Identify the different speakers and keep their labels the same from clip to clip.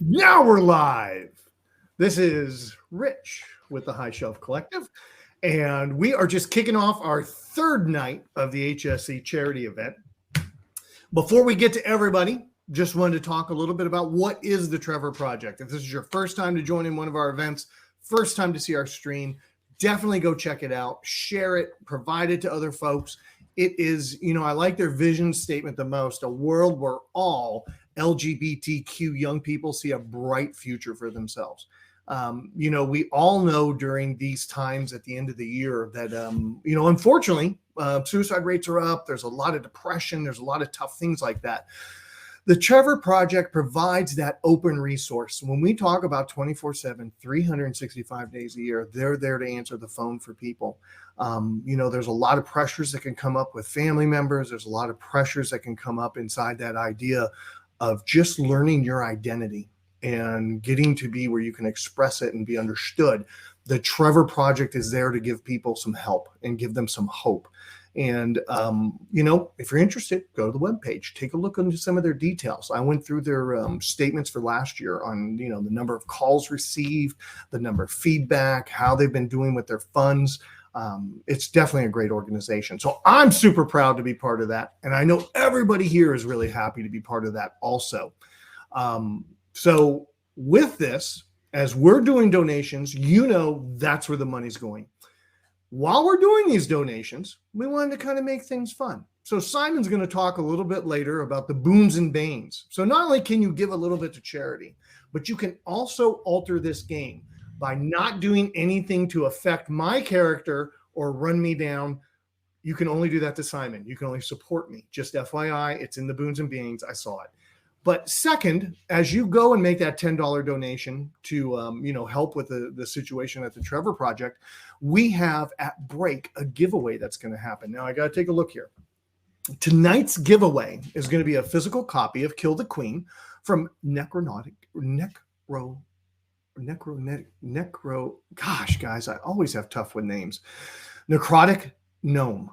Speaker 1: Now we're live. This is Rich with the High Shelf Collective, and we are just kicking off our third night of the HSC charity event. Before we get to everybody, just wanted to talk a little bit about what is the Trevor Project. If this is your first time to join in one of our events, first time to see our stream, definitely go check it out, share it, provide it to other folks. It is, I like their vision statement the most, a world where all LGBTQ young people see a bright future for themselves. We all know during these times at the end of the year that, unfortunately, suicide rates are up. There's a lot of depression. There's a lot of tough things like that. The Trevor Project provides that open resource. When we talk about 24/7, 365 days a year, they're there to answer the phone for people. There's a lot of pressures that can come up with family members. There's a lot of pressures that can come up inside that idea of just learning your identity and getting to be where you can express it and be understood. The Trevor Project is there to give people some help and give them some hope. And, if you're interested, go to the webpage, take a look into some of their details. I went through their statements for last year on, the number of calls received, the number of feedback, how they've been doing with their funds. It's definitely a great organization. So I'm super proud to be part of that. And I know everybody here is really happy to be part of that also. So with this, as we're doing donations, that's where the money's going. While we're doing these donations, we wanted to kind of make things fun. So Simon's going to talk a little bit later about the boons and banes. So not only can you give a little bit to charity, but you can also alter this game by not doing anything to affect my character or run me down. You can only do that to Simon. You can only support me. Just FYI, it's in the boons and banes. I saw it. But second, as you go and make that $10 donation to, help with the situation at the Trevor Project, we have at break a giveaway that's going to happen. Now, I got to take a look here. Tonight's giveaway is going to be a physical copy of Kill the Queen from Necro. Gosh, guys, I always have tough with names. Necrotic Gnome.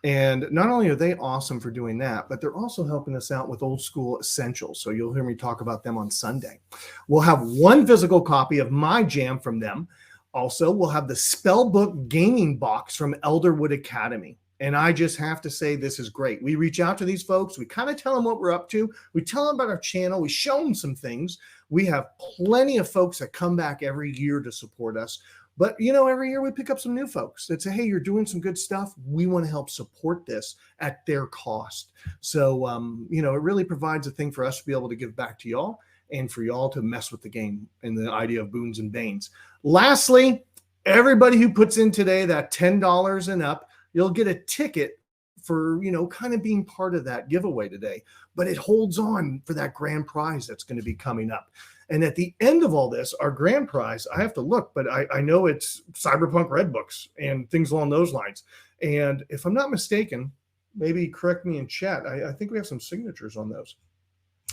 Speaker 1: And not only are they awesome for doing that, but they're also helping us out with Old School Essentials. So you'll hear me talk about them on Sunday. We'll have one physical copy of my jam from them. Also, we'll have the Spellbook Gaming Box from Elderwood Academy. And I just have to say, this is great. We reach out to these folks. We kind of tell them what we're up to. We tell them about our channel. We show them some things. We have plenty of folks that come back every year to support us. But, every year we pick up some new folks that say, hey, you're doing some good stuff. We want to help support this at their cost. So, it really provides a thing for us to be able to give back to y'all and for y'all to mess with the game and the idea of boons and banes. Lastly, everybody who puts in today that $10 and up, you'll get a ticket for, kind of being part of that giveaway today. But it holds on for that grand prize that's going to be coming up. And at the end of all this, our grand prize, I have to look, but I know it's Cyberpunk Red Books and things along those lines. And if I'm not mistaken, maybe correct me in chat, I think we have some signatures on those.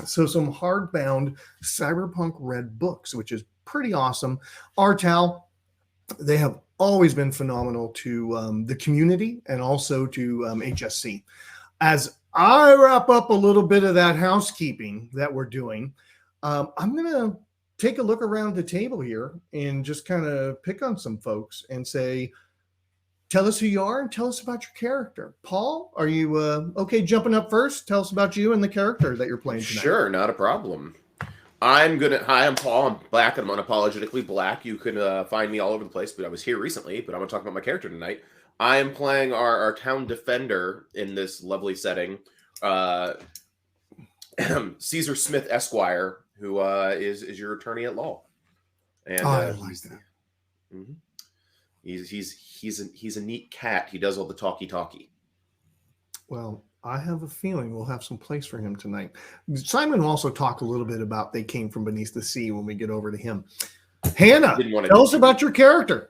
Speaker 1: So some hardbound Cyberpunk Red Books, which is pretty awesome. Artal, they have always been phenomenal to the community and also to HSC. As I wrap up a little bit of that housekeeping that we're doing, I'm going to take a look around the table here and just kind of pick on some folks and say, tell us who you are and tell us about your character. Paul, are you okay jumping up first? Tell us about you and the character that you're playing tonight.
Speaker 2: Sure, not a problem. Hi, I'm Paul. I'm black. I'm unapologetically black. You can find me all over the place, but I was here recently, but I'm going to talk about my character tonight. I am playing our town defender in this lovely setting, Caesar Smith Esquire, who is your attorney at law. And
Speaker 1: I like that.
Speaker 2: Mm-hmm. He's a neat cat. He does all the talky.
Speaker 1: Well, I have a feeling we'll have some place for him tonight. Simon will also talk a little bit about They Came From Beneath the Sea when we get over to him. Hannah, tell us about your character.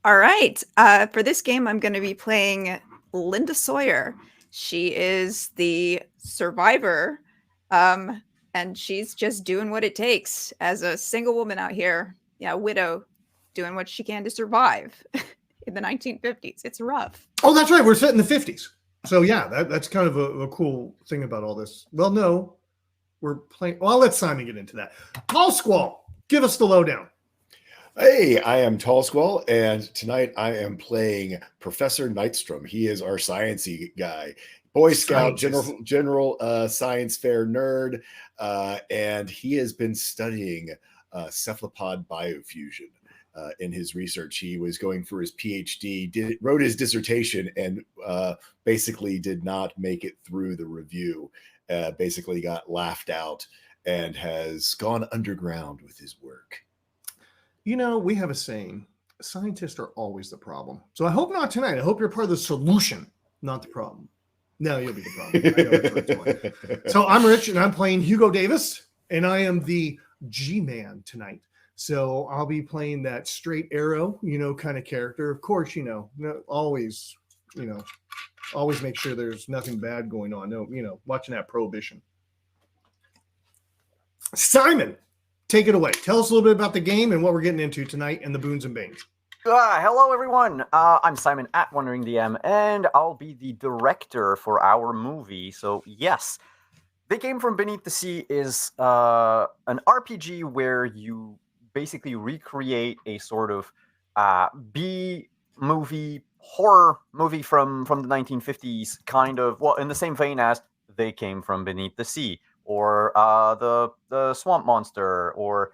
Speaker 3: All right. For this game, I'm going to be playing Linda Sawyer. She is the survivor, and she's just doing what it takes as a single woman out here. Yeah, widow, doing what she can to survive in the 1950s. It's rough.
Speaker 1: Oh, that's right. We're set in the 50s. So, yeah, that's kind of a cool thing about all this. Well, no, we're playing. Well, I'll let Simon get into that. Paul Squall, give us the lowdown.
Speaker 4: Hey, I am Tall Squall, and tonight I am playing Professor Nightstrom. He is our sciencey guy, Boy Scout, general science fair nerd, and he has been studying cephalopod biofusion. In his research, he was going for his PhD, wrote his dissertation, and basically did not make it through the review. Basically got laughed out and has gone underground with his work.
Speaker 1: You know, we have a saying, scientists are always the problem. So I hope not tonight. I hope you're part of the solution, not the problem. No, you'll be the problem. I know that's where it's going. So I'm Rich, and I'm playing Hugo Davis, and I am the G-Man tonight. So I'll be playing that straight arrow, kind of character. Of course, always make sure there's nothing bad going on. No, watching that prohibition. Simon, take it away. Tell us a little bit about the game and what we're getting into tonight and the boons and banes.
Speaker 5: Hello, everyone. I'm Simon at Wandering DM, and I'll be the director for our movie. So, yes, The Game from Beneath the Sea is an RPG where you basically recreate a sort of B-movie, horror movie from the 1950s, kind of, well, in the same vein as They Came from Beneath the Sea, or the Swamp Monster, or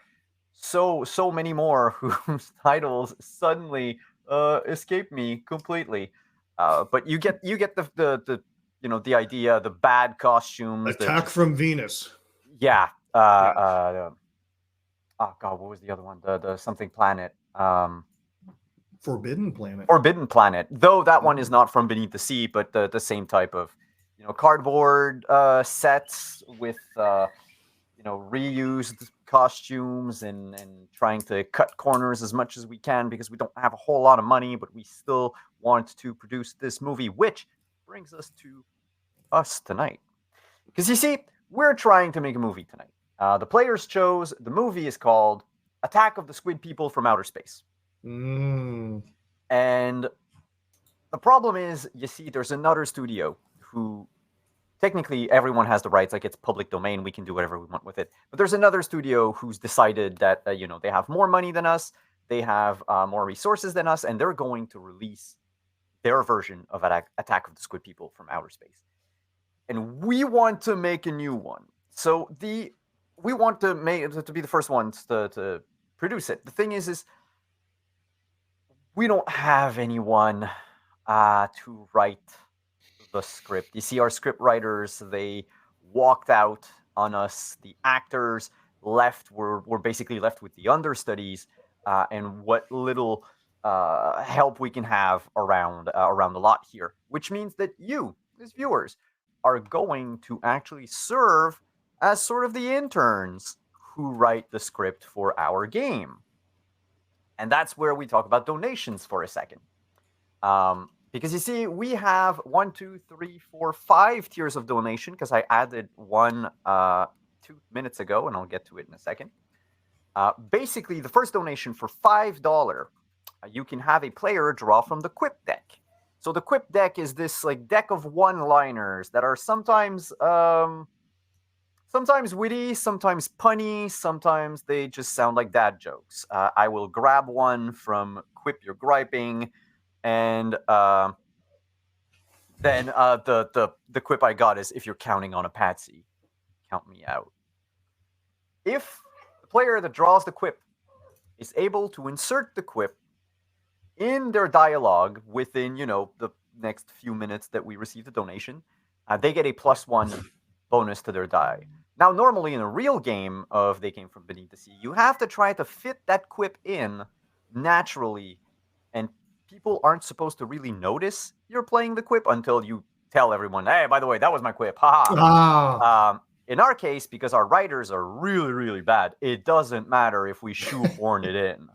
Speaker 5: so many more whose titles suddenly escape me completely. But you get the idea, the bad costumes.
Speaker 1: Attack from Venus.
Speaker 5: Yeah. Oh God, what was the other one? The something planet.
Speaker 1: Forbidden Planet.
Speaker 5: Forbidden Planet. Though that one is not from Beneath the Sea, but the same type of cardboard sets with reused costumes and trying to cut corners as much as we can because we don't have a whole lot of money, but we still want to produce this movie, which brings us to us tonight. Because you see, we're trying to make a movie tonight. The players chose, the movie is called Attack of the Squid People from Outer Space. And the problem is, you see, there's another studio who technically everyone has the rights, like it's public domain, we can do whatever we want with it. But there's another studio who's decided that, they have more money than us, they have more resources than us, and they're going to release their version of Attack of the Squid People from Outer Space. And we want to make a new one. So we want to be the first ones to produce it. The thing is we don't have anyone to write the script. You see, our script writers, they walked out on us. The actors left. We're basically left with the understudies and what little help we can have around the lot here. Which means that you, as viewers, are going to actually serve as sort of the interns who write the script for our game. And that's where we talk about donations for a second. Because you see, we have 1, 2, 3, 4, 5 tiers of donation, because I added one 2 minutes ago, and I'll get to it in a second. Basically, the first donation for $5, you can have a player draw from the Quip deck. So the Quip deck is this deck of one-liners that are sometimes witty, sometimes punny, sometimes they just sound like dad jokes. I will grab one from Quip Your Griping, and then the quip I got is, if you're counting on a patsy, count me out. If the player that draws the quip is able to insert the quip in their dialogue within, the next few minutes that we receive the donation, they get a +1 bonus to their die. Now, normally in a real game of They Came from Beneath the Sea, you have to try to fit that quip in naturally, and people aren't supposed to really notice you're playing the quip until you tell everyone, hey, by the way, that was my quip. Haha. In our case, because our writers are really, really bad, it doesn't matter if we shoehorn it in,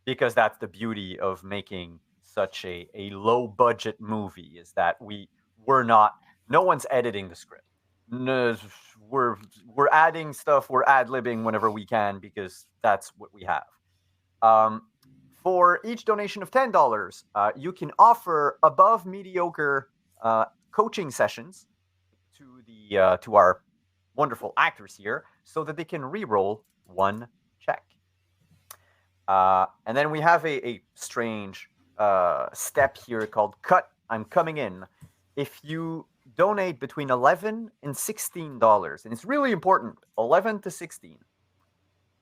Speaker 5: because that's the beauty of making such a low-budget movie, is that no one's editing the script. No, we're adding stuff, we're ad-libbing whenever we can, because that's what we have. For each donation of $10, you can offer above mediocre coaching sessions to our wonderful actors here so that they can re-roll one check. And then we have a strange step here called cut. I'm coming in. If you donate between $11 and $16, and it's really important, 11 to 16,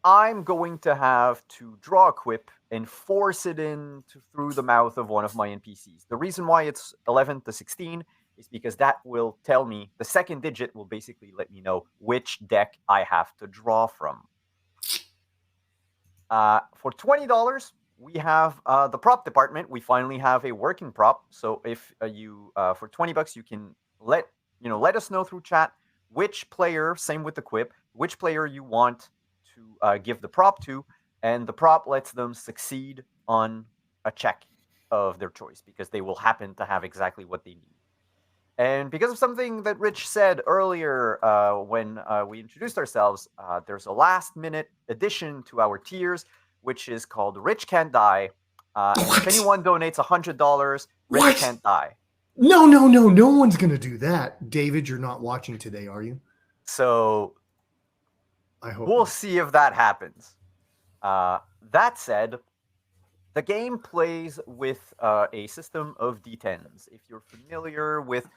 Speaker 5: I'm going to have to draw a quip and force it in through the mouth of one of my NPCs. The reason why it's 11 to 16 is because that will tell me, the second digit will basically let me know which deck I have to draw from. For $20, we have the prop department. We finally have a working prop. So if you, for $20, you can let us know through chat which player, same with the quip, which player you want to give the prop to, and the prop lets them succeed on a check of their choice because they will happen to have exactly what they need. And because of something that Rich said earlier when we introduced ourselves, there's a last-minute addition to our tiers, which is called Rich Can't Die. And if anyone donates $100, Rich can't die.
Speaker 1: No. No one's going to do that. David, you're not watching today, are you?
Speaker 5: So
Speaker 1: I hope
Speaker 5: we'll
Speaker 1: not.
Speaker 5: see if that happens. That said, the game plays with a system of D10s. If you're familiar with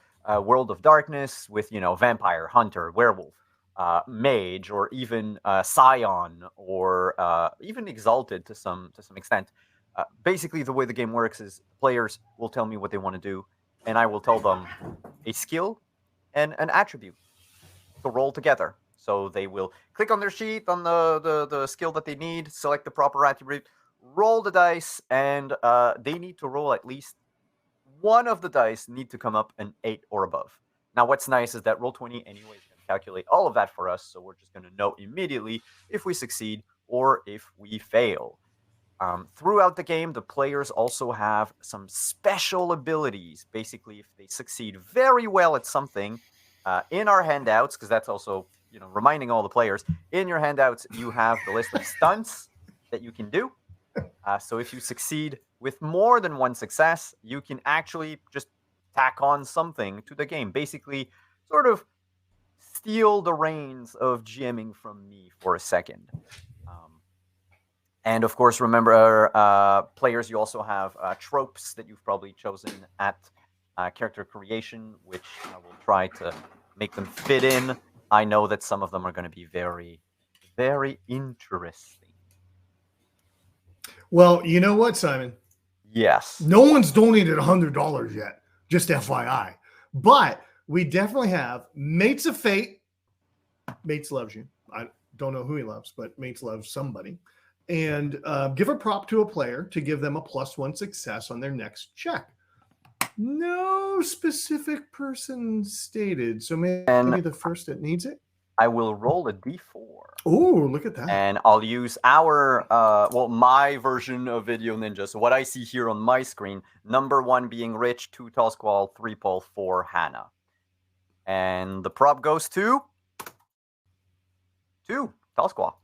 Speaker 5: World of Darkness, with vampire, hunter, werewolf, mage, or even scion, or even exalted to some extent. Basically, the way the game works is players will tell me what they want to do, and I will tell them a skill and an attribute to roll together. So they will click on their sheet on the skill that they need, select the proper attribute, roll the dice, and they need to roll at least one of the dice need to come up an 8 or above. Now, what's nice is that Roll20 anyway is going to calculate all of that for us, so we're just going to know immediately if we succeed or if we fail. Throughout the game, the players also have some special abilities. Basically, if they succeed very well at something, in our handouts, because that's also reminding all the players, in your handouts you have the list of stunts that you can do. So if you succeed with more than one success, you can actually just tack on something to the game. Basically, sort of steal the reins of GMing from me for a second. And of course, remember, players, you also have tropes that you've probably chosen at character creation, which I will try to make them fit in. I know that some of them are going to be very, very interesting.
Speaker 1: Well, you know what, Simon?
Speaker 5: Yes.
Speaker 1: No one's donated $100 yet, just FYI. But we definitely have Mates of Fate. Mates loves you. I don't know who he loves, but Mates loves somebody. And give a prop to a player to give them a +1 success on their next check. No specific person stated. So maybe the first that needs it.
Speaker 5: I will roll a d4.
Speaker 1: Oh, look at that.
Speaker 5: And I'll use our, my version of Video Ninja. So what I see here on my screen, number 1 being Rich, 2 Tall Squall, 3 Paul, 4 Hannah. And the prop goes to 2 Tall Squall.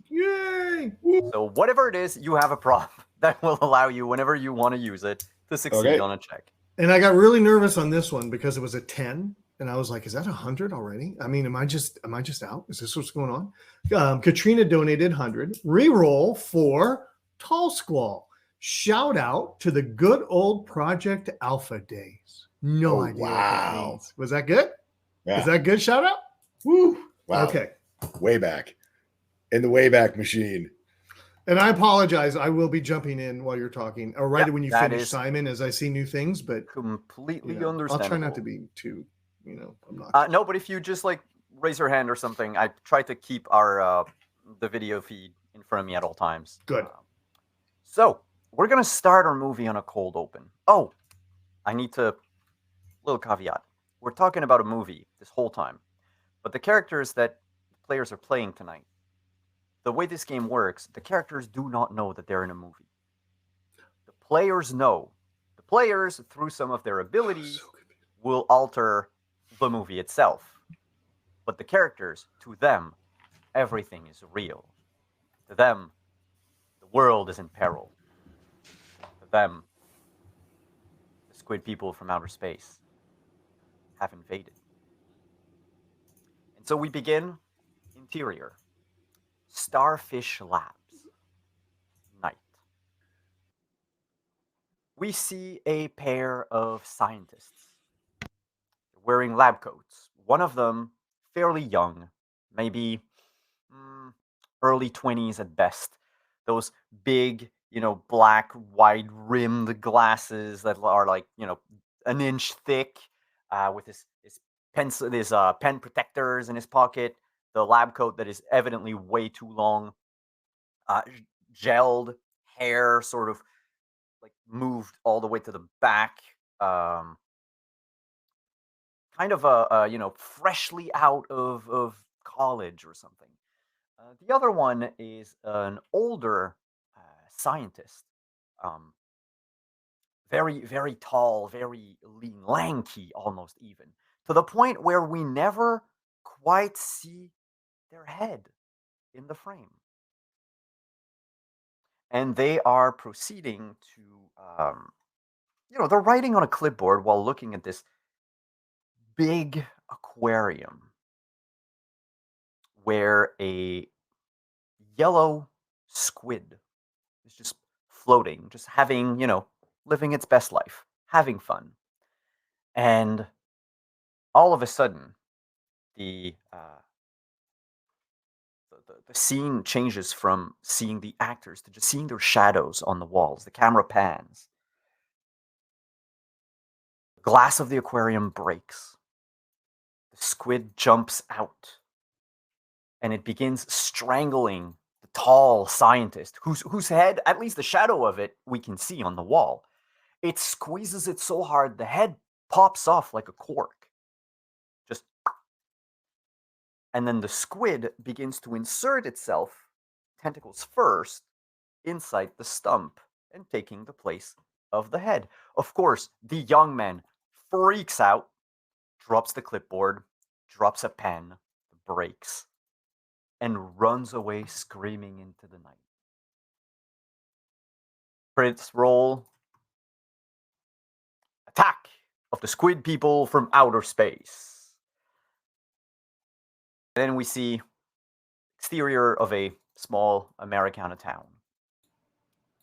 Speaker 1: Yay!
Speaker 5: So whatever it is, you have a prop that will allow you, whenever you want to use it, to succeed on a check.
Speaker 1: And I got really nervous on this one because it was a 10. And I was like, is that 100 already? I mean, am I just out? Is this what's going on? Katrina donated 100. Reroll for Tall Squall. Shout out to the good old Project Alpha days. No idea what that means. Was that good?
Speaker 4: Yeah.
Speaker 1: Is that good shout out? Woo.
Speaker 4: Wow.
Speaker 1: Okay.
Speaker 4: Way back. In the Wayback Machine.
Speaker 1: And I apologize. I will be jumping in while you're talking, or right when you finish, Simon, as I see new things. But
Speaker 5: completely understandable.
Speaker 1: I'll try not to be too, I'm not.
Speaker 5: No, but if you just raise your hand or something, I try to keep our the video feed in front of me at all times.
Speaker 1: Good.
Speaker 5: So we're gonna start our movie on a cold open. Oh, I need to. Little caveat: we're talking about a movie this whole time, but the characters that players are playing tonight. The way this game works, the characters do not know that they're in a movie. The players know. The players, through some of their abilities, will alter the movie itself. But the characters, to them, everything is real. To them, the world is in peril. To them, the squid people from outer space have invaded. And So we begin. Interior. Starfish Labs. Night. We see a pair of scientists wearing lab coats. One of them fairly young, maybe early 20s at best. Those big, black, wide-rimmed glasses that are like, an inch thick, with his pencil, his pen protectors in his pocket. The lab coat that is evidently way too long. Gelled hair, sort of like moved all the way to the back. Kind of freshly out of college or something. The other one is an older scientist, very, very tall, very lean, lanky, almost even, to the point where we never quite see their head in the frame. And they are proceeding to, they're writing on a clipboard while looking at this big aquarium where a yellow squid is just floating, just having, living its best life, having fun. And all of a sudden, the scene changes from seeing the actors to just seeing their shadows on the walls. The camera pans. The glass of the aquarium breaks. The squid jumps out. And it begins strangling the tall scientist, whose head, at least the shadow of it, we can see on the wall. It squeezes it so hard, the head pops off like a cork. Just. And then the squid begins to insert itself, tentacles first, inside the stump and taking the place of the head. Of course, the young man freaks out, drops the clipboard, drops a pen, breaks, and runs away screaming into the night. Credits roll. Attack of the squid people from outer space. Then we see exterior of a small Americana town.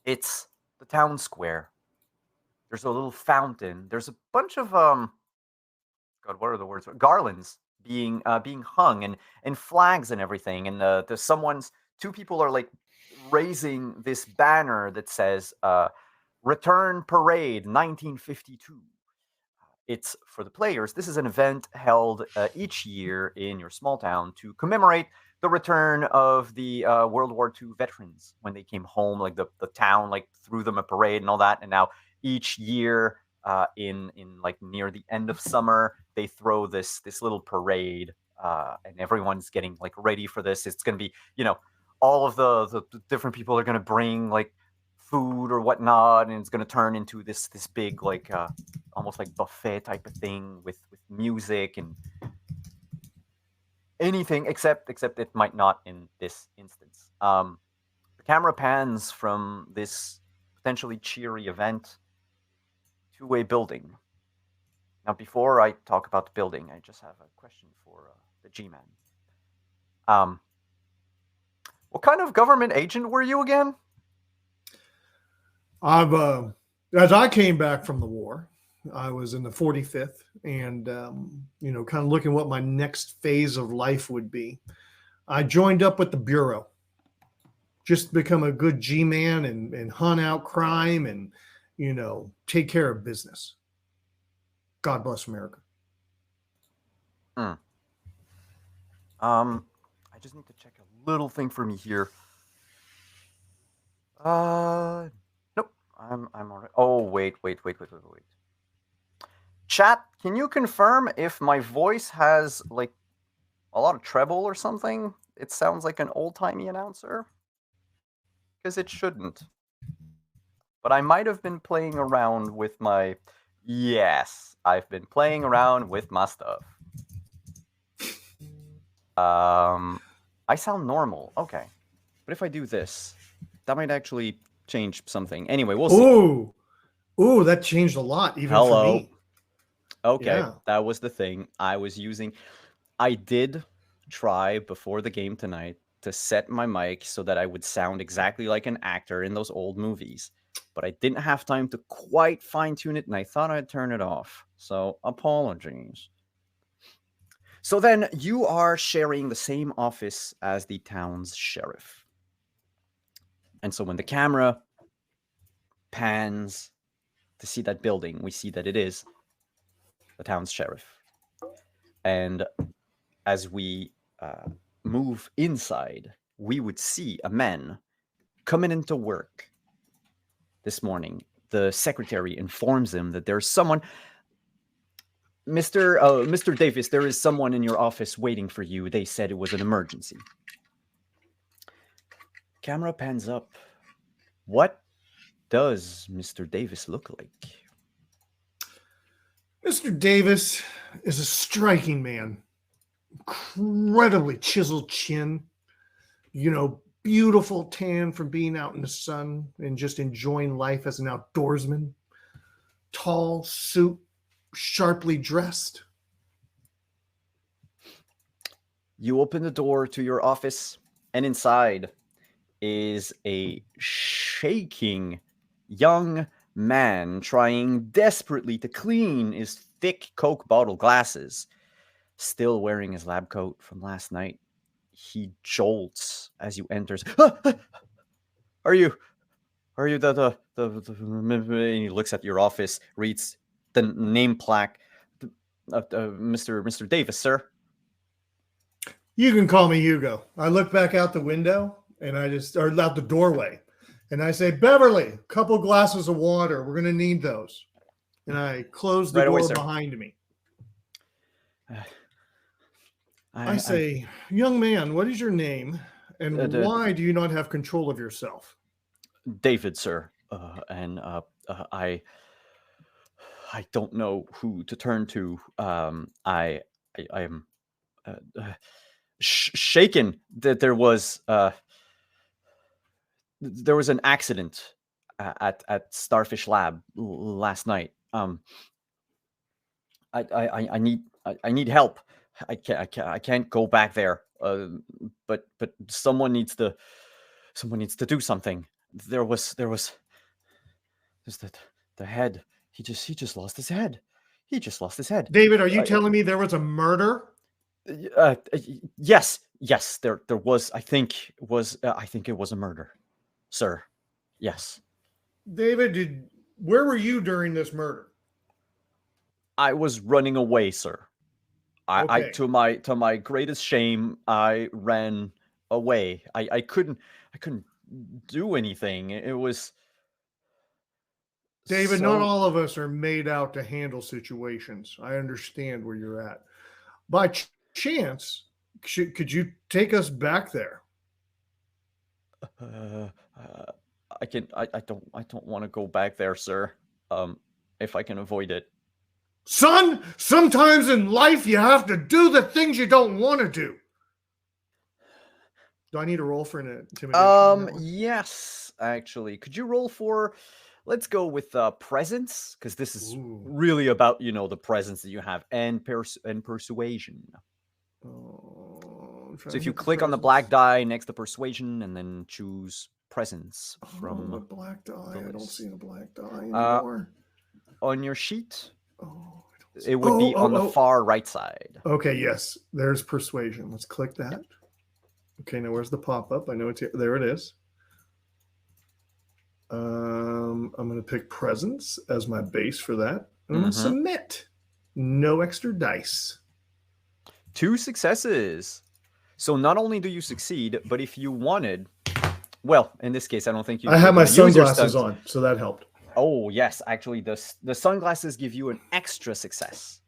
Speaker 5: It's the town square. There's a little fountain. There's a bunch of God, what are the words? Garlands being hung and flags and everything. And there's two people are like raising this banner that says Return Parade 1952. It's for the players. This is an event held each year in your small town to commemorate the return of the World War II veterans when they came home. Like the town like threw them a parade and all that. And now each year in like near the end of summer, they throw this little parade, and everyone's getting like ready for this. It's going to be, all of the different people are going to bring like food or whatnot, and it's going to turn into this big like almost like buffet type of thing with music and anything except it might not in this instance. The camera pans from this potentially cheery event to a building. Now, before I talk about the building, I just have a question for the G-Man. What kind of government agent were you again?
Speaker 1: As I came back from the war, I was in the 45th and, kind of looking what my next phase of life would be. I joined up with the Bureau, just become a good G-man and hunt out crime and, take care of business. God bless America.
Speaker 5: I just need to check a little thing for me here. Nope. I'm all right. Oh, wait. Chat, can you confirm if my voice has like a lot of treble or something? It sounds like an old-timey announcer. Because it shouldn't. But I might have been playing around with my... Yes, I've been playing around with my stuff. I sound normal. Okay. But if I do this, that might actually change something. Anyway, we'll see.
Speaker 1: Ooh, that changed a lot, even for me.
Speaker 5: Okay,
Speaker 1: yeah.
Speaker 5: That was the thing I was using. I did try before the game tonight to set my mic so that I would sound exactly like an actor in those old movies. But I didn't have time to quite fine-tune it, and I thought I'd turn it off. So, apologies. So then, you are sharing the same office as the town's sheriff. And so when the camera pans to see that building, we see that it is the town's sheriff. And as we move inside, we would see a man coming into work this morning. The secretary informs him that there's someone... Mr. Davis, there is someone in your office waiting for you. They said it was an emergency. Camera pans up. What does Mr. Davis look like?
Speaker 1: Mr. Davis is a striking man. Incredibly chiseled chin. You know, beautiful tan from being out in the sun and just enjoying life as an outdoorsman. Tall suit, sharply dressed.
Speaker 5: You open the door to your office, and inside is a shaking young man trying desperately to clean his thick Coke bottle glasses. Still wearing his lab coat from last night, he jolts as you enters. Are you the and he looks at your office, reads the name plaque. Mr. Davis, sir.
Speaker 1: You can call me Hugo. I look back out the window and or out the doorway, and I say, Beverly, couple glasses of water. We're going to need those. And I close the door behind me. I say, young man, what is your name, and why do you not have control of yourself?
Speaker 5: David, sir. I don't know who to turn to. I am shaken that there was an accident at Starfish Lab last night. I need help. I can't go back there. But someone needs to do something. There's the head. He just lost his head. He just lost his head.
Speaker 1: David, are you telling me there was a murder?
Speaker 5: Yes, there was. I think it was a murder, sir. Yes.
Speaker 1: David, where were you during this murder?
Speaker 5: I was running away, sir.
Speaker 1: Okay.
Speaker 5: To my greatest shame, I ran away. I couldn't do anything. It was...
Speaker 1: David, not all of us are made out to handle situations. I understand where you're at. By chance, could you take us back there?
Speaker 5: I don't want to go back there, sir. If I can avoid it.
Speaker 1: Son, sometimes in life you have to do the things you don't want to do. Do I need to roll for an intimidation?
Speaker 5: Yes, actually. Could you roll for... Let's go with presence, because this is really about, the presence that you have, and persuasion. So if you click on the black die next to persuasion, and then choose presence from
Speaker 1: the black die. I don't see a black die anymore.
Speaker 5: On your sheet, it would be on the far right side.
Speaker 1: Okay, yes. There's persuasion. Let's click that. Okay, now where's the pop-up? I know it's here. There it is. I'm going to pick presence as my base for that. I'm going to submit. No extra dice.
Speaker 5: 2 successes. So not only do you succeed, but if you wanted... Well, in this case, I don't think you...
Speaker 1: I have my sunglasses on, so that helped.
Speaker 5: Oh, yes. Actually, the sunglasses give you an extra success,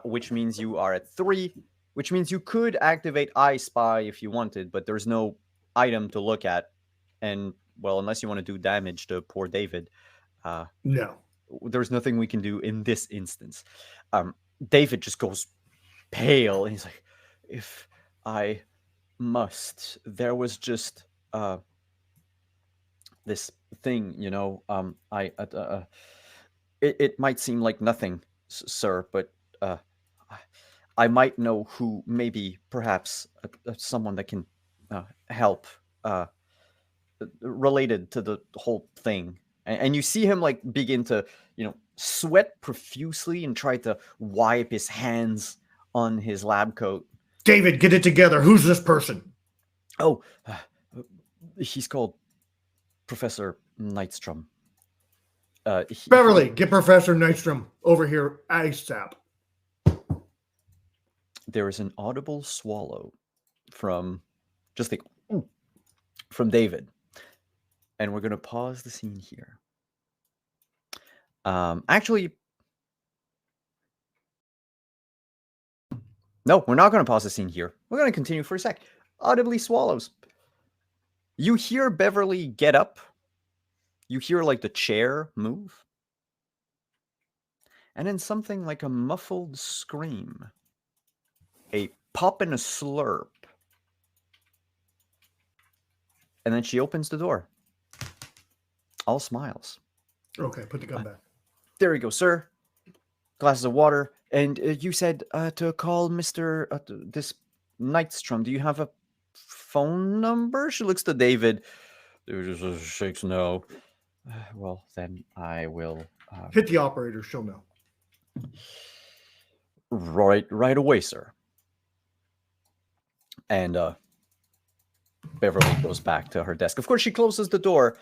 Speaker 5: which means you are at 3, which means you could activate I Spy if you wanted, but there's no item to look at. And, well, unless you want to do damage to poor David.
Speaker 1: No.
Speaker 5: There's nothing we can do in this instance. David just goes pale, and he's like, if I must, there was just... this thing, it might seem like nothing, sir, but I might know who, maybe, perhaps, someone that can help related to the whole thing. And you see him like begin to, sweat profusely and try to wipe his hands on his lab coat.
Speaker 1: David, get it together. Who's this person?
Speaker 5: Oh, he's called Professor Nightstrom.
Speaker 1: Beverly, get Professor Nightstrom over here ASAP.
Speaker 5: There is an audible swallow from, from David. And we're going to pause the scene here. Actually, no, we're not going to pause the scene here. We're going to continue for a sec. Audibly swallows. You hear Beverly get up. You hear like the chair move. And then something like a muffled scream. A pop and a slurp. And then she opens the door. All smiles.
Speaker 1: Okay, put the gun back.
Speaker 5: There you go, sir. Glasses of water. And you said to call Mr. This Nightstrom. Do you have a phone number? She looks to David. David just shakes no. Well, then I will...
Speaker 1: Hit the operator. She'll know.
Speaker 5: Right away, sir. And Beverly goes back to her desk. Of course, she closes the door.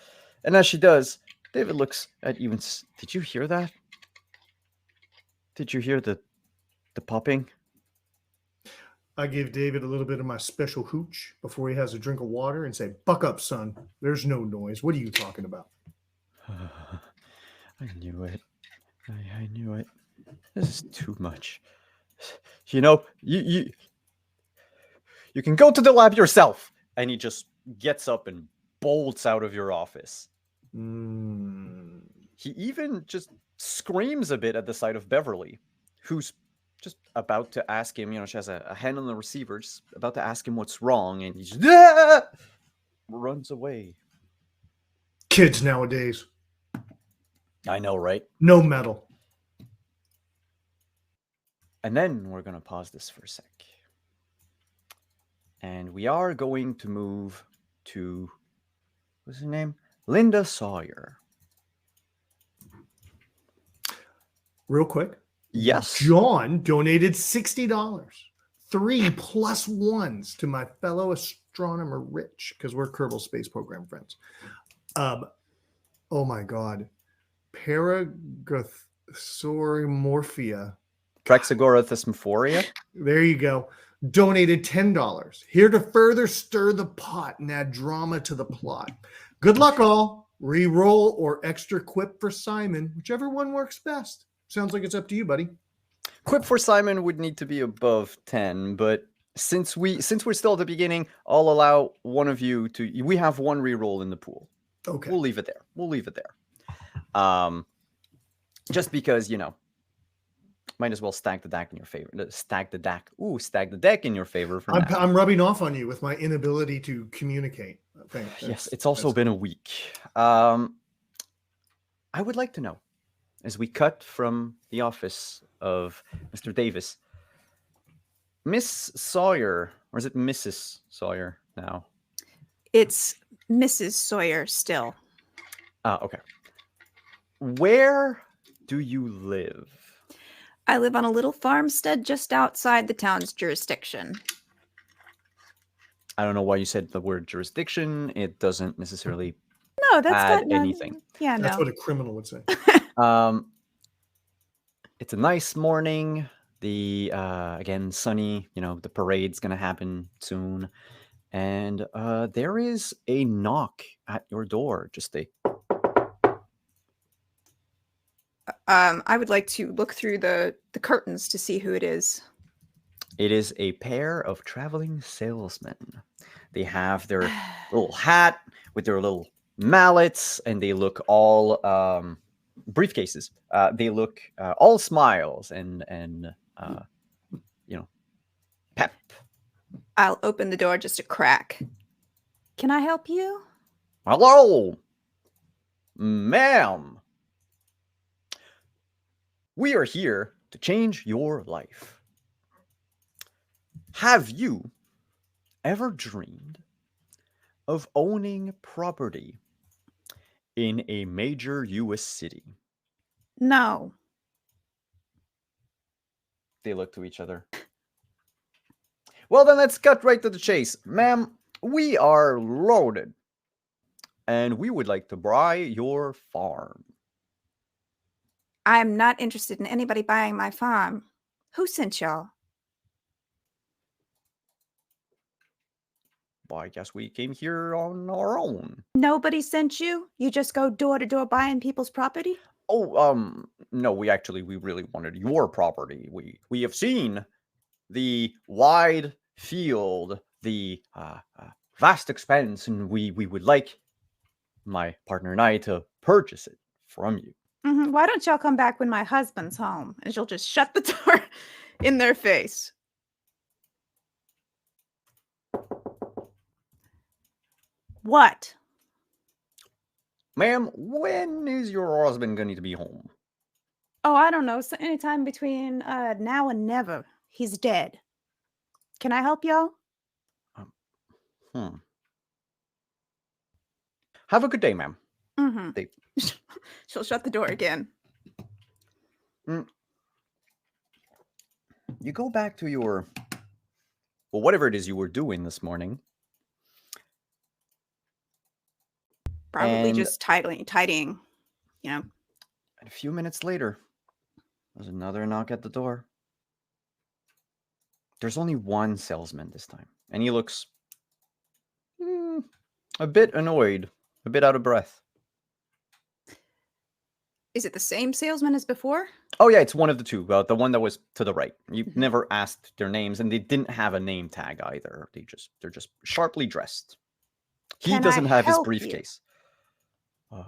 Speaker 5: And as she does, David looks at you and says, did you hear that? Did you hear the popping?
Speaker 1: I give David a little bit of my special hooch before he has a drink of water and say, buck up, son. There's no noise. What are you talking about?
Speaker 5: I knew it. I knew it. This is too much. You can go to the lab yourself. And he just gets up and bolts out of your office. He even just screams a bit at the sight of Beverly, who's just about to ask him, she has a hand on the receiver, just about to ask him what's wrong, and he just runs away.
Speaker 1: Kids nowadays.
Speaker 5: I know, right?
Speaker 1: No metal.
Speaker 5: And then we're going to pause this for a sec. And we are going to move to, what's her name? Linda Sawyer.
Speaker 1: Real quick.
Speaker 5: Yes.
Speaker 1: John donated $60. 3 plus 1s to my fellow astronomer Rich, because we're Kerbal Space Program friends. Oh my God. Paragothorymorphia.
Speaker 5: Praxagorithosmorphia.
Speaker 1: There you go. Donated $10. Here to further stir the pot and add drama to the plot. Good luck, all. Reroll or extra quip for Simon, whichever one works best. Sounds like it's up to you, buddy.
Speaker 5: Quip for Simon would need to be above 10, but since we're still at the beginning, I'll allow one of you to. We have one reroll in the pool.
Speaker 1: Okay.
Speaker 5: We'll leave it there. Just because, might as well stack the deck in your favor. Stack the deck. Ooh, stack the deck in your favor for now.
Speaker 1: I'm rubbing off on you with my inability to communicate.
Speaker 5: Yes, it's also been a week. I would like to know, as we cut from the office of Mr. Davis, Miss Sawyer, or is it Mrs. Sawyer now?
Speaker 3: It's Mrs. Sawyer still.
Speaker 5: Okay. Where do you live?
Speaker 3: I live on a little farmstead just outside the town's jurisdiction.
Speaker 5: I don't know why you said the word jurisdiction. It doesn't necessarily
Speaker 3: No, that's
Speaker 5: add
Speaker 3: not
Speaker 5: anything.
Speaker 3: Yeah,
Speaker 1: That's
Speaker 3: no.
Speaker 1: what a criminal would say.
Speaker 5: It's a nice morning. The again sunny. The parade's gonna happen soon, and there is a knock at your door. Just a.
Speaker 3: I would like to look through the curtains to see who it is.
Speaker 5: It is a pair of traveling salesmen. They have their little hat with their little mallets, and they look all briefcases. They look all smiles and pep.
Speaker 3: I'll open the door just a crack. Can I help you?
Speaker 5: Hello, ma'am. We are here to change your life. have you ever dreamed of owning property in a major U.S. city?
Speaker 3: No.
Speaker 5: They look to each other. Well, then let's cut right to the chase. Ma'am, we are loaded, and we would like to buy your farm.
Speaker 3: I'm not interested in anybody buying my farm. Who sent y'all?
Speaker 5: Well, I guess we came here on our own.
Speaker 3: Nobody sent you? You just go door to door buying people's property?
Speaker 5: Oh, no, we really wanted your property. We have seen the wide field, the vast expanse, and we would like my partner and I to purchase it from you.
Speaker 3: Why don't y'all come back when my husband's home? And she'll just shut the door in their face. What?
Speaker 5: Ma'am, when is your husband going to be home?
Speaker 3: Oh, I don't know. So anytime between now and never. He's dead. Can I help y'all?
Speaker 5: Have a good day, ma'am.
Speaker 3: She'll shut the door again.
Speaker 5: You go back to your, well, whatever it is you were doing this morning.
Speaker 3: Probably
Speaker 5: And-
Speaker 3: just tidying, you know.
Speaker 5: And a few minutes later, there's another knock at the door. There's only one salesman this time, and he looks a bit annoyed, a bit out of breath.
Speaker 3: Is it the same salesman as before?
Speaker 5: Oh yeah, it's one of the two. The one that was to the right. You never asked their names, and they didn't have a name tag either. They're just sharply dressed. He
Speaker 3: Can
Speaker 5: doesn't
Speaker 3: I
Speaker 5: have his
Speaker 3: help you?
Speaker 5: briefcase.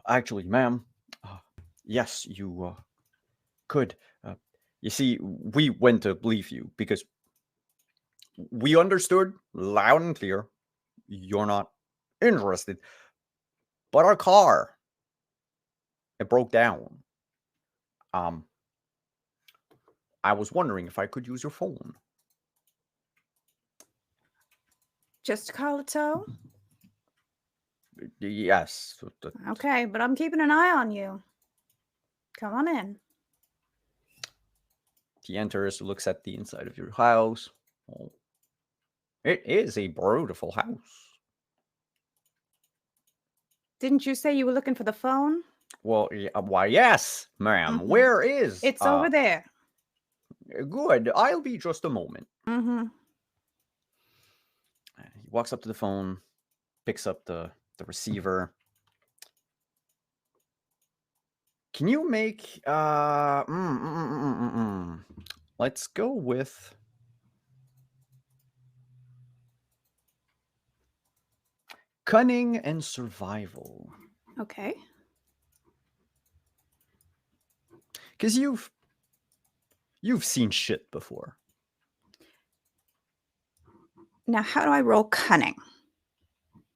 Speaker 5: Actually, ma'am, yes, you could. You see, we went to leave you because we understood loud and clear you're not interested. But our car, it broke down. I was wondering if I could use your phone.
Speaker 3: Just call a tow?
Speaker 5: Yes.
Speaker 3: Okay, but I'm keeping an eye on you. Come on in.
Speaker 5: He enters, looks at the inside of your house. Oh, it is a beautiful house.
Speaker 3: Didn't you say you were looking for the phone?
Speaker 5: Well, why, yes, ma'am. Where is?
Speaker 3: It's over there.
Speaker 5: Good. I'll be just a moment.
Speaker 3: Mm-hmm.
Speaker 5: He walks up to the phone, picks up the receiver. Can you make let's go with cunning and survival.
Speaker 3: Okay.
Speaker 5: Because you've seen shit before.
Speaker 3: Now, how do I roll cunning?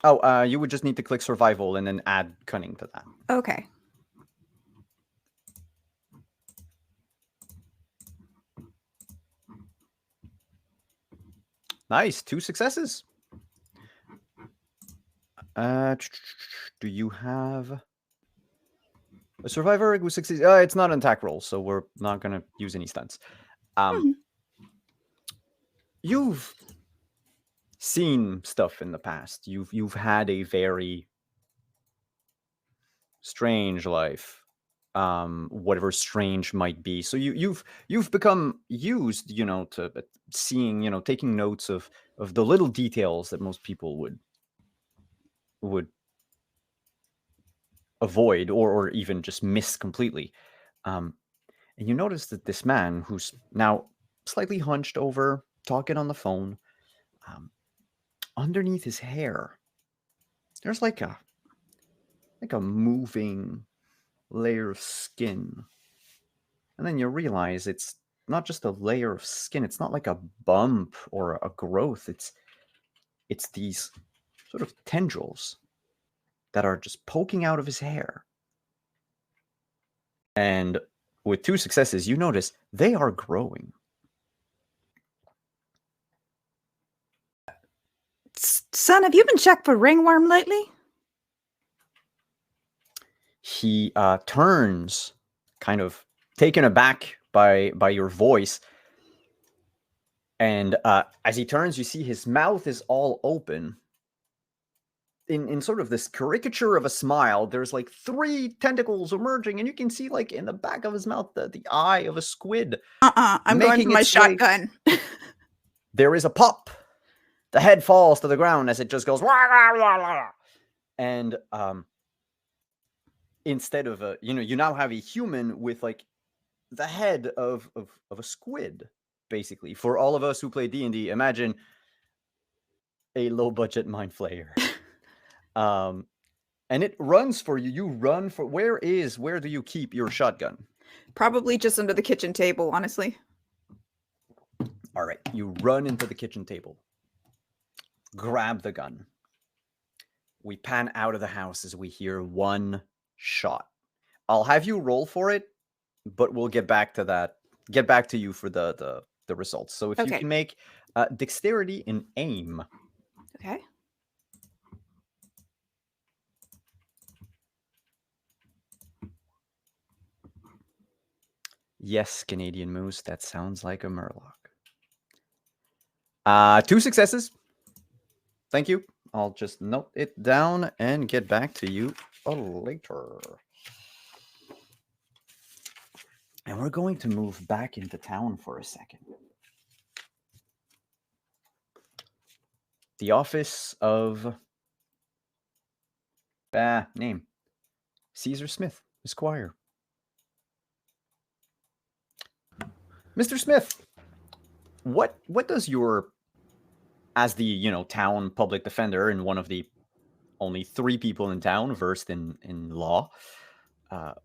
Speaker 5: Oh, you would just need to click survival and then add cunning to that.
Speaker 3: Okay.
Speaker 5: Nice, 2 successes. Do you have a survivor who succeeds? It's not an attack roll, so we're not gonna use any stunts. You've seen stuff in the past. You've had a very strange life, whatever strange might be. So you've become used, to seeing, taking notes of the little details that most people would avoid or even just miss completely. And you notice that this man, who's now slightly hunched over, talking on the phone, underneath his hair, there's like a moving layer of skin. And then you realize it's not just a layer of skin. It's not like a bump or a growth. It's these sort of tendrils that are just poking out of his hair. And with 2 successes, you notice they are growing.
Speaker 3: Son, have you been checked for ringworm lately?
Speaker 5: He turns, kind of taken aback by your voice. And as he turns, you see his mouth is all open. In sort of this caricature of a smile, there's like 3 tentacles emerging, and you can see like in the back of his mouth the eye of a squid.
Speaker 3: I'm going for my shotgun.
Speaker 5: There is a pop. The head falls to the ground as it just goes. Wah, wah, wah, wah. And instead of you now have a human with like the head of a squid, basically. For all of us who play D&D, imagine a low budget mind flayer. And it runs for you. You run for where do you keep your shotgun?
Speaker 3: Probably just under the kitchen table, honestly.
Speaker 5: All right, you run into the kitchen table. Grab the gun. We pan out of the house as we hear 1 shot. I'll have you roll for it, but we'll get back to that. Get back to you for the results. So if you can make dexterity and aim.
Speaker 3: Okay.
Speaker 5: Yes, Canadian Moose, that sounds like a murloc. 2 successes. Thank you. I'll just note it down and get back to you later. And we're going to move back into town for a second. The office of name Caesar Smith, Esquire. Mr. Smith, what does your, as the town public defender and one of the only 3 people in town versed in law,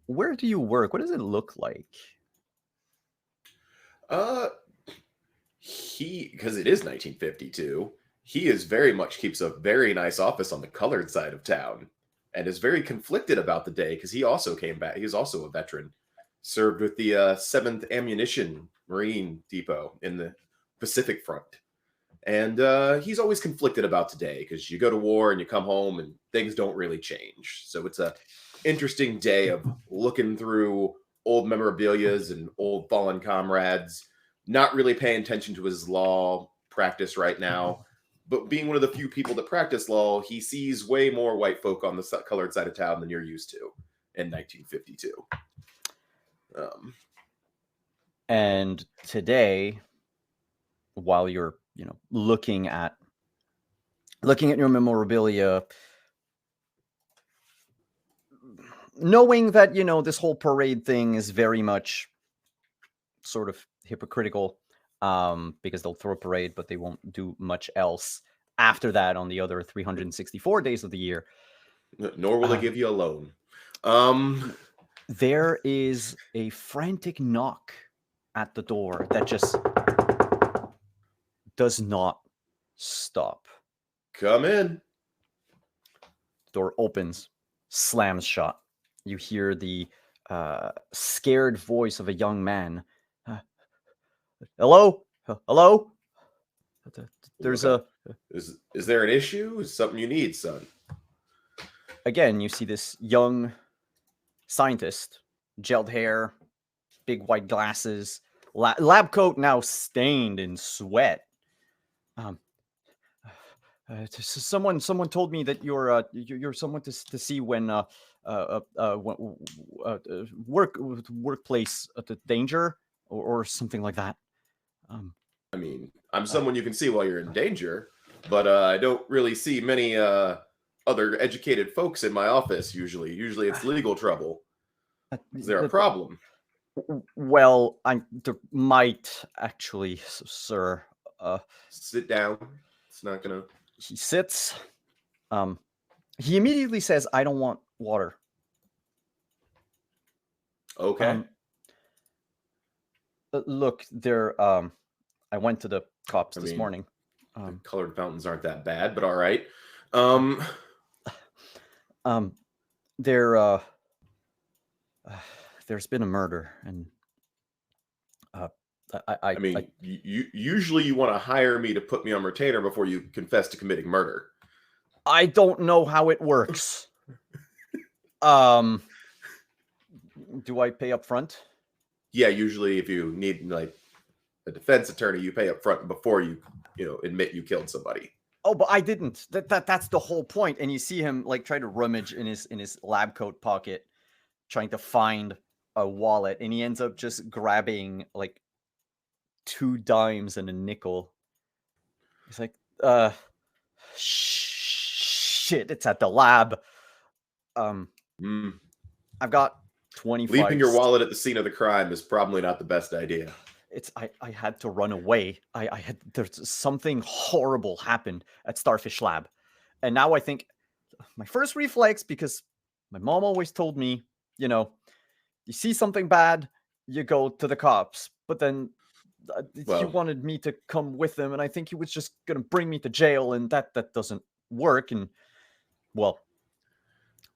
Speaker 5: where do you work? What does it look like?
Speaker 2: Because it is 1952, he is very much keeps a very nice office on the colored side of town, and is very conflicted about the day because he also came back. He's also a veteran, served with the 7th Ammunition Marine Depot in the Pacific Front. And he's always conflicted about today because you go to war and you come home and things don't really change. So it's a interesting day of looking through old memorabilias and old fallen comrades, not really paying attention to his law practice right now. But being one of the few people that practice law, he sees way more white folk on the colored side of town than you're used to in 1952.
Speaker 5: And today, while you're looking at your memorabilia, knowing that this whole parade thing is very much sort of hypocritical, because they'll throw a parade but they won't do much else after that on the other 364 days of the year,
Speaker 2: nor will they give you a loan.
Speaker 5: There is a frantic knock at the door that just does not stop.
Speaker 2: Come in.
Speaker 5: Door opens, slams shut. You hear the scared voice of a young man. Hello? Hello? There's
Speaker 2: Is there an issue? Is something you need, son?
Speaker 5: Again, you see this young scientist, gelled hair, big white glasses, lab coat now stained in sweat. Someone told me that you're someone to see when workplace danger or something like that.
Speaker 2: I mean, I'm someone you can see while you're in danger, but I don't really see many other educated folks in my office. Usually it's legal trouble. Is there a problem?
Speaker 5: Well, there might actually, sir.
Speaker 2: Sit down. It's not gonna.
Speaker 5: He sits. He immediately says, "I don't want water."
Speaker 2: Okay.
Speaker 5: Look, I went to the cops this morning.
Speaker 2: The colored fountains aren't that bad, but all right.
Speaker 5: There's been a murder, and
Speaker 2: I mean, usually you want to hire me to put me on retainer before you confess to committing murder.
Speaker 5: I don't know how it works. Do I pay up front?
Speaker 2: Yeah, usually if you need like a defense attorney, you pay up front before you admit you killed somebody.
Speaker 5: Oh, but I didn't. That's the whole point. And you see him like try to rummage in his lab coat pocket, trying to find a wallet, and he ends up just grabbing like 2 dimes and a nickel. He's like, shit, it's at the lab. I've got 25.
Speaker 2: Leaving your wallet at the scene of the crime is probably not the best idea.
Speaker 5: I had to run away. There's something horrible happened at Starfish Lab. And now I think my first reflex, because my mom always told me, you see something bad, you go to the cops. But then he wanted me to come with him, and I think he was just going to bring me to jail, and that doesn't work. And, well,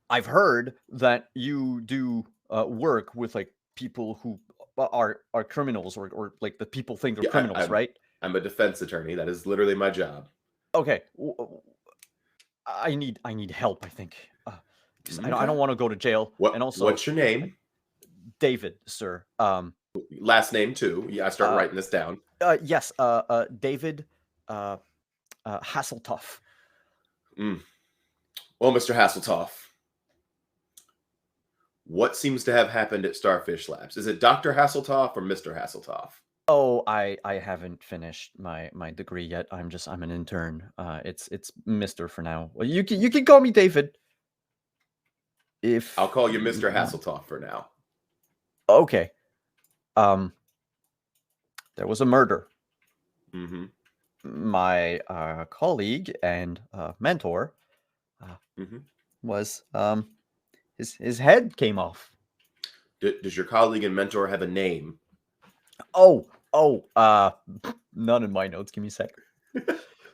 Speaker 5: I've heard that you do work with, like, people who are criminals, or like the people think they're criminals, right?
Speaker 2: I'm a defense attorney. That is literally my job.
Speaker 5: Okay. I need help, I think. I don't want to go to jail. And also,
Speaker 2: what's your name?
Speaker 5: David, sir.
Speaker 2: Last name too. Yeah, I start writing this down.
Speaker 5: Yes. David Hasseltoff.
Speaker 2: Well, Mr. Hasseltoff, what seems to have happened at Starfish Labs? Is it Dr. Hasseltoff or Mr. Hasseltoff?
Speaker 5: Oh, I haven't finished my degree yet. I'm an intern. It's Mr. for now. Well, you can call me David.
Speaker 2: I'll call you Mr. Hasseltoff for now.
Speaker 5: Okay. There was a murder. My colleague and mentor was his head came off.
Speaker 2: Does your colleague and mentor have a name?
Speaker 5: None in my notes. Give me a sec.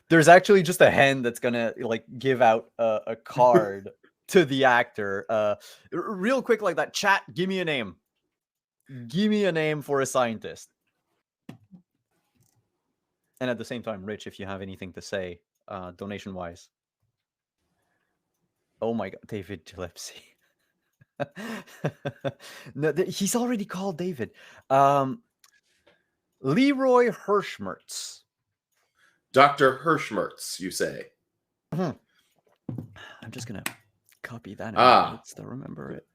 Speaker 5: There's actually just a hen that's gonna like give out a card to the actor. Real quick, like that. Chat, give me a name. Give me a name for a scientist. And at the same time, Rich, if you have anything to say, donation-wise. Oh my God, David Gillespie. No, he's already called David. Leroy Hirschmertz.
Speaker 2: Dr. Hirschmertz, you say?
Speaker 5: I'm just going to copy that to remember it.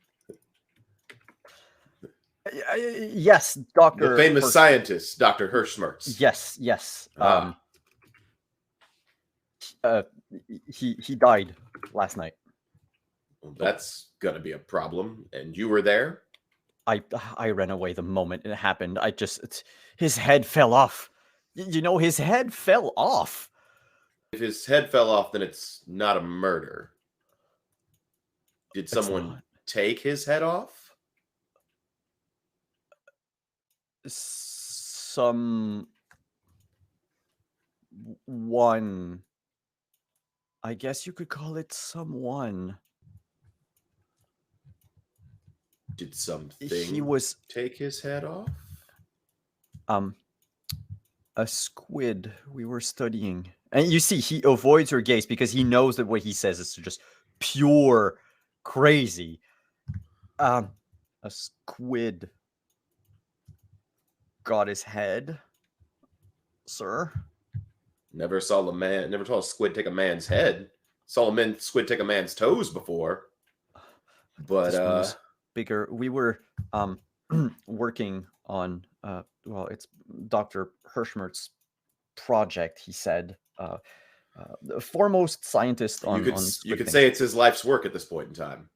Speaker 5: Yes, Dr.
Speaker 2: The famous scientist, Dr. Hirschmertz.
Speaker 5: Yes. He died last night.
Speaker 2: Well, that's gonna be a problem. And you were there?
Speaker 5: I ran away the moment it happened. His head fell off. His head fell off.
Speaker 2: If his head fell off, then it's not a murder. Did someone take his head off?
Speaker 5: One. I guess you could call it someone.
Speaker 2: Did something take his head off?
Speaker 5: A squid we were studying. And you see, he avoids her gaze because he knows that what he says is just pure crazy. A squid got his head, sir.
Speaker 2: Never saw a squid take a man's head. Saw a squid take a man's toes before. But
Speaker 5: this one was bigger. We were working on it's Dr. Hirschmertz's project, he said. The foremost scientist on
Speaker 2: you could say it's his life's work at this point in time.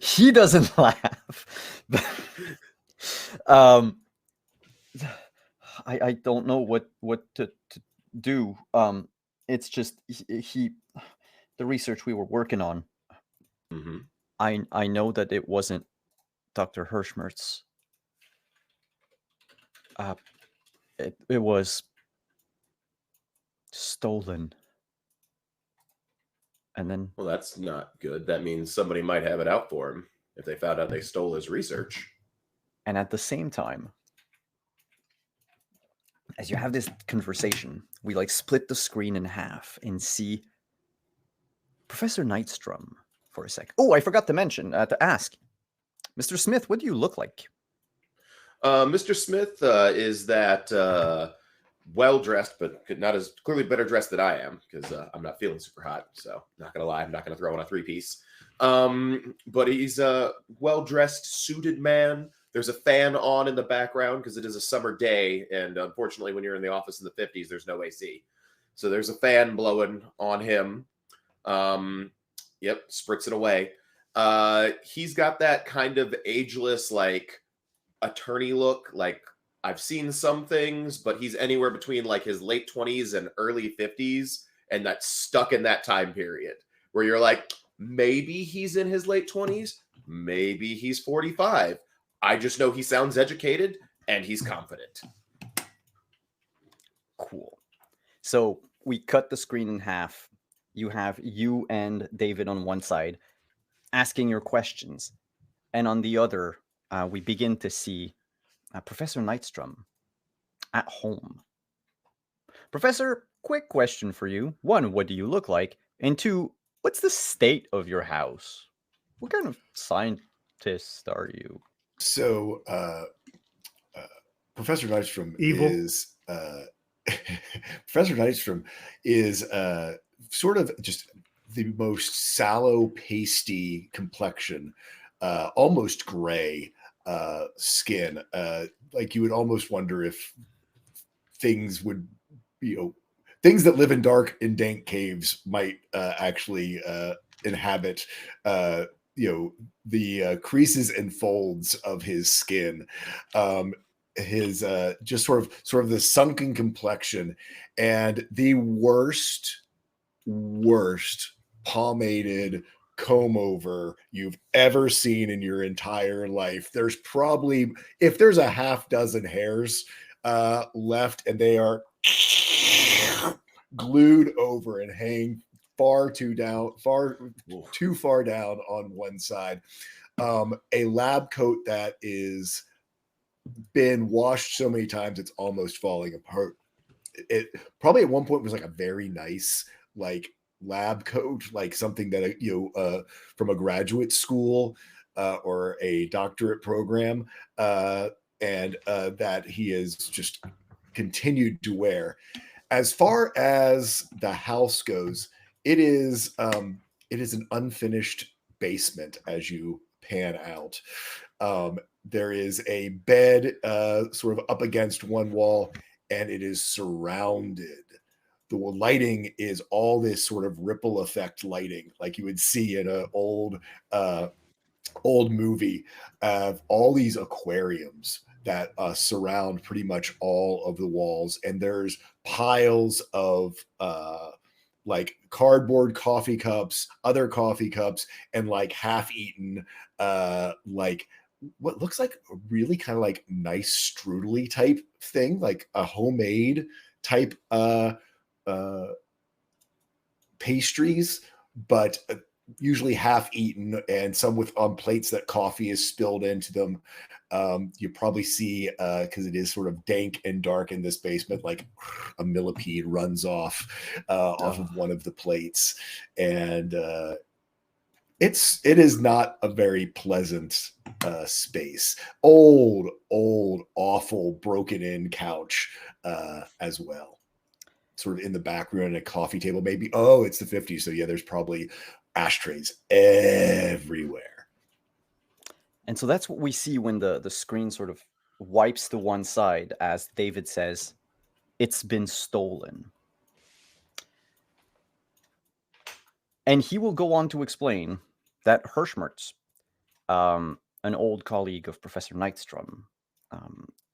Speaker 5: He doesn't laugh. I don't know what to do. It's just the research we were working on. I know that it wasn't Dr. Hirschmertz. It was stolen. And then,
Speaker 2: well, that's not good. That means somebody might have it out for him if they found out they stole his research.
Speaker 5: And at the same time, as you have this conversation, we like split the screen in half and see Professor Nightstrom for a sec. Oh, I forgot to mention, to ask, Mr. Smith, what do you look like?
Speaker 2: Mr. Smith is that well-dressed, but not as clearly better dressed than I am, because I'm not feeling super hot. So not going to lie, I'm not going to throw on a three-piece. But he's a well-dressed, suited man. There's a fan on in the background because it is a summer day. And unfortunately, when you're in the office in the 50s, there's no AC. So there's a fan blowing on him. Yep, spritzing away. He's got that kind of ageless, like, attorney look. Like, I've seen some things, but he's anywhere between like his late 20s and early 50s, and that's stuck in that time period where you're like, maybe he's in his late 20s, maybe he's 45. I just know he sounds educated and he's confident.
Speaker 5: Cool. So we cut the screen in half. You have you and David on one side asking your questions, and on the other, we begin to see Professor Nightstrom at home. Professor, quick question for you. 1, what do you look like? And 2, what's the state of your house? What kind of scientist are you?
Speaker 4: So, Professor Nightstrom
Speaker 1: Evil.
Speaker 4: is Professor Nightstrom is sort of just the most sallow, pasty complexion, almost gray skin. Like you would almost wonder if things would, things that live in dark and dank caves might actually inhabit the creases and folds of his skin, his just sort of the sunken complexion, and the worst pomaded comb over you've ever seen in your entire life. There's probably, if there's a half dozen hairs left, and they are glued over and hang far too far down on one side. A lab coat that is been washed so many times it's almost falling apart. It probably at one point was like a very nice like lab coat, like something that from a graduate school or a doctorate program, and that he has just continued to wear. As far as the house goes, it is an unfinished basement as you pan out. There is a bed sort of up against one wall, and it is surrounded. The lighting is all this sort of ripple effect lighting, like you would see in an old movie. All these aquariums that surround pretty much all of the walls, and there's piles of like cardboard coffee cups, other coffee cups, and like half-eaten like what looks like a really kind of like nice strudely type thing, like a homemade type pastries, but usually half-eaten, and some with on plates that coffee is spilled into them. You probably see, because it is sort of dank and dark in this basement, like a millipede runs off of one of the plates, and it is not a very pleasant space. Old, awful, broken-in couch as well. Sort of in the background, a coffee table, maybe. Oh, it's the 50s, so yeah, there's probably ashtrays everywhere.
Speaker 5: And so that's what we see when the screen sort of wipes to one side as David says, "It's been stolen." And he will go on to explain that Hirschmertz, an old colleague of Professor Nightstrom,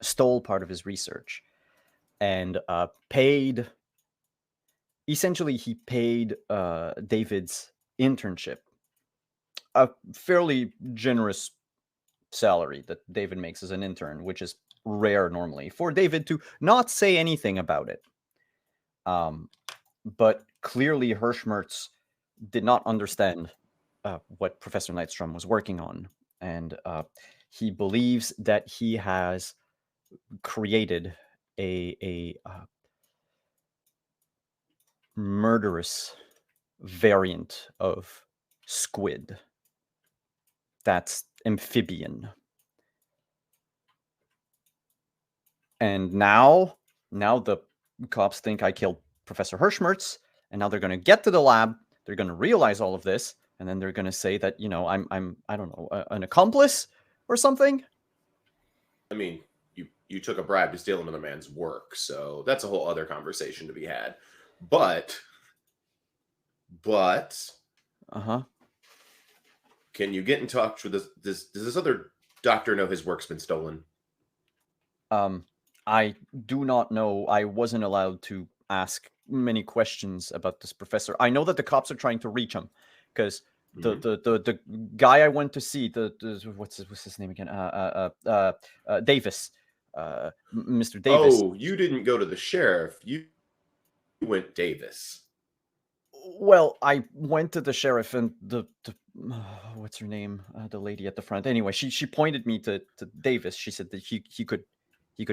Speaker 5: stole part of his research and paid. Essentially, he paid David's internship a fairly generous salary that David makes as an intern, which is rare normally, for David to not say anything about it. But clearly, Hirschmertz did not understand what Professor Nightstrom was working on, and he believes that he has created a murderous variant of Squid. That's amphibian. And now the cops think I killed Professor Hirschmertz, and now they're going to get to the lab. They're going to realize all of this, and then they're going to say that, you know, I'm I don't know, an accomplice or something.
Speaker 2: I mean, you took a bribe to steal another man's work, so that's a whole other conversation to be had. But can you get in touch with this? Does this other doctor know his work's been stolen?
Speaker 5: I do not know. I wasn't allowed to ask many questions about this professor. I know that the cops are trying to reach him because the guy I went to see, the what's his name again? Davis, Mr. Davis.
Speaker 2: Oh, you didn't go to the sheriff. You went Davis.
Speaker 5: Well, I went to the sheriff and the what's her name? The lady at the front. Anyway, she pointed me to Davis. She said that he could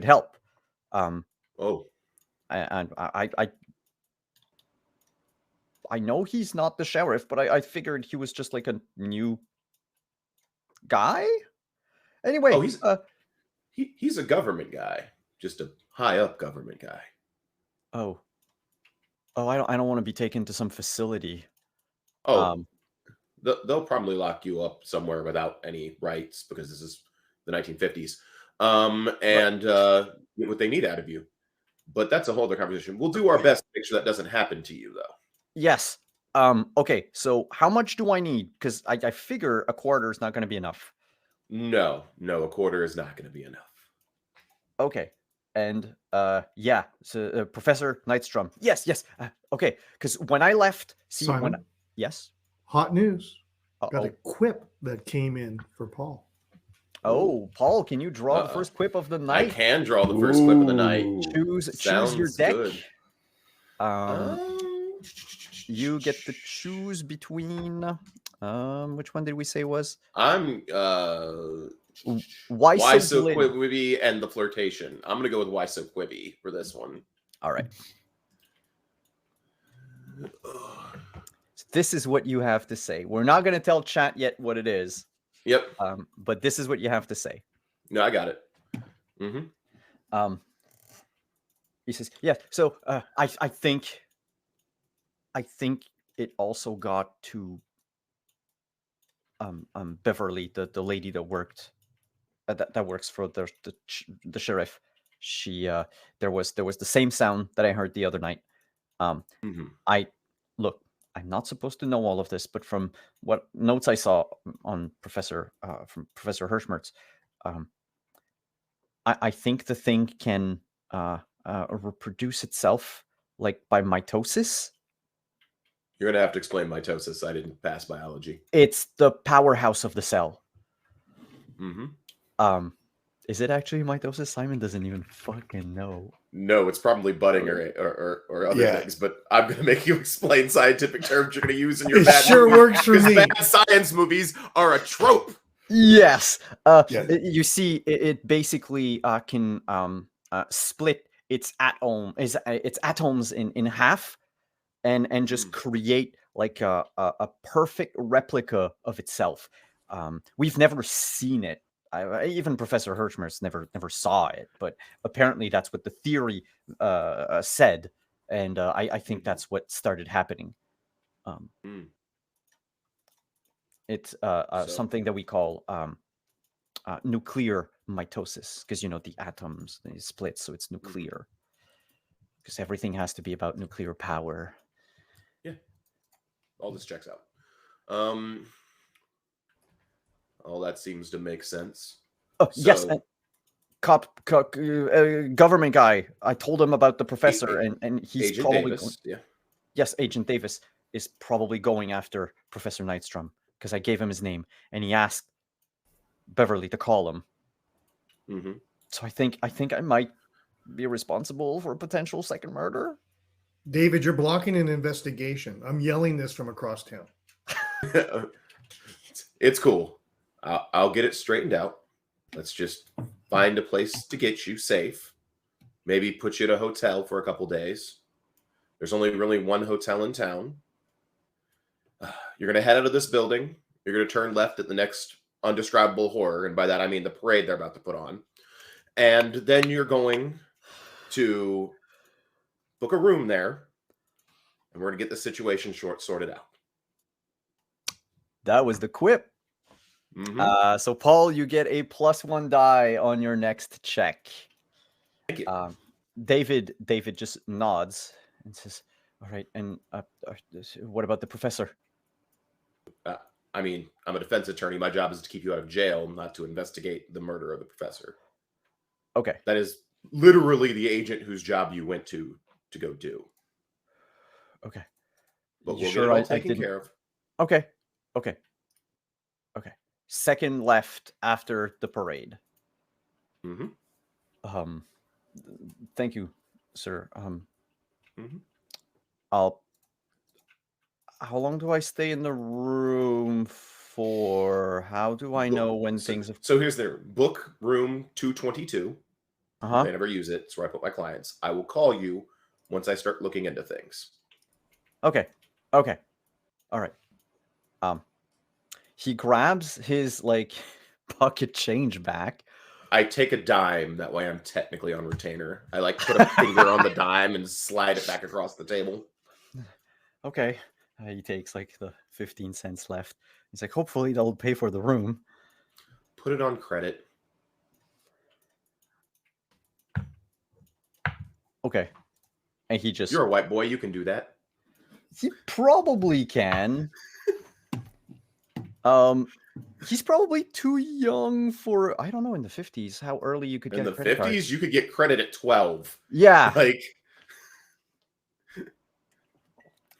Speaker 5: help.
Speaker 2: Oh,
Speaker 5: and I know he's not the sheriff, but I figured he was just like a new guy. Anyway,
Speaker 2: he's a government guy, just a high up government guy.
Speaker 5: Oh, I don't want to be taken to some facility.
Speaker 2: Oh, they'll probably lock you up somewhere without any rights because this is the 1950s. And get what they need out of you. But that's a whole other conversation. We'll do our best to make sure that doesn't happen to you, though.
Speaker 5: Yes. Okay, so how much do I need? Because I figure a quarter is not going to be enough.
Speaker 2: No, a quarter is not going to be enough.
Speaker 5: Okay. And yeah, so Professor Nightstrom. Yes. Okay, because when I left, yes,
Speaker 1: hot news. Got a quip that came in for Paul.
Speaker 5: Oh, Paul, can you draw the first quip of the night?
Speaker 2: I can draw the first quip of the night.
Speaker 5: Choose your deck. Good. You get to choose between. Which one did we say was?
Speaker 2: I'm Why So Quibby and the Flirtation. I'm gonna go with Why So Quibby for this one.
Speaker 5: All right. This is what you have to say. We're not gonna tell chat yet what it is.
Speaker 2: Yep.
Speaker 5: But this is what you have to say.
Speaker 2: No, I got it.
Speaker 5: He says, yeah. So I think it also got to Beverly, the lady that worked that works for the sheriff. She there was the same sound that I heard the other night. I'm not supposed to know all of this, but from what notes I saw on Professor Hirschmertz, I think the thing can reproduce itself like by mitosis.
Speaker 2: You're gonna have to explain mitosis. I didn't pass biology.
Speaker 5: It's the powerhouse of the cell. Is it actually mitosis? Simon doesn't even fucking know.
Speaker 2: No, it's probably budding or other things, but I'm going to make you explain scientific terms you're going to use in your bad
Speaker 1: sure works for me.
Speaker 2: Bad science movies are a trope.
Speaker 5: Yes. You see, it basically can split its atoms in half and just create like a perfect replica of itself. We've never seen it. Even Professor Hirschmertz never saw it, but apparently that's what the theory said, and I think that's what started happening. It's something that we call nuclear mitosis, because the atoms they split, so it's nuclear. Because everything has to be about nuclear power.
Speaker 2: Yeah, all this checks out. All that seems to make sense.
Speaker 5: Oh, so, yes. Government guy. I told him about the professor, and he's
Speaker 2: Agent
Speaker 5: probably
Speaker 2: Davis.
Speaker 5: Yes, Agent Davis is probably going after Professor Nightstrom because I gave him his name, and he asked Beverly to call him. So I think I might be responsible for a potential second murder.
Speaker 1: David, you're blocking an investigation. I'm yelling this from across town.
Speaker 2: It's cool. I'll get it straightened out. Let's just find a place to get you safe. maybe put you at a hotel for a couple days. There's only really one hotel in town. You're going to head out of this building. You're going to turn left at the next undescribable horror. And by that, I mean the parade they're about to put on. And then you're going to book a room there. And we're going to get the situation sorted out.
Speaker 5: That was the quip.
Speaker 2: Mm-hmm.
Speaker 5: So, Paul, you get a +1 die on your next check.
Speaker 2: Thank you.
Speaker 5: David just nods and says, all right, and what about the professor?
Speaker 2: I mean, I'm a defense attorney. My job is to keep you out of jail, not to investigate the murder of the professor.
Speaker 5: Okay.
Speaker 2: That is literally the agent whose job you went to go do.
Speaker 5: Okay.
Speaker 2: But we'll get it all taken care of.
Speaker 5: Okay. Second left after the parade.
Speaker 2: Mm-hmm.
Speaker 5: Thank you, sir.
Speaker 2: Mm-hmm.
Speaker 5: How long do I stay in the room for? How do I know when things have...
Speaker 2: So here's their book room 222.
Speaker 5: Uh-huh.
Speaker 2: They never use it. It's where I put my clients. I will call you once I start looking into things.
Speaker 5: Okay. All right. He grabs his pocket change back.
Speaker 2: I take a dime. That way I'm technically on retainer. I put a finger on the dime and slide it back across the table.
Speaker 5: Okay. He takes the 15 cents left. He's like, hopefully they'll pay for the room.
Speaker 2: Put it on credit.
Speaker 5: Okay. And he just...
Speaker 2: You're a white boy. You can do that.
Speaker 5: He probably can. He's probably too young for, I don't know, in the 50s, how early you could get
Speaker 2: in the
Speaker 5: a credit
Speaker 2: 50s,
Speaker 5: card.
Speaker 2: you could get credit at 12.
Speaker 5: Yeah.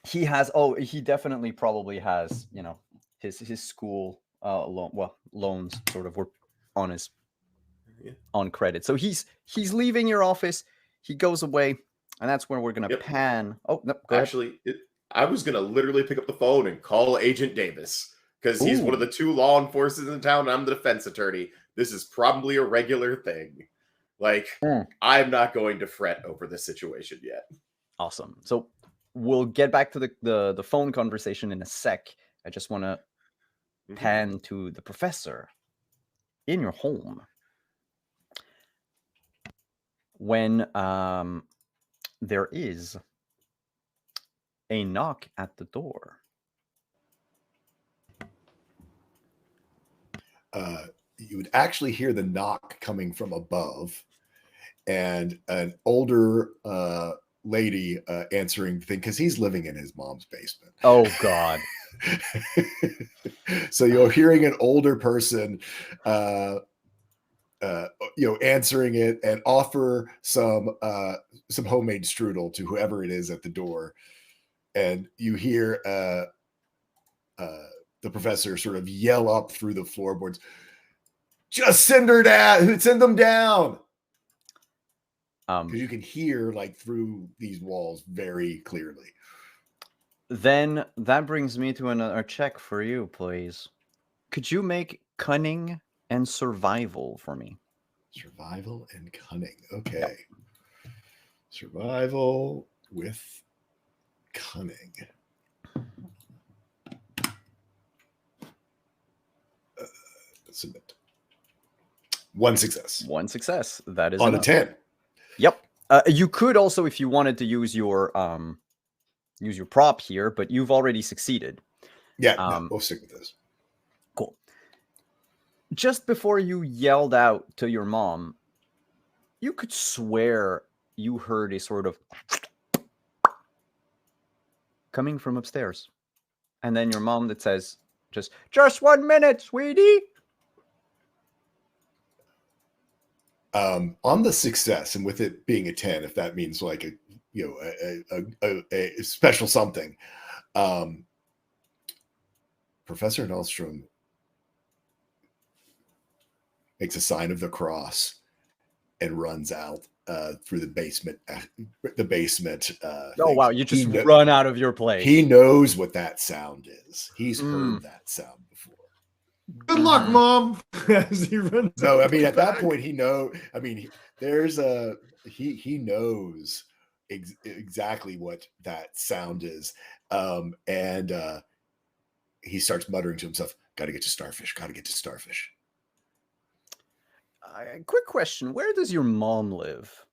Speaker 5: He has, he definitely probably has, his school loans sort of were on his on credit. So he's leaving your office. He goes away, and that's where we're gonna pan. Oh no,
Speaker 2: actually, I was gonna literally pick up the phone and call Agent Davis because he's one of the 2 law enforcers in town. And I'm the defense attorney. This is probably a regular thing. I'm not going to fret over this situation yet.
Speaker 5: Awesome. So we'll get back to the phone conversation in a sec. I just want to pan to the professor in your home. When there is a knock at the door.
Speaker 4: You would actually hear the knock coming from above, and an older lady answering the thing because he's living in his mom's basement.
Speaker 5: Oh God.
Speaker 4: So you're hearing an older person answering it and offer some homemade strudel to whoever it is at the door. And you hear the professor sort of yell up through the floorboards, just send them down. Because you can hear through these walls very clearly.
Speaker 5: Then that brings me to another check for you, please. Could you make cunning and survival for me?
Speaker 4: Survival and cunning. Okay. Yep. Survival with cunning. Submit. One success.
Speaker 5: That is
Speaker 4: on
Speaker 5: enough.
Speaker 4: a 10.
Speaker 5: Yep. You could also, if you wanted to use your prop here, but you've already succeeded.
Speaker 4: Yeah, no, we'll stick with this.
Speaker 5: Cool. Just before you yelled out to your mom, you could swear you heard a sort of coming from upstairs. And then your mom that says, just 1 minute, sweetie.
Speaker 4: On the success, and with it being a 10, if that means a special something, Professor Nordstrom makes a sign of the cross and runs out through the basement.
Speaker 5: Oh wow! You just run out of your place.
Speaker 4: He knows what that sound is. He's heard that sound before.
Speaker 1: Good luck, Mom. As he runs.
Speaker 4: No, I mean at that point he knows. I mean, there's a he knows exactly what that sound is, and he starts muttering to himself, "Got to get to Starfish. Got to get to Starfish."
Speaker 5: Quick question: where does your mom live?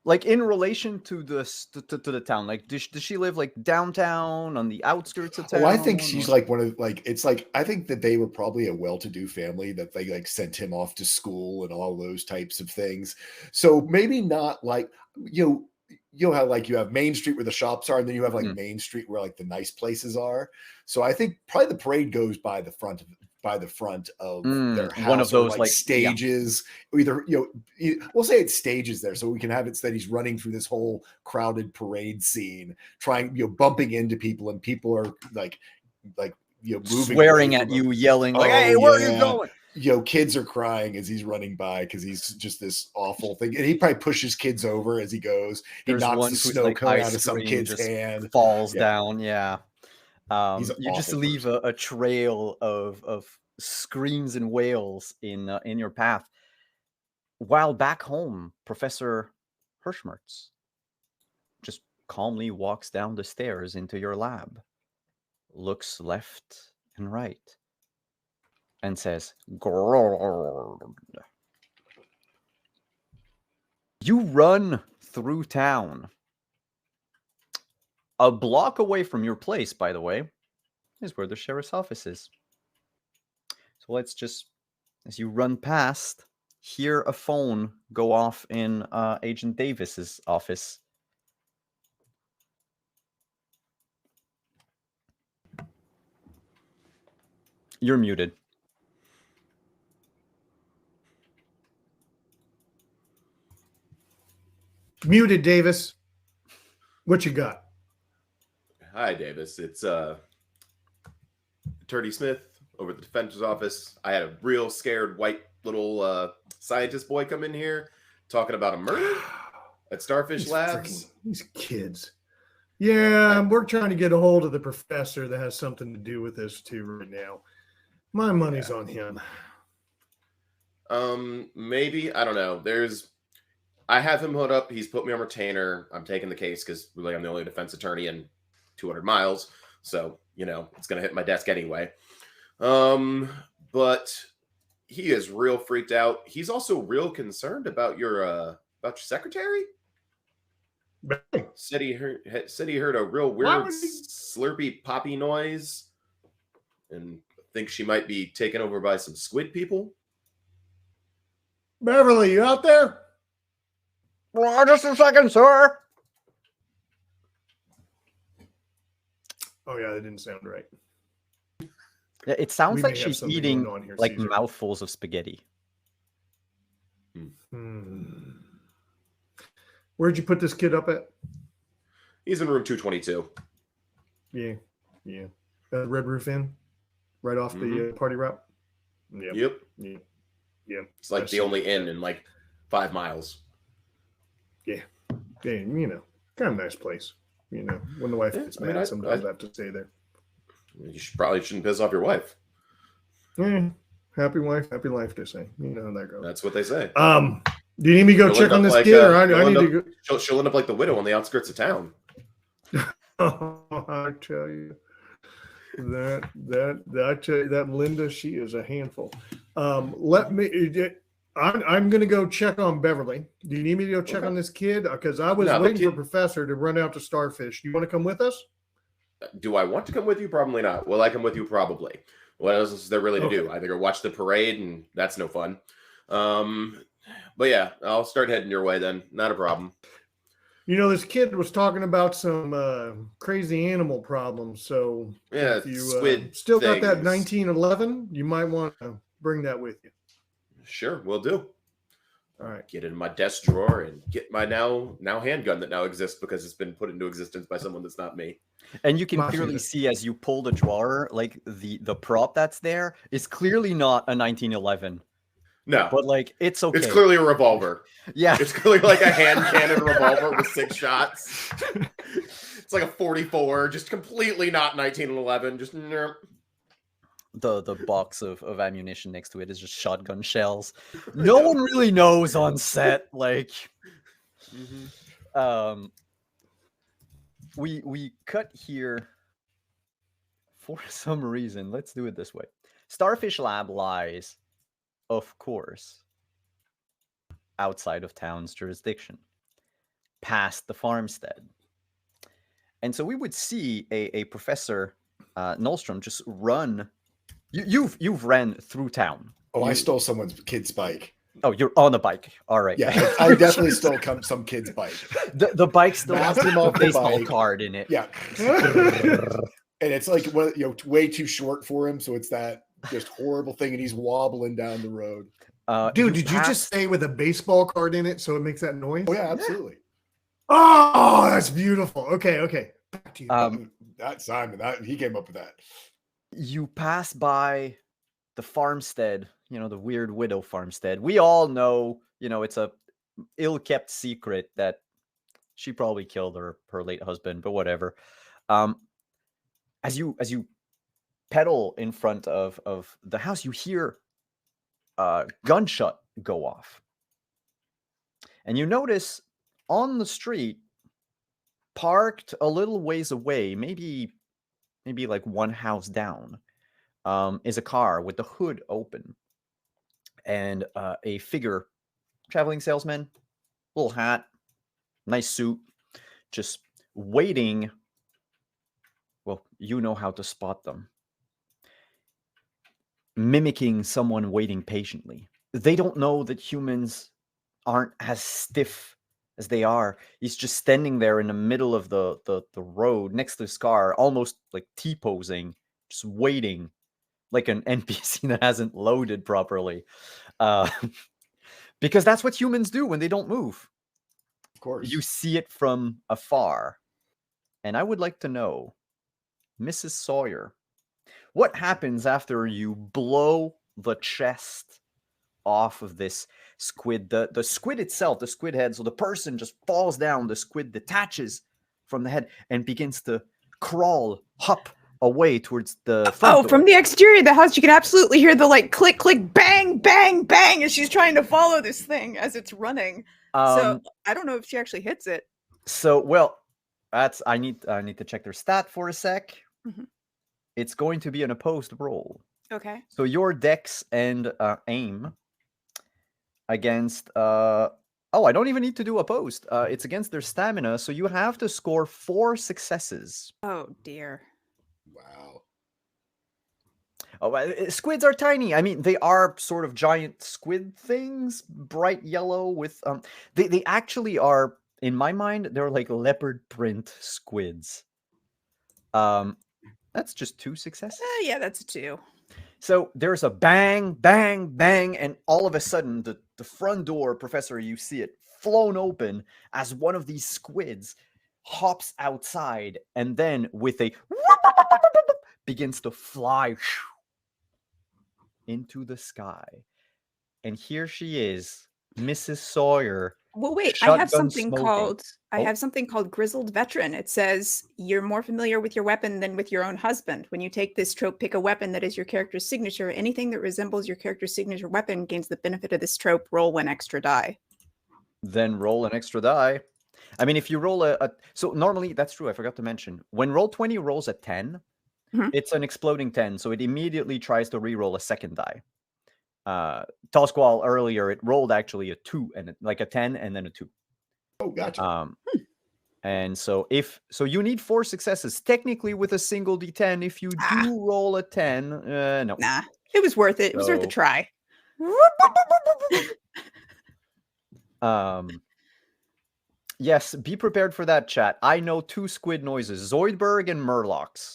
Speaker 5: Like in relation to the town, like does she live like downtown, on the outskirts of town?
Speaker 4: Oh, I think she's like one of it's like I think that they were probably a well-to-do family that they like sent him off to school and all those types of things. So maybe not like you know how like you have Main Street where the shops are, and then you have like Main Street where like the nice places are. So I think probably the parade goes by the front of their house,
Speaker 5: one of those
Speaker 4: like
Speaker 5: like
Speaker 4: stages. Either we'll say it's stages there, so we can have it that he's running through this whole crowded parade scene, trying bumping into people, and people are like moving,
Speaker 5: swearing at you, yelling like, "Hey, where are you going?"
Speaker 4: Kids are crying as he's running by because he's just this awful thing, and he probably pushes kids over as he goes. He knocks the snow cone out of some kid's hand,
Speaker 5: falls down. Yeah.
Speaker 4: You
Speaker 5: just leave a trail of screams and wails in your path. While back home, Professor Hirschmertz just calmly walks down the stairs into your lab, looks left and right, and says, "Grrrr." You run through town. A block away from your place, by the way, is where the sheriff's office is. So let's just, as you run past, hear a phone go off in Agent Davis's office. You're muted.
Speaker 1: Muted, Davis. What you got?
Speaker 2: Hi, Davis. It's Attorney Smith over at the defender's office. I had a real scared white little scientist boy come in here talking about a murder at Starfish Labs.
Speaker 1: These kids. Yeah, we're trying to get a hold of the professor that has something to do with this too right now. My money's on him.
Speaker 2: Maybe, I don't know. I have him hooked up. He's put me on retainer. I'm taking the case because really I'm the only defense attorney in 200 miles. So, it's going to hit my desk anyway. But he is real freaked out. He's also real concerned about your secretary. Said he heard a real weird slurpy poppy noise and thinks she might be taken over by some squid people.
Speaker 1: Beverly, you out there?
Speaker 5: Well, just a second, sir.
Speaker 1: Oh yeah, that didn't sound right.
Speaker 5: Yeah, it sounds
Speaker 1: We
Speaker 5: like
Speaker 1: may have
Speaker 5: she's
Speaker 1: something
Speaker 5: eating
Speaker 1: going on here,
Speaker 5: like
Speaker 1: Caesar.
Speaker 5: mouthfuls of spaghetti.
Speaker 1: Where'd you put this kid up at?
Speaker 2: He's in room 222.
Speaker 1: Yeah. Red Roof Inn, right off the party route.
Speaker 2: Yep. It's like the only inn in like 5 miles.
Speaker 1: Yeah, kind of nice place. When the wife gets mad, sometimes I have to stay there.
Speaker 2: You probably shouldn't piss off your wife.
Speaker 1: Yeah, happy wife, happy life, they say. You know how that goes.
Speaker 2: That's what they say.
Speaker 1: Do you need me to go check on this kid, or I need to go?
Speaker 2: She'll end up like the widow on the outskirts of town.
Speaker 1: I tell you, that Linda, she is a handful. I'm going to go check on Beverly. Do you need me to go check on this kid? Because I was waiting for Professor to run out to Starfish. Do you want to come with us?
Speaker 2: Do I want to come with you? Probably not. Will I come with you? Probably. What else is there really to do? I think go watch the parade, and that's no fun. But yeah, I'll start heading your way then. Not a problem.
Speaker 1: This kid was talking about some crazy animal problems. So
Speaker 2: yeah,
Speaker 1: if you
Speaker 2: squid
Speaker 1: still got that 1911, you might want to bring that with you.
Speaker 2: Sure, will do.
Speaker 1: All right.
Speaker 2: Get in my desk drawer and get my now handgun that now exists because it's been put into existence by someone that's not me.
Speaker 5: And you can clearly see as you pull the drawer, like the prop that's there is clearly not a 1911.
Speaker 2: No.
Speaker 5: But like it's okay.
Speaker 2: It's clearly a revolver.
Speaker 5: Yeah.
Speaker 2: It's clearly like a hand cannon revolver with 6 shots. It's like a 44, just completely not 1911. Just
Speaker 5: the box of ammunition next to it is just shotgun shells. No one really knows on set. Like We cut here for some reason. Let's do it this way. Starfish Lab lies, of course, outside of town's jurisdiction, past the farmstead. And so we would see a Professor Nolstrom just run. You've ran through town.
Speaker 4: Oh, I stole someone's kid's bike.
Speaker 5: Oh, you're on a bike. All right.
Speaker 4: Yeah, I definitely stole some kid's bike.
Speaker 5: The bike still has
Speaker 4: Knocked him off
Speaker 5: a
Speaker 4: the
Speaker 5: baseball
Speaker 4: bike.
Speaker 5: card in it.
Speaker 4: Yeah. And it's like, way too short for him. So it's that just horrible thing. And he's wobbling down the road.
Speaker 1: Dude, did you just say with a baseball card in it so it makes that noise?
Speaker 4: Oh, yeah, absolutely.
Speaker 1: Oh, that's beautiful. Okay. Back to you.
Speaker 4: That Simon, he came up with that.
Speaker 5: You pass by the farmstead, the Weird Widow farmstead. We all know, it's a ill-kept secret that she probably killed her late husband, but whatever. As you pedal in front of the house, you hear a gunshot go off. And you notice on the street, parked a little ways away, maybe like one house down, is a car with the hood open. And a figure, traveling salesman, little hat, nice suit, just waiting. Well, you know how to spot them. Mimicking someone waiting patiently. They don't know that humans aren't as stiff as they are. He's just standing there in the middle of the road next to his car, almost like T-posing, just waiting like an NPC that hasn't loaded properly. Because that's what humans do when they don't move.
Speaker 4: Of course.
Speaker 5: You see it from afar. And I would like to know, Mrs. Sawyer, what happens after you blow the chest off of this squid? The squid itself, the squid head, so the person just falls down, the squid detaches from the head and begins to crawl, hop away towards the front door.
Speaker 3: From the exterior of the house, you can absolutely hear the click, click, bang, bang, bang as she's trying to follow this thing as it's running. So I don't know if she actually hits it.
Speaker 5: So, well, I need to check their stat for a sec.
Speaker 3: Mm-hmm.
Speaker 5: It's going to be an opposed roll.
Speaker 3: Okay.
Speaker 5: So your dex and aim against I don't even need to do opposed. It's against their stamina, so you have to score 4 successes.
Speaker 3: Oh dear.
Speaker 4: Wow.
Speaker 5: Oh, squids are tiny. I mean, they are sort of giant squid things, bright yellow with they actually are, in my mind, they're like leopard print squids. That's just 2 successes.
Speaker 3: Yeah, that's a 2.
Speaker 5: So there's a bang, bang, bang, and all of a sudden the front door, Professor, you see it flown open as one of these squids hops outside and then with a begins to fly into the sky. And here she is, Mrs. Sawyer.
Speaker 3: Well, wait, I have something
Speaker 5: smoking.
Speaker 3: called Grizzled Veteran. It says you're more familiar with your weapon than with your own husband. When you take this trope, pick a weapon that is your character's signature. Anything that resembles your character's signature weapon gains the benefit of this trope. Roll 1 extra die.
Speaker 5: Then roll an extra die. I mean, if you roll so normally, that's true, I forgot to mention. When Roll20 rolls a 10, it's an exploding 10, so it immediately tries to re-roll a second die. Tall Squall earlier, it rolled actually a 2 and like a 10 and then a 2.
Speaker 4: Oh, gotcha.
Speaker 5: And so you need 4 successes technically with a single D10. If you do roll a 10, no.
Speaker 3: Nah, it was worth it. It was worth a try.
Speaker 5: Yes, be prepared for that, chat. I know 2 squid noises, Zoidberg and Murlocs.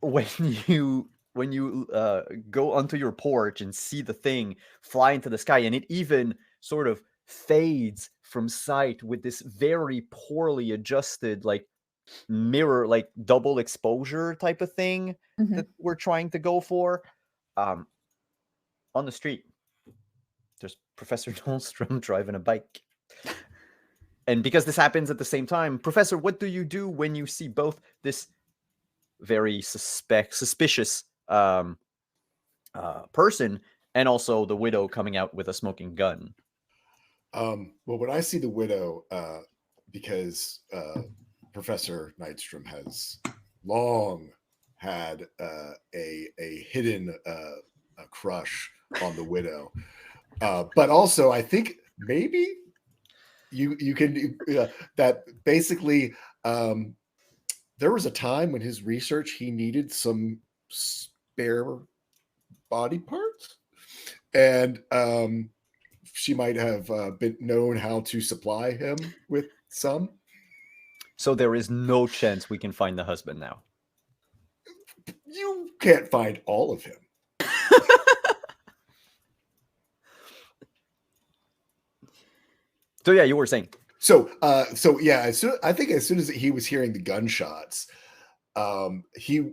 Speaker 5: When you go onto your porch and see the thing fly into the sky, and it even sort of fades from sight with this very poorly adjusted mirror, double exposure type of thing that we're trying to go for. On the street, there's Professor Nolstrom driving a bike. And because this happens at the same time, Professor, what do you do when you see both this very suspicious person and also the widow coming out with a smoking gun?
Speaker 4: Well, when I see the widow, because Professor Nightstrom has long had a hidden a crush on the widow, but also I think maybe you can that basically there was a time when his research he needed some spare body parts, and she might have been known how to supply him with some.
Speaker 5: So there is no chance we can find the husband now.
Speaker 4: You can't find all of him.
Speaker 5: So yeah, you were saying.
Speaker 4: So yeah, I think as soon as he was hearing the gunshots, he,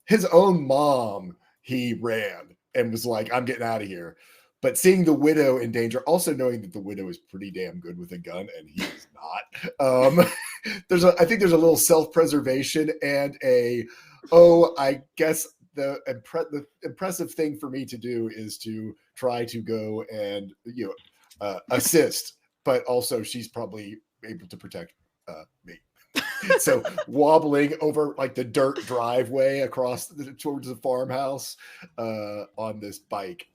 Speaker 4: his own mom, he ran and was like, "I'm getting out of here." But seeing the widow in danger, also knowing that the widow is pretty damn good with a gun and he is not, I think there's a little self-preservation and I guess the impressive thing for me to do is to try to go and assist, but also she's probably able to protect me. So wobbling over like the dirt driveway across towards the farmhouse on this bike.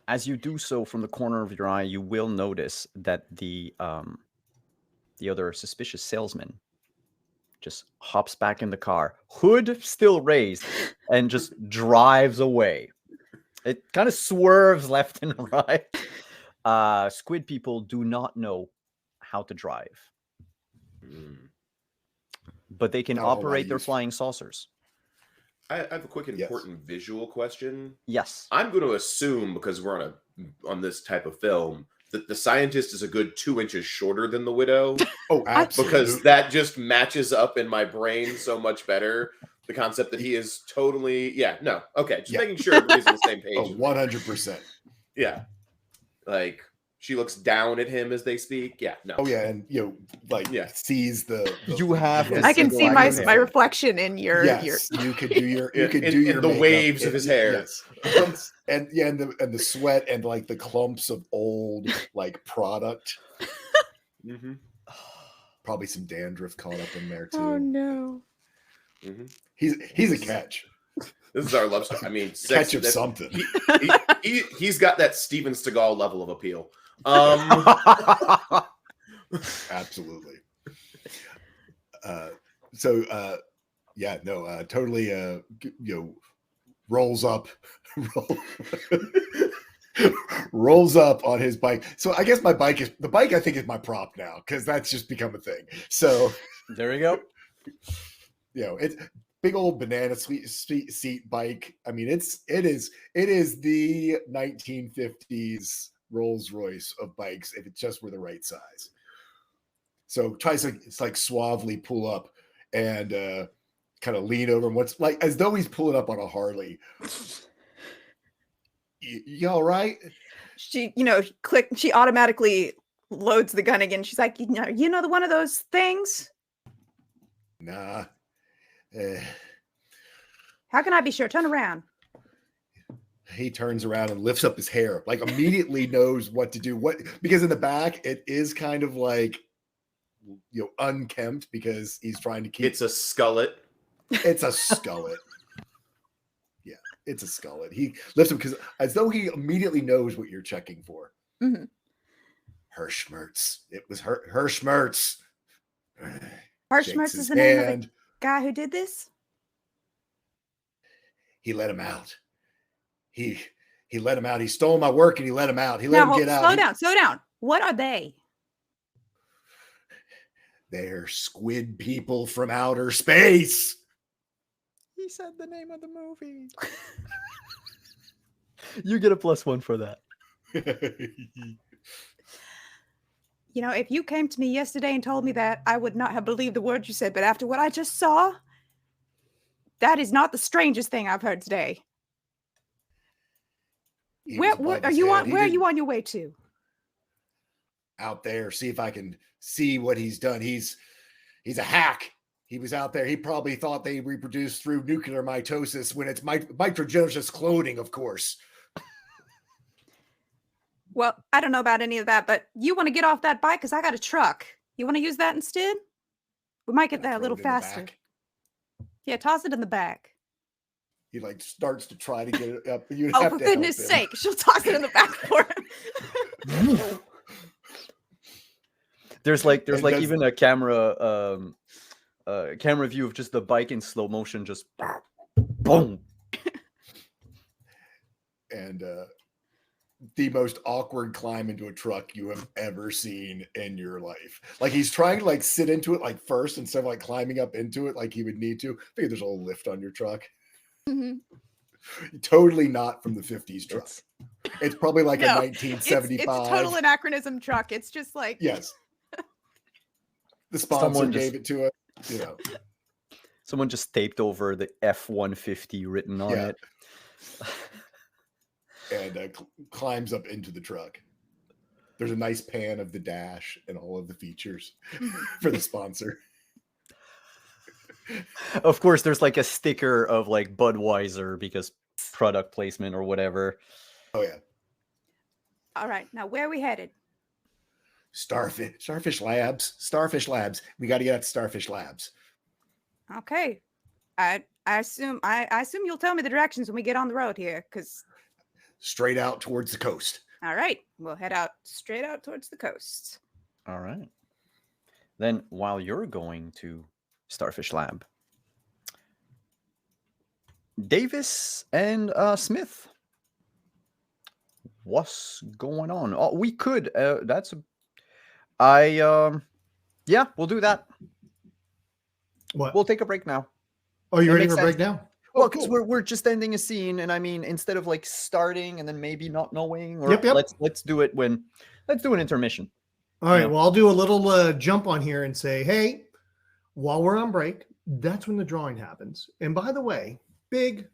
Speaker 5: As you do so, from the corner of your eye, you will notice that the other suspicious salesman just hops back in the car, hood still raised, and just drives away. It kind of swerves left and right. Squid people do not know how to drive, but they can operate their flying saucers.
Speaker 2: I have a quick important visual question.
Speaker 5: Yes.
Speaker 2: I'm going to assume, because we're on this type of film, that the scientist is a good 2 inches shorter than the widow.
Speaker 4: Oh, absolutely.
Speaker 2: Because that just matches up in my brain so much better. The concept that he is totally, just making sure everybody's on the same page.
Speaker 4: 100%.
Speaker 2: Yeah. Like, she looks down at him as they speak. Yeah, no.
Speaker 4: Oh, yeah, and, sees the
Speaker 5: you have
Speaker 3: I can see my reflection in your...
Speaker 4: Yes, you could do your... You could do your
Speaker 2: the
Speaker 4: makeup
Speaker 2: waves of his hair.
Speaker 4: Yes. and the sweat and, like, the clumps of old, like, product.
Speaker 2: Mm-hmm.
Speaker 4: Probably some dandruff caught up in there, too.
Speaker 3: Oh, no.
Speaker 2: Mm-hmm.
Speaker 4: He's a catch.
Speaker 2: This is our love story. I mean,
Speaker 4: catch of something.
Speaker 2: He's got that Steven Seagal level of appeal.
Speaker 4: Absolutely. Totally. Rolls up, rolls up on his bike. So I guess the bike. I think is my prop now because that's just become a thing. So
Speaker 5: there we go.
Speaker 4: It's big old banana seat bike. I mean, it is the 1950s Rolls Royce of bikes if it just were the right size. So tries to suavely pull up and kind of lean over and what's like as though he's pulling up on a Harley. You all right?
Speaker 3: She, she automatically loads the gun again. She's like, the one of those things?
Speaker 4: Nah.
Speaker 3: How can I be sure? Turn around.
Speaker 4: He turns around and lifts up his hair, like immediately knows what to do. Because in the back, it is kind of like, unkempt because he's trying to keep.
Speaker 2: It's a skullet.
Speaker 4: It's a skullet. Yeah, it's a skullet. He lifts him because as though he immediately knows what you're checking for.
Speaker 3: Mm-hmm.
Speaker 4: Hirschmertz. It was Hirschmertz.
Speaker 3: Hirschmertz is the name of the guy who did this?
Speaker 4: He let him out. He let him out. He stole my work and he let him out. He let him get out.
Speaker 3: Slow down. What are they?
Speaker 4: They're squid people from outer space.
Speaker 5: He said the name of the movie. You get a +1 for that.
Speaker 3: If you came to me yesterday and told me that, I would not have believed the word you said. But after what I just saw, that is not the strangest thing I've heard today. Where are you on your way to?
Speaker 4: Out there, see if I can see what he's done. He's a hack. He was out there. He probably thought they reproduced through nuclear mitosis when it's mitogenesis cloning, of course.
Speaker 3: Well, I don't know about any of that, but you want to get off that bike because I got a truck. You want to use that instead? We might get
Speaker 4: Can I
Speaker 3: there a
Speaker 4: throw
Speaker 3: little
Speaker 4: it in the
Speaker 3: faster.
Speaker 4: back?
Speaker 3: Yeah, toss it in the back.
Speaker 4: He like starts to try to get it up, but you'd
Speaker 3: Oh,
Speaker 4: have
Speaker 3: for
Speaker 4: to help
Speaker 3: goodness
Speaker 4: him.
Speaker 3: sake. She'll toss it in the back for him.
Speaker 5: There's like
Speaker 4: And does-
Speaker 5: even a camera camera view of just the bike in slow motion, just boom.
Speaker 4: And the most awkward climb into a truck you have ever seen in your life. Like he's trying to like sit into it like first instead of like climbing up into it like he would need to. I think there's a little lift on your truck.
Speaker 3: Mhm.
Speaker 4: Totally not from the 50s truck. It's probably like
Speaker 3: No,
Speaker 4: a 1975.
Speaker 3: It's a total anachronism truck. It's just like
Speaker 4: Yes. The sponsor
Speaker 5: Someone
Speaker 4: gave
Speaker 5: just-
Speaker 4: it to us, you know.
Speaker 5: Someone just taped over the F-150 written on
Speaker 4: Yeah.
Speaker 5: it.
Speaker 4: And climbs up into the truck. There's a nice pan of the dash and all of the features for the sponsor.
Speaker 5: Of course, there's like a sticker of like Budweiser because product placement or whatever.
Speaker 4: Oh yeah.
Speaker 3: all right, now where are we headed?
Speaker 4: Starfish Labs. We got to get out to Starfish Labs.
Speaker 3: Okay. I assume you'll tell me the directions when we get on the road here, because
Speaker 4: Straight out towards the coast.
Speaker 3: all right, we'll head out straight out towards the coast.
Speaker 5: All right. Then while you're going to Starfish Lab, Davis and Smith, what's going on? Oh, we could. Yeah, we'll do that.
Speaker 1: What?
Speaker 5: We'll take a break now.
Speaker 1: Oh, you
Speaker 5: It
Speaker 1: ready
Speaker 5: makes
Speaker 1: for a
Speaker 5: sense.
Speaker 1: breakdown?
Speaker 5: Well, because we're just ending a scene, and I mean, instead of like starting and then maybe not knowing, or
Speaker 1: Yep.
Speaker 5: let's do it when let's do an intermission.
Speaker 1: All right.
Speaker 5: Yeah.
Speaker 1: Well, I'll do a little jump on here and say, hey, while we're on break, that's when the drawing happens. And by the way, big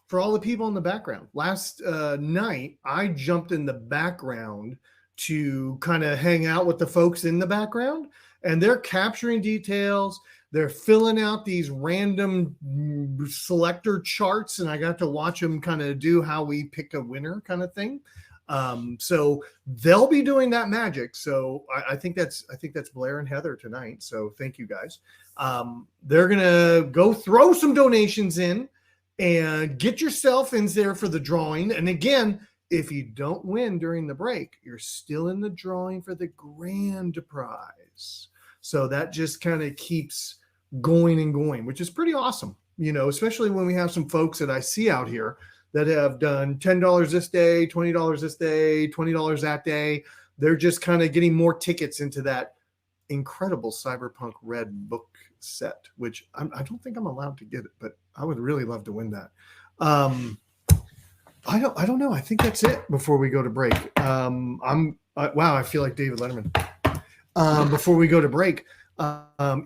Speaker 1: for all the people in the background. Last night, I jumped in the background to kind of hang out with the folks in the background, and they're capturing details. They're filling out these random selector charts, and I got to watch them kind of do how we pick a winner kind of thing. So they'll be doing that magic. So I think that's Blair and Heather tonight. So thank you guys. They're gonna go throw some donations in and get yourself in there for the drawing. And again, if you don't win during the break, you're still in the drawing for the grand prize. So that just kind of keeps going and going, which is pretty awesome, you know, especially when we have some folks that I see out here that have done $10 this day, $20 this day, $20 that day. They're just kind of getting more tickets into that incredible Cyberpunk Red book set, which I don't think I'm allowed to get it, but I would really love to win that. I don't know. I think that's it before we go to break. Wow, I feel like David Letterman. Before we go to break,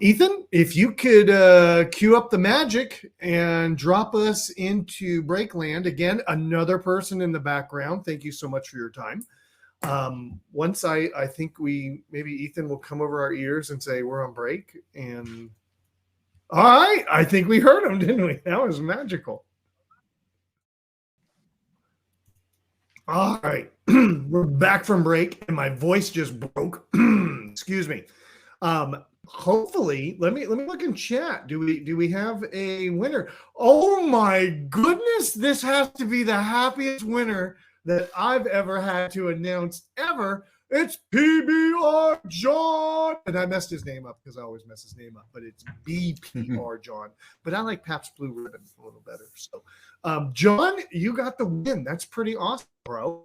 Speaker 1: Ethan, if you could cue up the magic and drop us into Breakland. Again, another person in the background. Thank you so much for your time. Once I think maybe Ethan will come over our ears and say we're on break. And all right, I think we heard him, didn't we? That was magical. All right, we're back from break, and my voice just broke. Excuse me. Hopefully, let me look in chat. Do we have a winner? Oh my goodness, this has to be the happiest winner that I've ever had to announce ever. It's PBR John, and I messed his name up because I always mess his name up, but it's BPR John. But I like Pabst Blue Ribbon a little better. So, John, you got the win. That's pretty awesome, bro.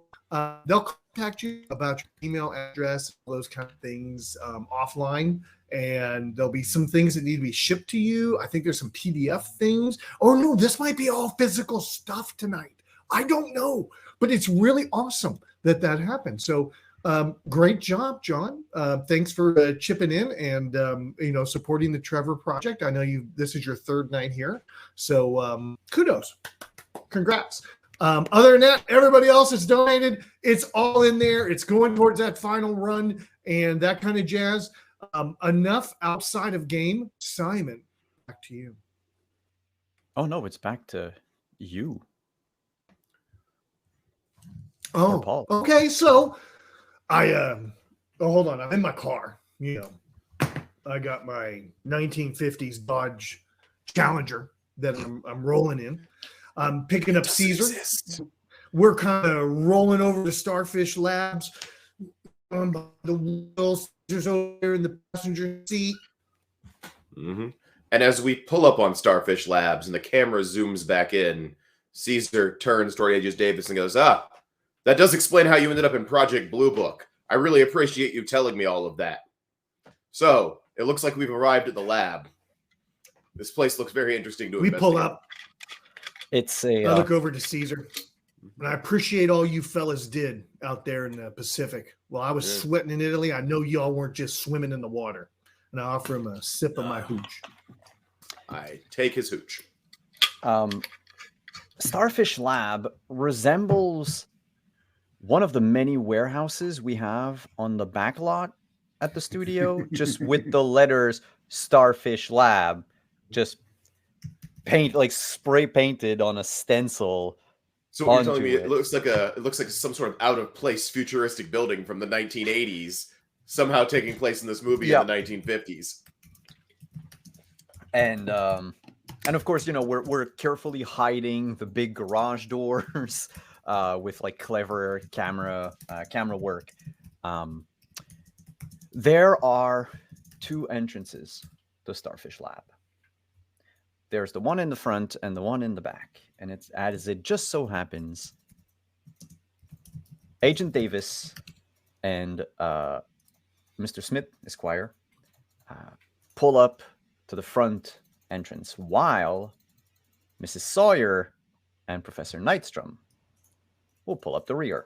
Speaker 1: They'll contact you about your email address, all those kind of things offline, and there'll be some things that need to be shipped to you. I think there's some PDF things. Oh no, this might be all physical stuff tonight. I don't know, but it's really awesome that happened. So great job, John. Thanks for chipping in and supporting the Trevor Project. I know this is your third night here, so kudos, congrats. Other than that, everybody else has donated. It's all in there. It's going towards that final run and that kind of jazz. Enough outside of game. Simon, back to you.
Speaker 5: Oh no, it's back to you.
Speaker 1: Oh,
Speaker 5: Paul.
Speaker 1: okay. So oh, hold on. I'm in my car. You know, I got my 1950s Dodge Challenger that I'm rolling in. I'm picking up Caesar. We're kind of rolling over to Starfish Labs. The wheels, Caesar's over there in the passenger seat.
Speaker 2: Mm-hmm. And as we pull up on Starfish Labs and the camera zooms back in, Caesar turns toward Aegis Davis and goes, that does explain how you ended up in Project Blue Book. I really appreciate you telling me all of that. So, it looks like we've arrived at the lab. This place looks very interesting to investigate.
Speaker 1: We pull up. I look over to Caesar, and I appreciate all you fellas did out there in the Pacific. While I was sweating in Italy, I know y'all weren't just swimming in the water. And I offer him a sip of my hooch.
Speaker 2: I take his hooch.
Speaker 5: Starfish Lab resembles one of the many warehouses we have on the back lot at the studio, just with the letters Starfish Lab, just spray painted on a stencil.
Speaker 2: So what you're telling me, it looks like some sort of out of place futuristic building from the 1980s, somehow taking place in this movie in the 1950s.
Speaker 5: And of course, we're carefully hiding the big garage doors with like clever camera work. There are two entrances to Starfish Lab. There's the one in the front and the one in the back. And it's as it just so happens, Agent Davis and Mr. Smith, Esquire, pull up to the front entrance while Mrs. Sawyer and Professor Nightstrom will pull up the rear.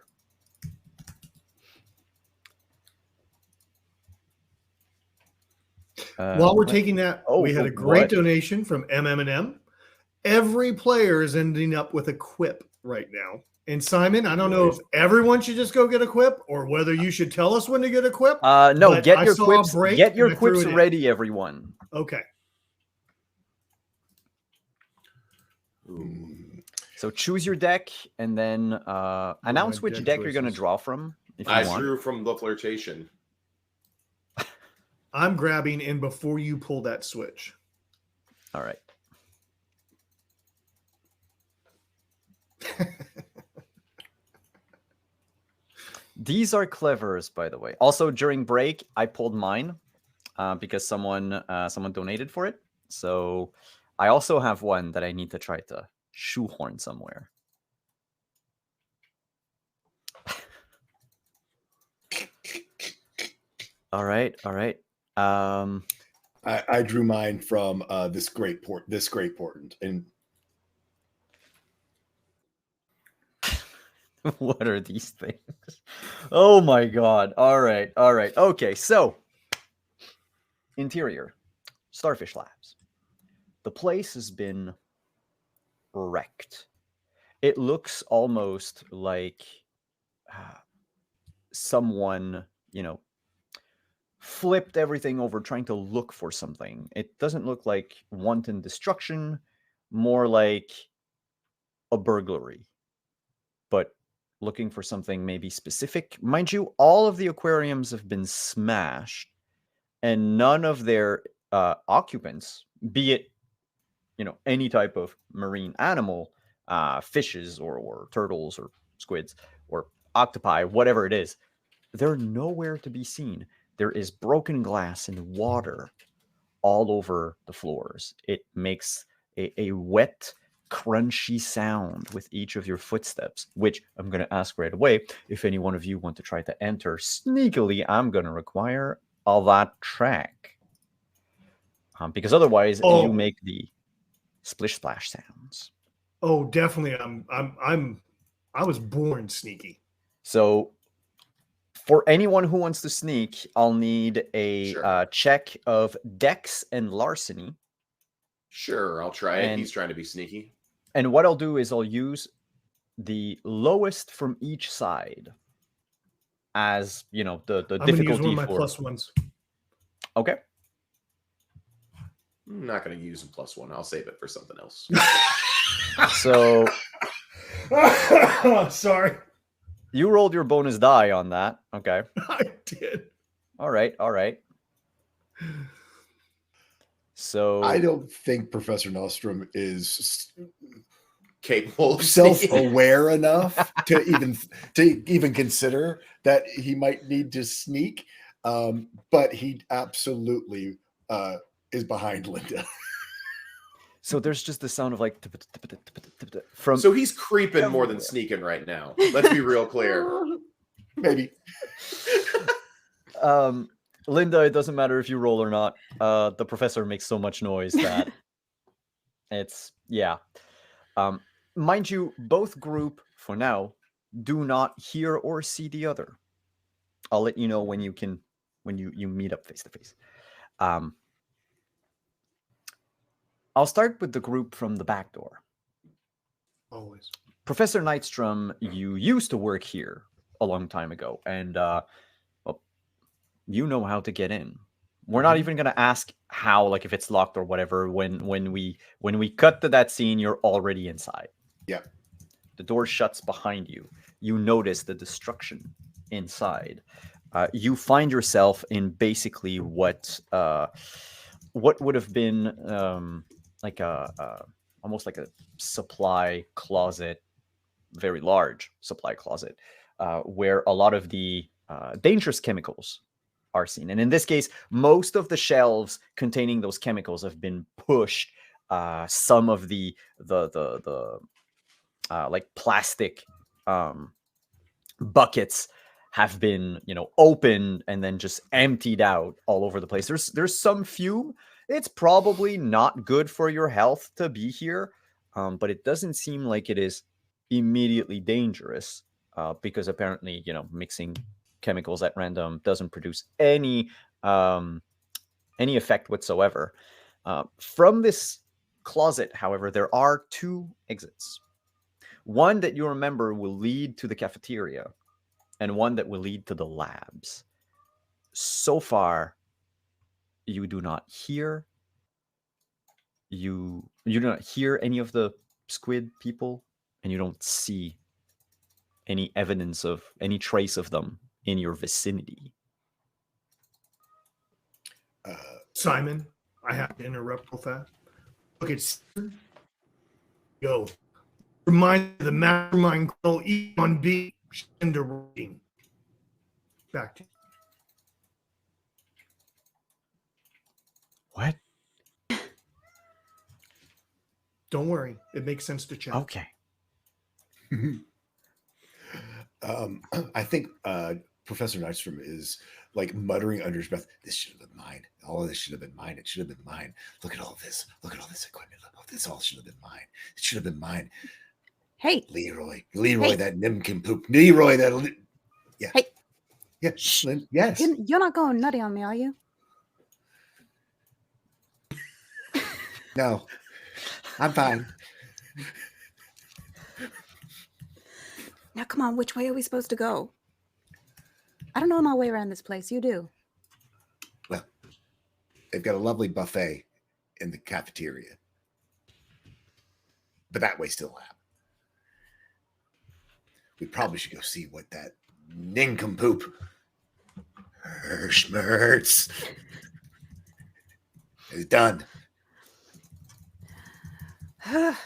Speaker 1: While we're taking that, we had a great donation from MM&M. Every player is ending up with a quip right now. And Simon, I don't know if everyone should just go get a quip or whether you should tell us when to get a quip.
Speaker 5: No, get your quips. Get your quips ready, everyone.
Speaker 1: Okay.
Speaker 5: So choose your deck and then announce which deck you're going to draw from.
Speaker 2: I drew from the flirtation.
Speaker 1: I'm grabbing in before you pull that switch.
Speaker 5: All right. These are clevers, by the way. Also, during break, I pulled mine because someone donated for it. So I also have one that I need to try to shoehorn somewhere. All right.
Speaker 4: I drew mine from this great portent. And
Speaker 5: what are these things? Oh my god. All right. Okay, so interior, Starfish Labs. The place has been wrecked. It looks almost like someone, flipped everything over trying to look for something. It doesn't look like wanton destruction, more like a burglary, but looking for something maybe specific. Mind you, all of the aquariums have been smashed, and none of their occupants, be it any type of marine animal, fishes or turtles or squids or octopi, whatever it is, they're nowhere to be seen. There is broken glass and water all over the floors. It makes a wet, crunchy sound with each of your footsteps, which I'm going to ask right away. If any one of you want to try to enter sneakily, I'm going to require all that track. Because otherwise, you make the splish splash sounds.
Speaker 1: Oh, definitely. I was born sneaky.
Speaker 5: So for anyone who wants to sneak, I'll need a check of Dex and Larceny.
Speaker 2: Sure, I'll try it. He's trying to be sneaky.
Speaker 5: And what I'll do is I'll use the lowest from each side as, the difficulty.
Speaker 1: I'm use one of my plus ones.
Speaker 5: Okay.
Speaker 2: I'm not going to use a plus one. I'll save it for something else.
Speaker 5: So.
Speaker 1: Sorry.
Speaker 5: You rolled your bonus die on that. Okay.
Speaker 1: I did.
Speaker 5: All right. All right. So
Speaker 4: I don't think Professor Nostrum is
Speaker 2: Capable of sneaking.
Speaker 4: self-aware enough to even consider that he might need to sneak. But he absolutely is behind Linda.
Speaker 5: So there's just the sound of like from.
Speaker 2: So he's creeping more than sneaking right now. Let's be real clear.
Speaker 4: Maybe.
Speaker 5: Linda, it doesn't matter if you roll or not. The professor makes so much noise that it's mind you, both group for now do not hear or see the other. I'll let you know when you meet up face to face. I'll start with the group from the back door.
Speaker 1: Always.
Speaker 5: Professor Nightstrom, you used to work here a long time ago, and well, you know how to get in. We're not even gonna ask how, like if it's locked or whatever. When we cut to that scene, you're already inside.
Speaker 4: Yeah.
Speaker 5: The door shuts behind you. You notice the destruction inside. You find yourself in basically what would have been like almost like a supply closet, very large supply closet, where a lot of the dangerous chemicals are seen. And in this case, most of the shelves containing those chemicals have been pushed. Some of the like plastic buckets have been, opened and then just emptied out all over the place. There's some fume. It's probably not good for your health to be here, but it doesn't seem like it is immediately dangerous because apparently, mixing chemicals at random doesn't produce any effect whatsoever. From this closet, however, there are two exits. One that you remember will lead to the cafeteria, and one that will lead to the labs. So far, you do not hear. You do not hear any of the Squid people, and you don't see any evidence of any trace of them in your vicinity.
Speaker 1: Simon, I have to interrupt real fast. Look at go. Remind the mastermind girl E on B and a rating. Back to you.
Speaker 5: What?
Speaker 1: Don't worry. It makes sense to check.
Speaker 5: Okay.
Speaker 4: I think Professor Nystrom is like muttering under his breath, "This should have been mine. All of this should have been mine. It should have been mine. Look at all this. Look at all this equipment. Look, this all should have been mine. It should have been mine."
Speaker 6: Hey,
Speaker 4: Leroy,
Speaker 6: Hey.
Speaker 4: that nincompoop. Leroy, that. Yeah.
Speaker 6: Hey.
Speaker 4: Yeah. Yes.
Speaker 6: you're not going nutty on me, are you?
Speaker 4: No. I'm fine.
Speaker 6: Now, come on, which way are we supposed to go? I don't know my way around this place. You do.
Speaker 4: Well, they've got a lovely buffet in the cafeteria, but that way still lab. We probably should go see what that nincompoop Schmertz is done.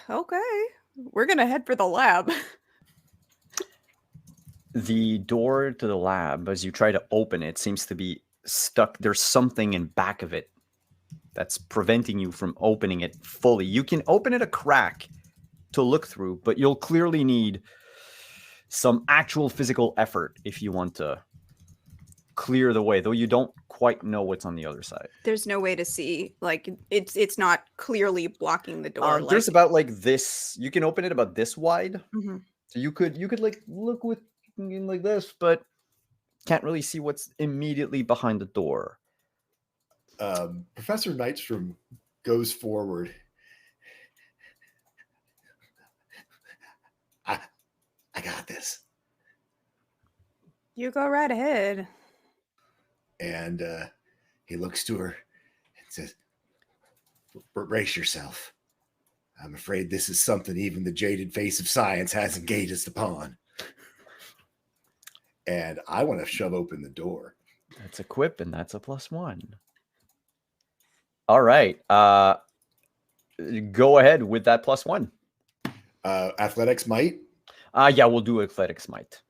Speaker 3: Okay. We're going to head for the lab.
Speaker 5: The door to the lab, as you try to open it, seems to be stuck. There's something in back of it that's preventing you from opening it fully. You can open it a crack to look through, but you'll clearly need some actual physical effort if you want to clear the way, though you don't quite know what's on the other side.
Speaker 3: There's no way to see, like, it's not clearly blocking the door.
Speaker 5: There's about like this. You can open it about this wide.
Speaker 3: Mhm.
Speaker 5: So you could like look with like this, but can't really see what's immediately behind the door.
Speaker 4: Professor Nystrom goes forward. I got this.
Speaker 3: You go right ahead.
Speaker 4: And he looks to her and says, "Brace yourself. I'm afraid this is something even the jaded face of science hasn't gauged us upon." and I want to shove open the door.
Speaker 5: That's equip, and that's a +1. All right. Go ahead with that +1.
Speaker 4: Athletics might.
Speaker 5: Yeah, we'll do athletics might.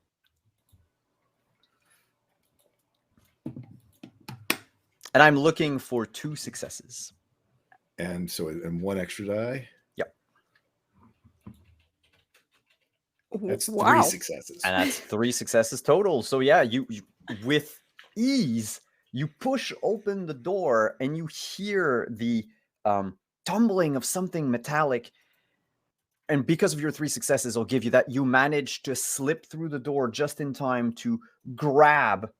Speaker 5: And I'm looking for 2 successes.
Speaker 4: And so, and 1 extra die.
Speaker 5: Yep.
Speaker 4: That's
Speaker 3: Wow.
Speaker 4: 3 successes.
Speaker 5: And that's 3 successes total. So yeah, you with ease, you push open the door and you hear the tumbling of something metallic. And because of your 3 successes, I'll give you that. You manage to slip through the door just in time to grab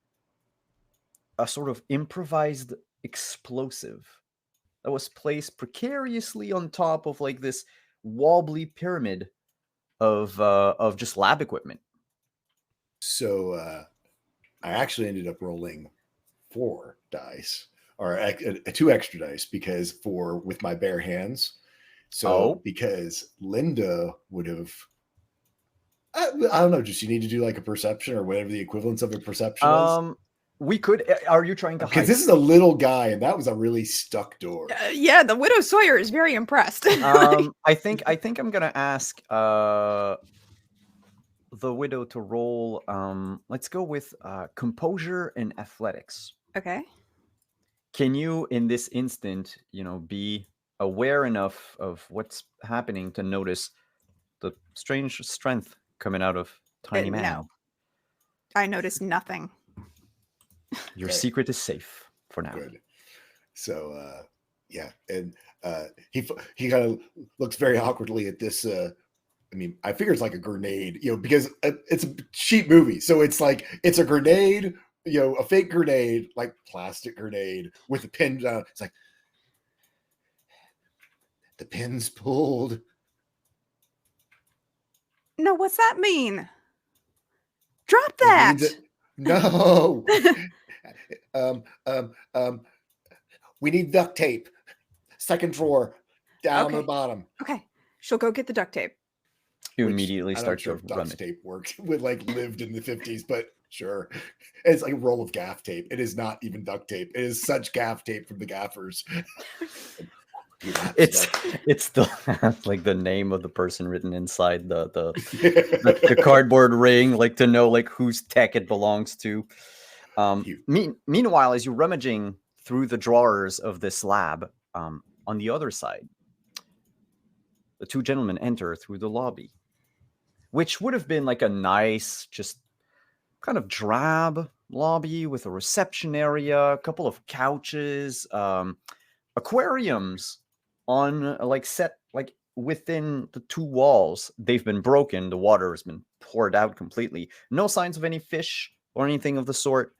Speaker 5: a sort of improvised explosive that was placed precariously on top of like this wobbly pyramid of just lab equipment.
Speaker 4: So I actually ended up rolling 4 dice, or 2 extra dice, because with my bare hands. So because Linda would have, I don't know, just you need to do like a perception or whatever the equivalence of a perception is.
Speaker 5: We could. Are you trying to hide?
Speaker 4: Because this is a little guy, and that was a really stuck door.
Speaker 3: Yeah, the Widow Sawyer is very impressed.
Speaker 5: I think I'm gonna ask the Widow to roll. Let's go with composure and athletics.
Speaker 3: Okay.
Speaker 5: Can you, in this instant, be aware enough of what's happening to notice the strange strength coming out of Tiny Man?
Speaker 3: No. I noticed nothing.
Speaker 5: Your
Speaker 4: Okay.
Speaker 5: secret is safe for now.
Speaker 4: Good. So yeah, and he kind of looks very awkwardly at this. I mean, I figure it's like a grenade, because it's a cheap movie, so it's like it's a grenade, a fake grenade, like plastic grenade with a pin down. It's like the pin's pulled.
Speaker 3: No, what's that mean? Drop that.
Speaker 4: No. We need duct tape. Second drawer, down
Speaker 3: Okay.
Speaker 4: the bottom.
Speaker 3: Okay. She'll go get the duct tape.
Speaker 5: You
Speaker 4: Which
Speaker 5: immediately
Speaker 4: I'm
Speaker 5: start
Speaker 4: not sure
Speaker 5: to
Speaker 4: if
Speaker 5: run
Speaker 4: duct
Speaker 5: it.
Speaker 4: tape worked with lived in the 50s, but sure. It's like a roll of gaff tape. It is not even duct tape. It is such gaff tape from the gaffers.
Speaker 5: It's still has like the name of the person written inside the cardboard ring, like to know like whose tech it belongs to. Meanwhile, as you're rummaging through the drawers of this lab, on the other side, the 2 gentlemen enter through the lobby, which would have been like a nice, just kind of drab lobby with a reception area, a couple of couches, aquariums on set like within the 2 walls. They've been broken. The water has been poured out completely. No signs of any fish or anything of the sort.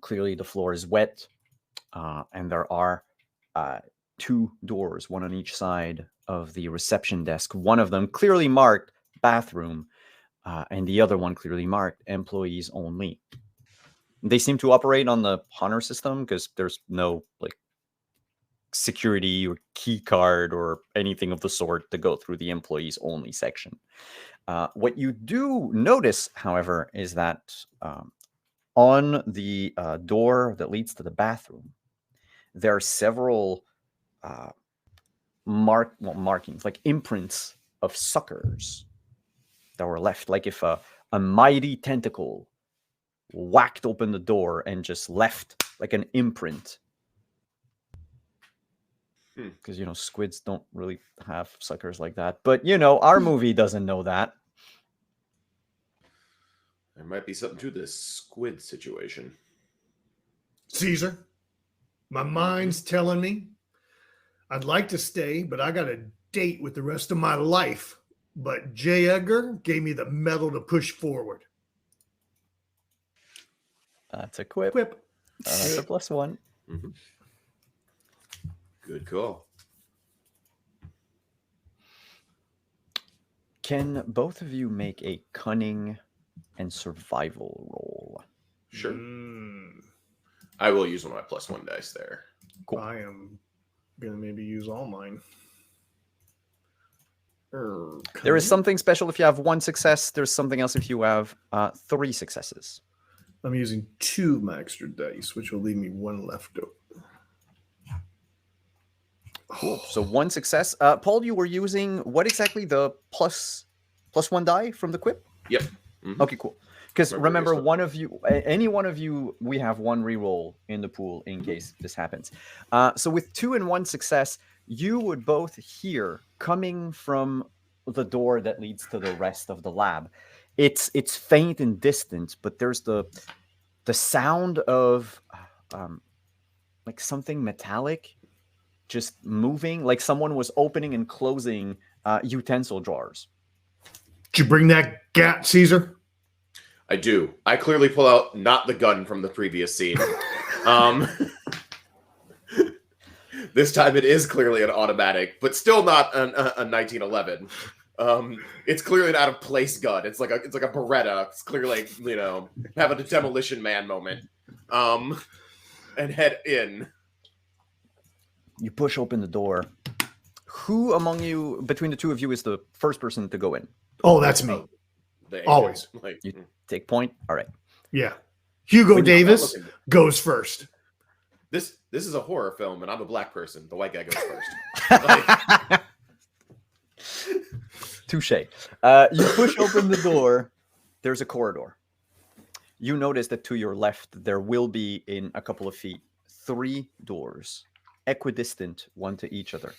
Speaker 5: Clearly the floor is wet, and there are 2 doors, one on each side of the reception desk. One of them clearly marked bathroom, and the other one clearly marked employees only. They seem to operate on the honor system because there's no like security or key card or anything of the sort to go through the employees only section. What you do notice, however, is that on the door that leads to the bathroom, there are several markings, like imprints of suckers that were left. Like if a mighty tentacle whacked open the door and just left like an imprint. Because, squids don't really have suckers like that. But, our movie doesn't know that.
Speaker 2: There might be something to this squid situation.
Speaker 1: Caesar, my mind's telling me I'd like to stay, but I got a date with the rest of my life. But J. Edgar gave me the mettle to push forward.
Speaker 5: That's a quip. That's a +1.
Speaker 2: Mm-hmm. Good call.
Speaker 5: Can both of you make a cunning and survival roll?
Speaker 2: Sure. I will use one of my +1 dice there.
Speaker 5: Cool.
Speaker 1: I am going to maybe use all mine.
Speaker 5: There is something special if you have 1 success. There's something else if you have 3 successes.
Speaker 1: I'm using 2 of my extra dice, which will leave me 1 left over.
Speaker 5: Cool. So 1 success. Paul, you were using what exactly? The plus 1 die from the quip?
Speaker 2: Yep. Mm-hmm.
Speaker 5: Okay, cool. Because remember,
Speaker 2: Remember,
Speaker 5: one of you, any one of you, we have 1 reroll in the pool in case this happens. So with 2 and 1 success, you would both hear coming from the door that leads to the rest of the lab. It's faint and distant, but there's the sound of like something metallic just moving, like someone was opening and closing utensil drawers.
Speaker 1: Did you bring that gat, Caesar?
Speaker 2: I do. I clearly pull out not the gun from the previous scene. This time it is clearly an automatic, but still not a 1911. It's clearly an out of place gun. It's like a Beretta. It's clearly like, you know, have a Demolition Man moment. And head in.
Speaker 5: You push open the door. Who among you, between the 2 of you, is the first person to go in?
Speaker 1: Oh, that's me. Always.
Speaker 2: Like,
Speaker 5: You take point. All right.
Speaker 1: Yeah. Hugo
Speaker 2: when you're
Speaker 1: Davis
Speaker 2: looking-
Speaker 1: goes first.
Speaker 2: This is a horror film, and I'm a black person. The white guy goes first. Like,
Speaker 5: Touche. You push open the door. There's a corridor. You notice that to your left, there will be, in a couple of feet, 3 doors, equidistant, 1 to each other.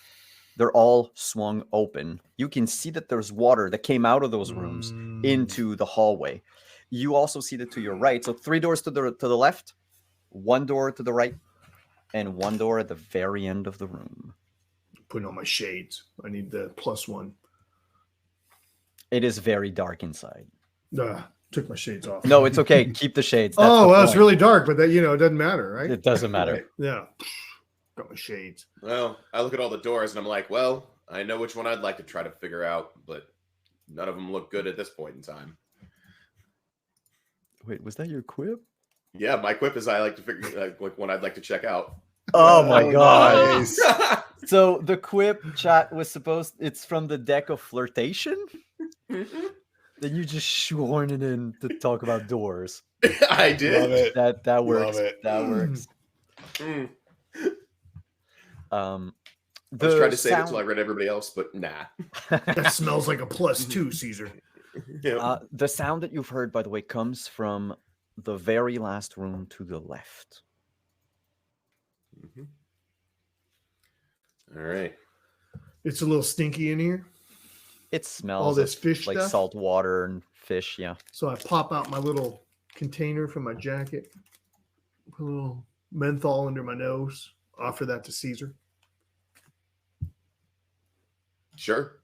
Speaker 5: They're all swung open. You can see that there's water that came out of those rooms into the hallway. You also see that to your right. So 3 doors to the left, 1 door to the right, and 1 door at the very end of the room.
Speaker 1: Putting on my shades. I need the +1.
Speaker 5: It is very dark inside.
Speaker 1: Took my shades off.
Speaker 5: No, it's okay. Keep the shades. That's
Speaker 1: Oh,
Speaker 5: the
Speaker 1: well, it's
Speaker 5: point.
Speaker 1: really dark, but that, you know, it doesn't matter, right?
Speaker 5: It doesn't matter.
Speaker 1: Right. Yeah. Got my shades.
Speaker 2: well, I look at all the doors, and I'm like, well, I know which one I'd like to try to figure out, but none of them look good at this point in time.
Speaker 5: Wait, was that your quip?
Speaker 2: Yeah, my quip is I like to figure like one I'd like to check out.
Speaker 5: Oh my god.
Speaker 4: Nice.
Speaker 5: So the quip chat was it's from the deck of flirtation? Then you just shoehorned it in to talk about doors.
Speaker 2: I did.
Speaker 4: Love it.
Speaker 5: That works.
Speaker 4: Love it.
Speaker 5: That works.
Speaker 2: Mm.
Speaker 5: The
Speaker 2: I was trying to save it
Speaker 5: sound-
Speaker 2: till I read everybody else, but nah.
Speaker 1: That smells like a +2, Caesar.
Speaker 2: Yeah.
Speaker 5: The sound that you've heard, by the way, comes from the very last room to the left.
Speaker 2: Mhm. All right.
Speaker 1: It's a little stinky in here.
Speaker 5: It smells
Speaker 1: All this
Speaker 5: of,
Speaker 1: fish
Speaker 5: like
Speaker 1: stuff.
Speaker 5: salt water and fish. Yeah.
Speaker 1: So I pop out my little container from my jacket, put a little menthol under my nose, offer that to Caesar.
Speaker 2: Sure.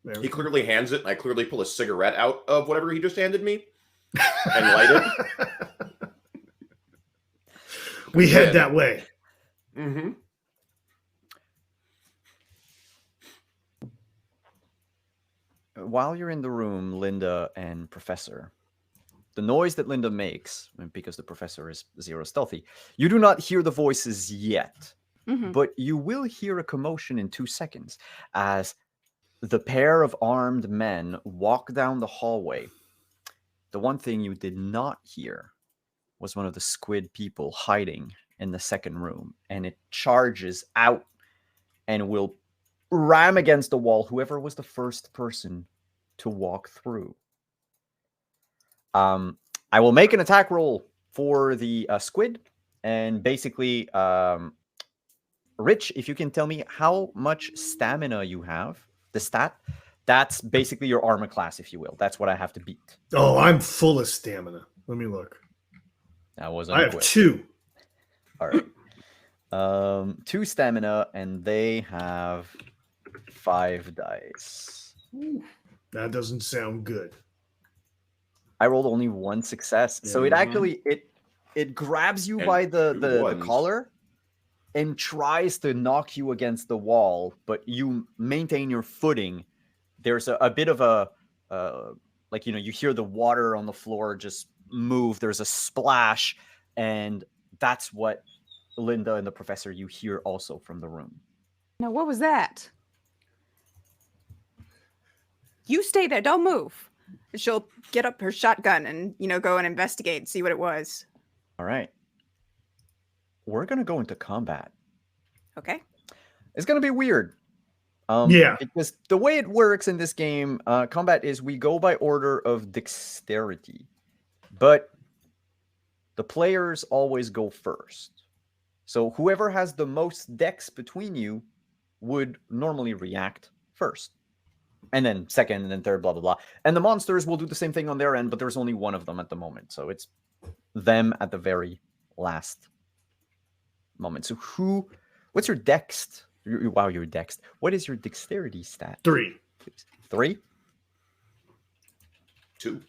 Speaker 1: There we
Speaker 2: He
Speaker 1: go.
Speaker 2: clearly hands it, and I clearly pull a cigarette out of whatever he just handed me and light it.
Speaker 1: We head that way.
Speaker 2: Mm-hmm.
Speaker 5: While you're in the room, Linda and Professor, the noise that Linda makes, because the Professor is 0 stealthy, you do not hear the voices yet, but you will hear a commotion in 2 seconds as the pair of armed men walk down the hallway. The one thing you did not hear was one of the squid people hiding in the second room, and it charges out and will ram against the wall whoever was the first person to walk through. I will make an attack roll for the squid, and basically, Rich, if you can tell me how much stamina you have, the stat, that's basically your armor class, if you will. That's what I have to beat.
Speaker 1: Oh, I'm full of stamina. Let me look.
Speaker 5: That was
Speaker 1: I have 2.
Speaker 5: All right. 2 stamina, and they have 5 dice.
Speaker 1: That doesn't sound good.
Speaker 5: I rolled only 1 success, so it actually it grabs you
Speaker 2: And
Speaker 5: by the
Speaker 2: 2 ones.
Speaker 5: collar and tries to knock you against the wall, but you maintain your footing. There's a bit of a like, you know, you hear the water on the floor just move. There's a splash, and that's what Linda and the Professor, you hear also from the room.
Speaker 6: Now, what was that?
Speaker 3: You stay there. Don't move. She'll get up her shotgun and, go and investigate and see what it was.
Speaker 5: All right. We're going to go into combat.
Speaker 3: Okay.
Speaker 5: It's going to be weird.
Speaker 1: Yeah.
Speaker 5: Because the way it works in this game, combat is we go by order of dexterity. But the players always go first. So whoever has the most dex between you would normally react first. And then second, and then third, blah, blah, blah. And the monsters will do the same thing on their end, but there's only one of them at the moment. So it's them at the very last moment. So what's your dex? Wow, your dex. What is your dexterity stat?
Speaker 1: 3.
Speaker 5: 3?
Speaker 2: 2.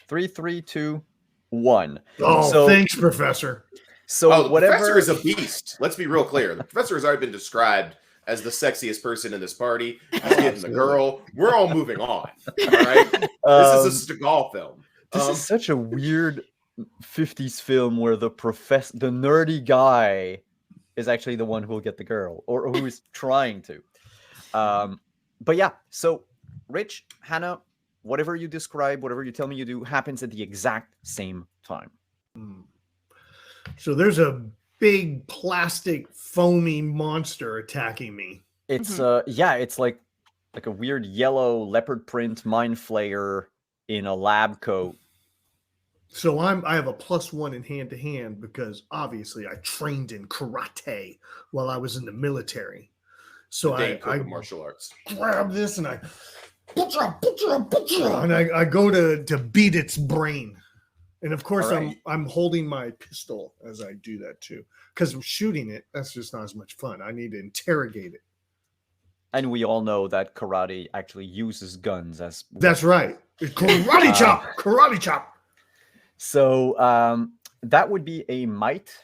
Speaker 5: 3, 3, 2, 1.
Speaker 1: Oh, thanks, Professor.
Speaker 5: So
Speaker 2: the
Speaker 5: whatever.
Speaker 2: professor is a beast. Let's be real clear. The professor has already been described as the sexiest person in this party. He's getting the girl. We're all moving on. All right. This is a Seagal film.
Speaker 5: This is such a weird 50s film where the nerdy guy is actually the one who will get the girl, or who is trying to. But yeah, so Rich, Hannah, whatever you describe, whatever you tell me you do, happens at the exact same time.
Speaker 1: So there's a big plastic foamy monster attacking me.
Speaker 5: It's it's like a weird yellow leopard print mind flayer in a lab coat.
Speaker 1: So I have a +1 in hand-to-hand because obviously I trained in karate while I was in the military. So I
Speaker 2: martial arts.
Speaker 1: Grab this and I go to beat its brain. And of course,
Speaker 5: right.
Speaker 1: I'm holding my pistol as I do that too, because I'm shooting it. That's just not as much fun. I need to interrogate it.
Speaker 5: And we all know that karate actually uses guns as.
Speaker 1: That's right. Karate chop. Karate chop.
Speaker 5: So that would be a might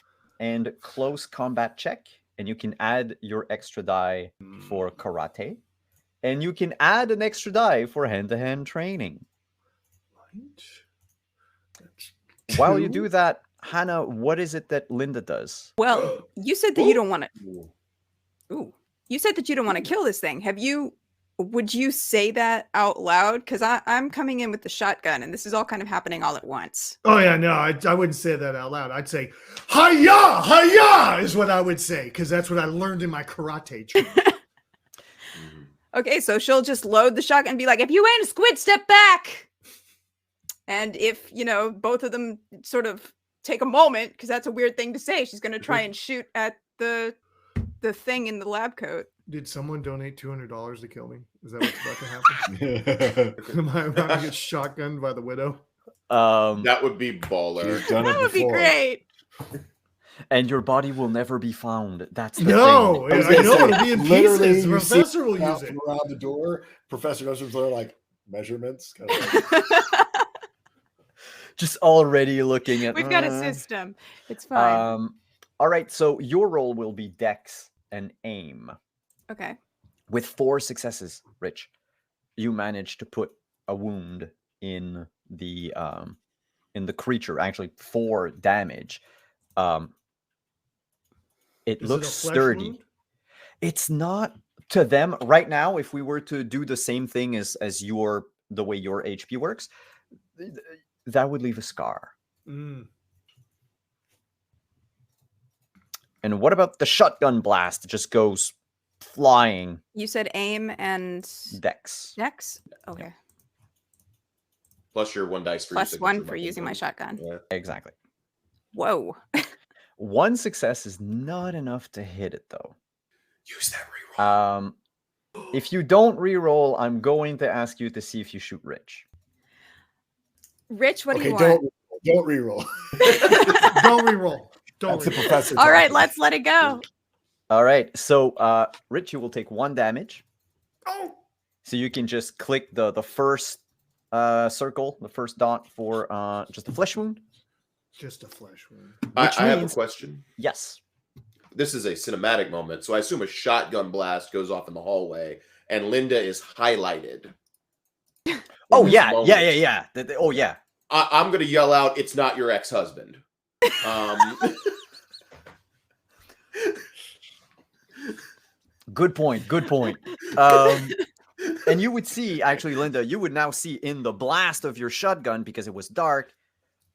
Speaker 5: and close combat check, and you can add your extra die for karate, and you can add an extra die for hand-to-hand training.
Speaker 1: Right.
Speaker 5: While you do that, Hannah, what is it that Linda does?
Speaker 3: Well, you said that you don't want to. Ooh, you said that you don't want to kill this thing. Would you say that out loud? Because I'm coming in with the shotgun, and this is all kind of happening all at once.
Speaker 1: Oh yeah, no, I wouldn't say that out loud. I'd say "Hi-ya, hi-ya" is what I would say, because that's what I learned in my karate training.
Speaker 3: Okay, so she'll just load the shotgun and be like, "If you ain't a squid, step back." And if, both of them sort of take a moment, because that's a weird thing to say, she's going to try and shoot at the thing in the lab coat.
Speaker 1: Did someone donate $200 to kill me? Is that what's about to happen? Am I about to get shotgunned by the widow?
Speaker 2: That would be baller.
Speaker 3: That would be great.
Speaker 5: And your body will never be found. That's the
Speaker 1: thing. I know it'll be in pieces. The professor will use it.
Speaker 4: Around the door, Professor knows there are like measurements.
Speaker 5: Just already looking at.
Speaker 3: We've got a system. It's fine.
Speaker 5: All right, so your roll will be Dex and Aim.
Speaker 3: Okay.
Speaker 5: With 4 successes, Rich, you manage to put a wound in the creature. Actually, 4 damage. It looks sturdy.
Speaker 1: Wound?
Speaker 5: It's not to them right now. If we were to do the same thing as the way your HP works, that would leave a scar.
Speaker 1: Mm.
Speaker 5: And what about the shotgun blast? It just goes flying.
Speaker 3: You said aim and
Speaker 5: Dex.
Speaker 3: Dex? Okay.
Speaker 2: Plus your 1 dice for
Speaker 3: Plus 1 for using my shotgun.
Speaker 2: Yeah.
Speaker 5: Exactly.
Speaker 3: Whoa.
Speaker 5: 1 success is not enough to hit it, though.
Speaker 2: Use that reroll.
Speaker 5: If you don't reroll, I'm going to ask you to see if you shoot Rich.
Speaker 3: Rich, what do you want?
Speaker 4: Don't reroll.
Speaker 1: Don't reroll.
Speaker 4: That's the professor.
Speaker 3: All right, let's let it go.
Speaker 5: All right, so Rich, you will take 1 damage.
Speaker 1: Oh.
Speaker 5: So you can just click the first circle, the first dot for just a flesh wound.
Speaker 1: Just a flesh wound.
Speaker 2: I have a question.
Speaker 5: Yes.
Speaker 2: This is a cinematic moment, so I assume a shotgun blast goes off in the hallway, and Linda is highlighted.
Speaker 5: Oh yeah. Oh yeah.
Speaker 2: I'm going to yell out, "It's not your ex-husband."
Speaker 5: Good point. And you would see, actually, Linda, you would now see in the blast of your shotgun, because it was dark,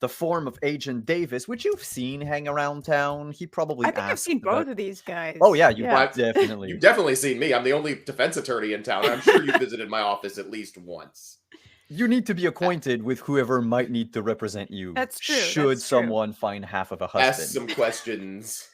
Speaker 5: the form of Agent Davis, which you've seen hang around town. He probably
Speaker 3: I think I've
Speaker 5: asked
Speaker 3: seen
Speaker 5: about-
Speaker 3: both of these guys.
Speaker 5: Oh yeah, you've
Speaker 2: But
Speaker 5: definitely.
Speaker 2: You've definitely seen me. I'm the only defense attorney in town. I'm sure you visited my office at least once.
Speaker 5: You need to be acquainted with whoever might need to represent you.
Speaker 3: That's true,
Speaker 5: Should
Speaker 3: that's true.
Speaker 5: someone find half of a husband?
Speaker 2: Asked some questions.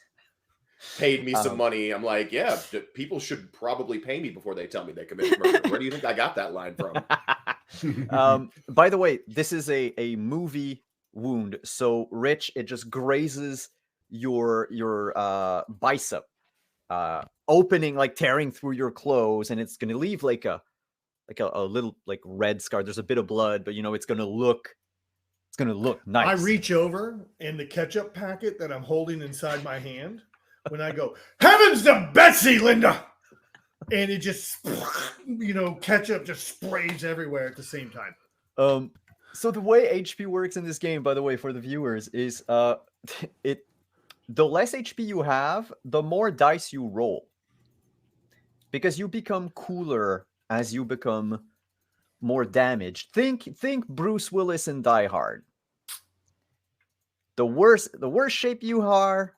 Speaker 2: Paid me some money. I'm like, yeah, people should probably pay me before they tell me they committed murder. Where do you think I got that line from?
Speaker 5: By the way, this is a movie wound. So, Rich, it just grazes your bicep, opening, like tearing through your clothes, and it's gonna leave like a little like red scar. There's a bit of blood, but it's gonna look nice.
Speaker 1: I reach over, and the ketchup packet that I'm holding inside my hand, when I go, heavens to Betsy, Linda! And it just, ketchup just sprays everywhere at the same time.
Speaker 5: So the way HP works in this game, by the way, for the viewers, is the less HP you have, the more dice you roll. Because you become cooler as you become more damaged. Think Bruce Willis in Die Hard. The worse shape you are,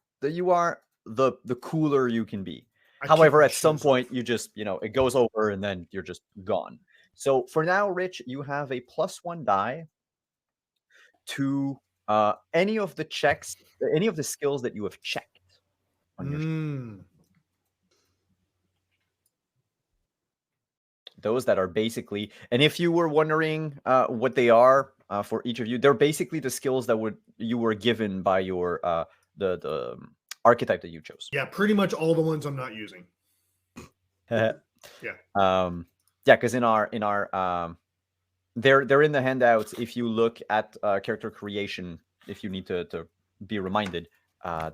Speaker 5: the cooler you can be. However, at some point, you just, it goes over and then you're just gone. So for now, Rich, you have a +1 die to any of the checks, any of the skills that you have checked on your sheet. Those that are basically, and if you were wondering what they are for each of you, they're basically the skills that you were given by your the archetype that you chose.
Speaker 1: Yeah, pretty much all the ones I'm not using.
Speaker 5: Because in our they're in the handouts. If you look at character creation, if you need to be reminded,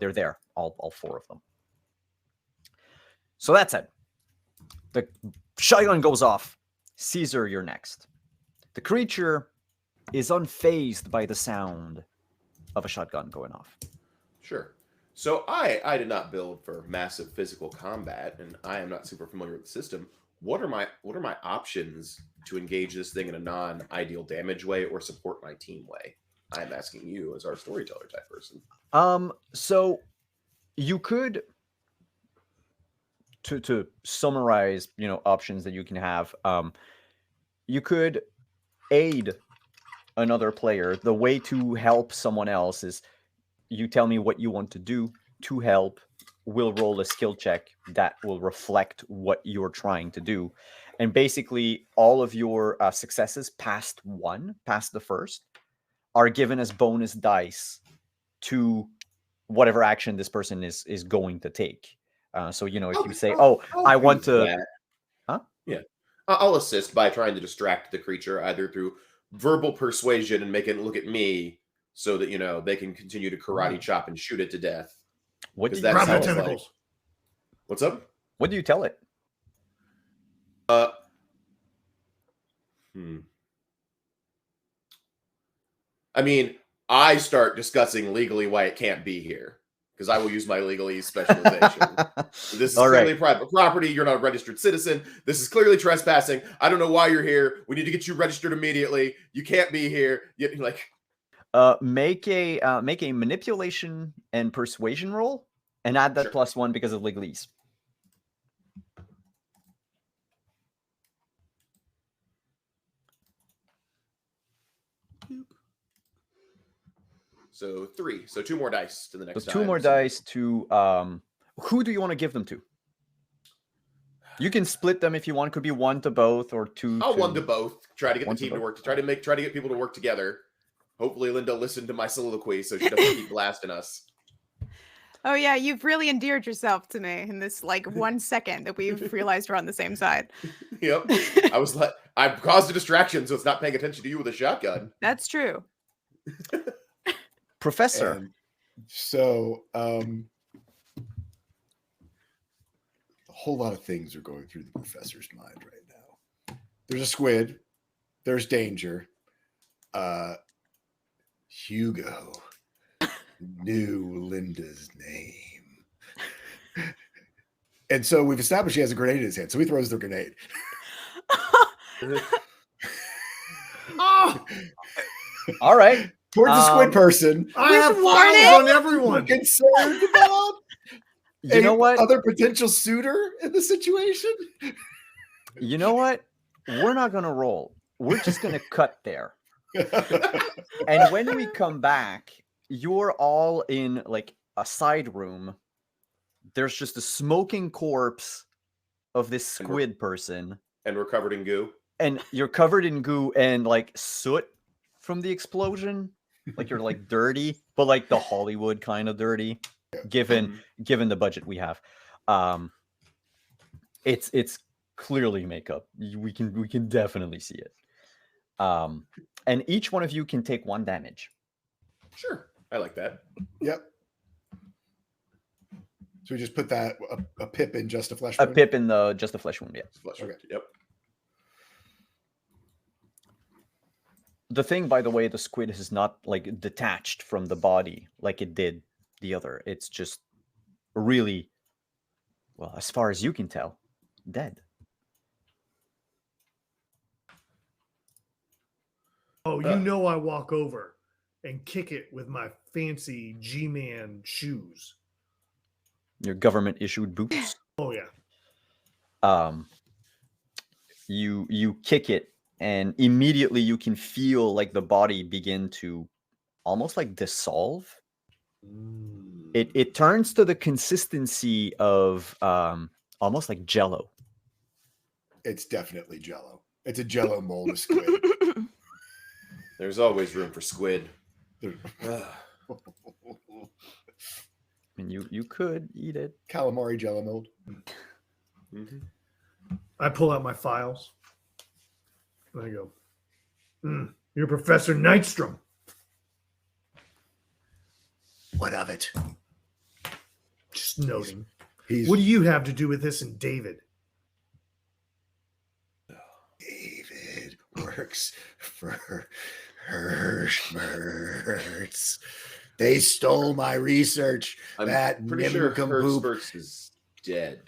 Speaker 5: they're there, all 4 of them. So that's it. The shotgun goes off. Caesar, you're next. The creature is unfazed by the sound of a shotgun going off.
Speaker 2: Sure. So I did not build for massive physical combat, and I am not super familiar with the system. What are my options to engage this thing in a non-ideal damage way or support my team way? I'm asking you as our storyteller type person.
Speaker 5: So you could, to summarize, options that you can have, you could aid another player. The way to help someone else is you tell me what you want to do to help. We'll roll a skill check that will reflect what you're trying to do. And basically all of your successes past the first, are given as bonus dice to whatever action this person is going to take. So, if you say, I want to... Huh?
Speaker 2: Yeah. I'll assist by trying to distract the creature, either through verbal persuasion and make it look at me so that, they can continue to karate chop and shoot it to death.
Speaker 5: What do you
Speaker 1: Grab
Speaker 5: tell
Speaker 1: the
Speaker 5: it?
Speaker 1: tentacles.
Speaker 2: What's up?
Speaker 5: What do you tell it?
Speaker 2: I mean, I start discussing legally why it can't be here, because I will use my legalese specialization. This is clearly private property. You're not a registered citizen. This is clearly trespassing. I don't know why you're here. We need to get you registered immediately. You can't be here. You're like,
Speaker 5: make a manipulation and persuasion roll, and add that +1 because of legalese.
Speaker 2: So 3. So 2 more dice to the next.
Speaker 5: So 2 more dice to who do you want to give them to? You can split them if you want. Could be 1 to both or 2.
Speaker 2: I'll 1 to both. Try to get the team to
Speaker 5: both.
Speaker 2: work. Try to get people to work together. Hopefully, Linda listened to my soliloquy, so she doesn't keep blasting us.
Speaker 3: Oh yeah, you've really endeared yourself to me in this 1 second that we've realized we're on the same side.
Speaker 2: Yep. I've caused a distraction, so it's not paying attention to you with a shotgun.
Speaker 3: That's true.
Speaker 5: Professor.
Speaker 4: And so a whole lot of things are going through the professor's mind right now. There's a squid. There's danger. Hugo knew Linda's name. And so we've established he has a grenade in his hand. So he throws the grenade.
Speaker 1: Oh,
Speaker 5: All right.
Speaker 4: Towards the squid person.
Speaker 1: I have
Speaker 3: warning?
Speaker 1: files on
Speaker 4: We're
Speaker 1: everyone.
Speaker 4: concerned about
Speaker 5: You know what?
Speaker 4: other potential suitor in the situation.
Speaker 5: You know what? We're not gonna roll. We're just gonna cut there. And when we come back, you're all in like a side room. There's just a smoking corpse of this squid person,
Speaker 2: And we're covered in goo.
Speaker 5: and you're covered in goo and like soot from the explosion. Like you're like dirty, but like the Hollywood kind of dirty, given the budget we have. It's clearly makeup. We can definitely see it. And each one of you can take 1 damage.
Speaker 2: Sure. I like that.
Speaker 4: Yep. So we just put that a pip in just a flesh
Speaker 5: A
Speaker 4: wound?
Speaker 5: pip in the just a flesh wound. Yeah.
Speaker 2: Flush
Speaker 4: Okay.
Speaker 2: Yep.
Speaker 5: The thing, by the way, the squid is not like detached from the body like it did the other. It's just really, well, as far as you can tell, dead.
Speaker 1: Oh, you know I walk over and kick it with my fancy G-Man shoes.
Speaker 5: Your government issued boots.
Speaker 1: Oh yeah.
Speaker 5: You kick it, and immediately you can feel like the body begin to almost like dissolve. It turns to the consistency of almost like Jello.
Speaker 4: It's definitely Jello. It's a Jello mold of squid.
Speaker 2: There's always room for squid.
Speaker 5: And you could eat it.
Speaker 4: Calamari Jello mold.
Speaker 1: I pull out my files. And I go, you're Professor Nightstrom.
Speaker 4: What of it?
Speaker 1: Just noting.
Speaker 4: He's
Speaker 1: What do you have to do with this and David?
Speaker 4: David works for Hirschbergs. They stole my research.
Speaker 2: I'm
Speaker 4: that
Speaker 2: pretty sure
Speaker 4: nincompoop.
Speaker 2: Hertzberg is dead.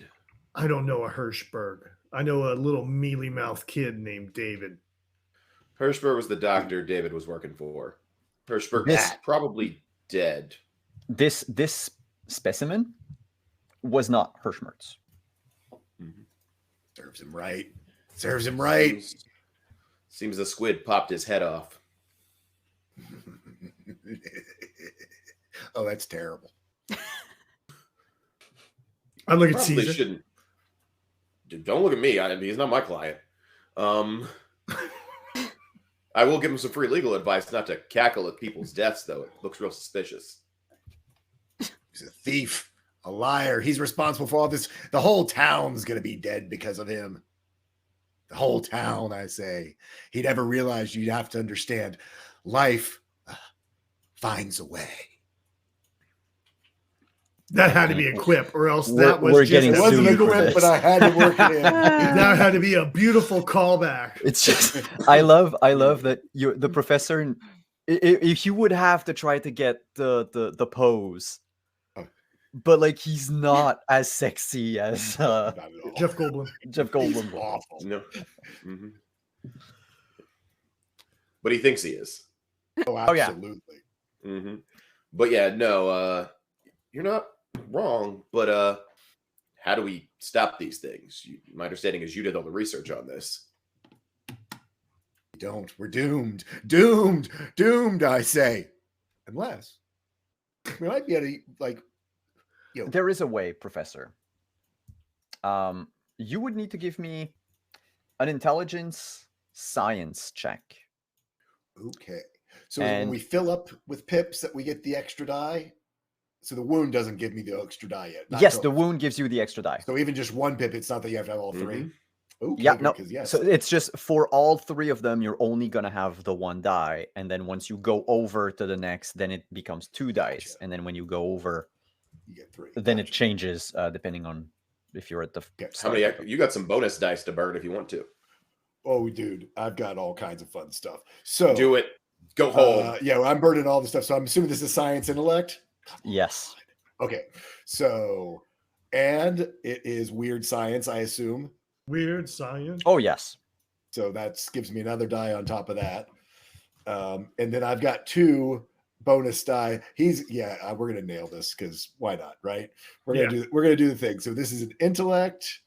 Speaker 1: I don't know a Hirschberg. I know a little mealy-mouthed kid named David.
Speaker 2: Hirschberg was the doctor David was working for. Hirschberg
Speaker 5: This-
Speaker 2: is probably dead.
Speaker 5: This specimen was not Hirschmertz.
Speaker 4: Serves him right. Serves him right.
Speaker 2: Seems the squid popped his head off.
Speaker 4: Oh, that's terrible.
Speaker 1: I look at
Speaker 2: Probably
Speaker 1: Caesar.
Speaker 2: shouldn't. Dude, don't look at me. He's not my client. I will give him some free legal advice not to cackle at people's deaths, though. It looks real suspicious.
Speaker 4: He's a thief, a liar. He's responsible for all this. The whole town's going to be dead because of him. The whole town, I say. He never realized you'd have to understand. Life finds a way.
Speaker 1: That had to be a quip, or else
Speaker 5: We're-
Speaker 1: that was
Speaker 5: we're
Speaker 1: just
Speaker 5: getting
Speaker 1: a
Speaker 4: It wasn't a
Speaker 5: sued for
Speaker 1: beautiful,
Speaker 4: quip,
Speaker 5: this.
Speaker 4: but I had to work it in.
Speaker 1: that had to be a beautiful callback.
Speaker 5: It's just I love that the professor. If you would have to try to get the pose, but like he's not as sexy as
Speaker 4: Not at all.
Speaker 1: Jeff Goldblum.
Speaker 5: Jeff Goldblum.
Speaker 4: Awful.
Speaker 2: No. But he thinks he is.
Speaker 4: Oh,
Speaker 5: yeah.
Speaker 4: absolutely.
Speaker 2: But yeah, no, you're not wrong. But how do we stop these things? My understanding is you did all the research on this.
Speaker 4: We don't. We're doomed. Doomed. Doomed, I say. Unless we might be able to, like,
Speaker 5: There is a way, Professor. You would need to give me an intelligence science check.
Speaker 4: okay. So when
Speaker 5: And-
Speaker 4: we fill up with pips that we get the extra die. So the wound doesn't give me the extra die yet. Not
Speaker 5: Yes,
Speaker 4: till-
Speaker 5: the wound gives you the extra die.
Speaker 4: So even just one pip, it's not that you have to have all three. Okay,
Speaker 5: Yeah,
Speaker 4: good,
Speaker 5: no.
Speaker 4: 'cause yes.
Speaker 5: So it's just for all 3 of them, you're only gonna have the 1 die, and then once you go over to the next, then it becomes 2 dice,
Speaker 4: Gotcha.
Speaker 5: and then when you go over,
Speaker 4: You get 3.
Speaker 5: then it
Speaker 4: Gotcha.
Speaker 5: changes depending on if you're at the.
Speaker 4: Okay.
Speaker 2: How many? You got some bonus dice to burn if you want to.
Speaker 4: Oh, dude, I've got all kinds of fun stuff. So
Speaker 2: Do it. Go home.
Speaker 4: yeah, well, I'm burning all the stuff. So I'm assuming this is science intellect.
Speaker 5: Yes.
Speaker 4: Okay. So, and it is weird science, I assume.
Speaker 1: Weird science.
Speaker 5: Oh yes.
Speaker 4: So that gives me another die on top of that. And then I've got 2 bonus die. We're gonna nail this because why not, right? We're gonna do the thing. So this is an intellect,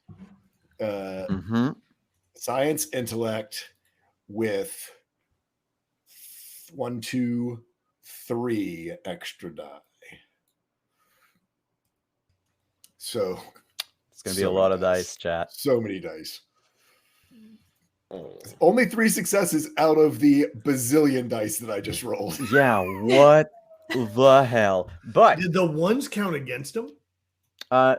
Speaker 4: science intellect with 1, 2, 3 extra die. So
Speaker 5: it's gonna be a lot of dice, chat.
Speaker 4: So many dice.
Speaker 2: Oh.
Speaker 4: Only 3 successes out of the bazillion dice that I just rolled.
Speaker 5: Yeah, what the hell? But
Speaker 1: Did the ones count against him?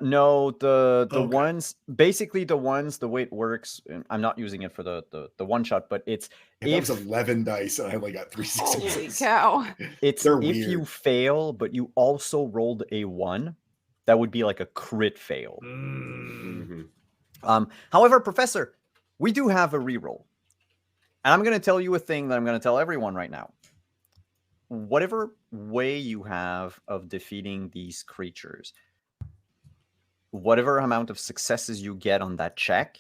Speaker 5: no, the
Speaker 1: Okay.
Speaker 5: ones, basically the ones, the way it works, I'm not using it for the one shot, but it's
Speaker 4: That was 11 dice and I only got 3 successes.
Speaker 6: Holy cow.
Speaker 5: It's
Speaker 4: They're
Speaker 5: if you
Speaker 4: weird.
Speaker 5: fail, but you also rolled a 1, that would be like a crit fail. However, Professor, we do have a reroll. And I'm going to tell you a thing that I'm going to tell everyone right now. Whatever way you have of defeating these creatures, whatever amount of successes you get on that check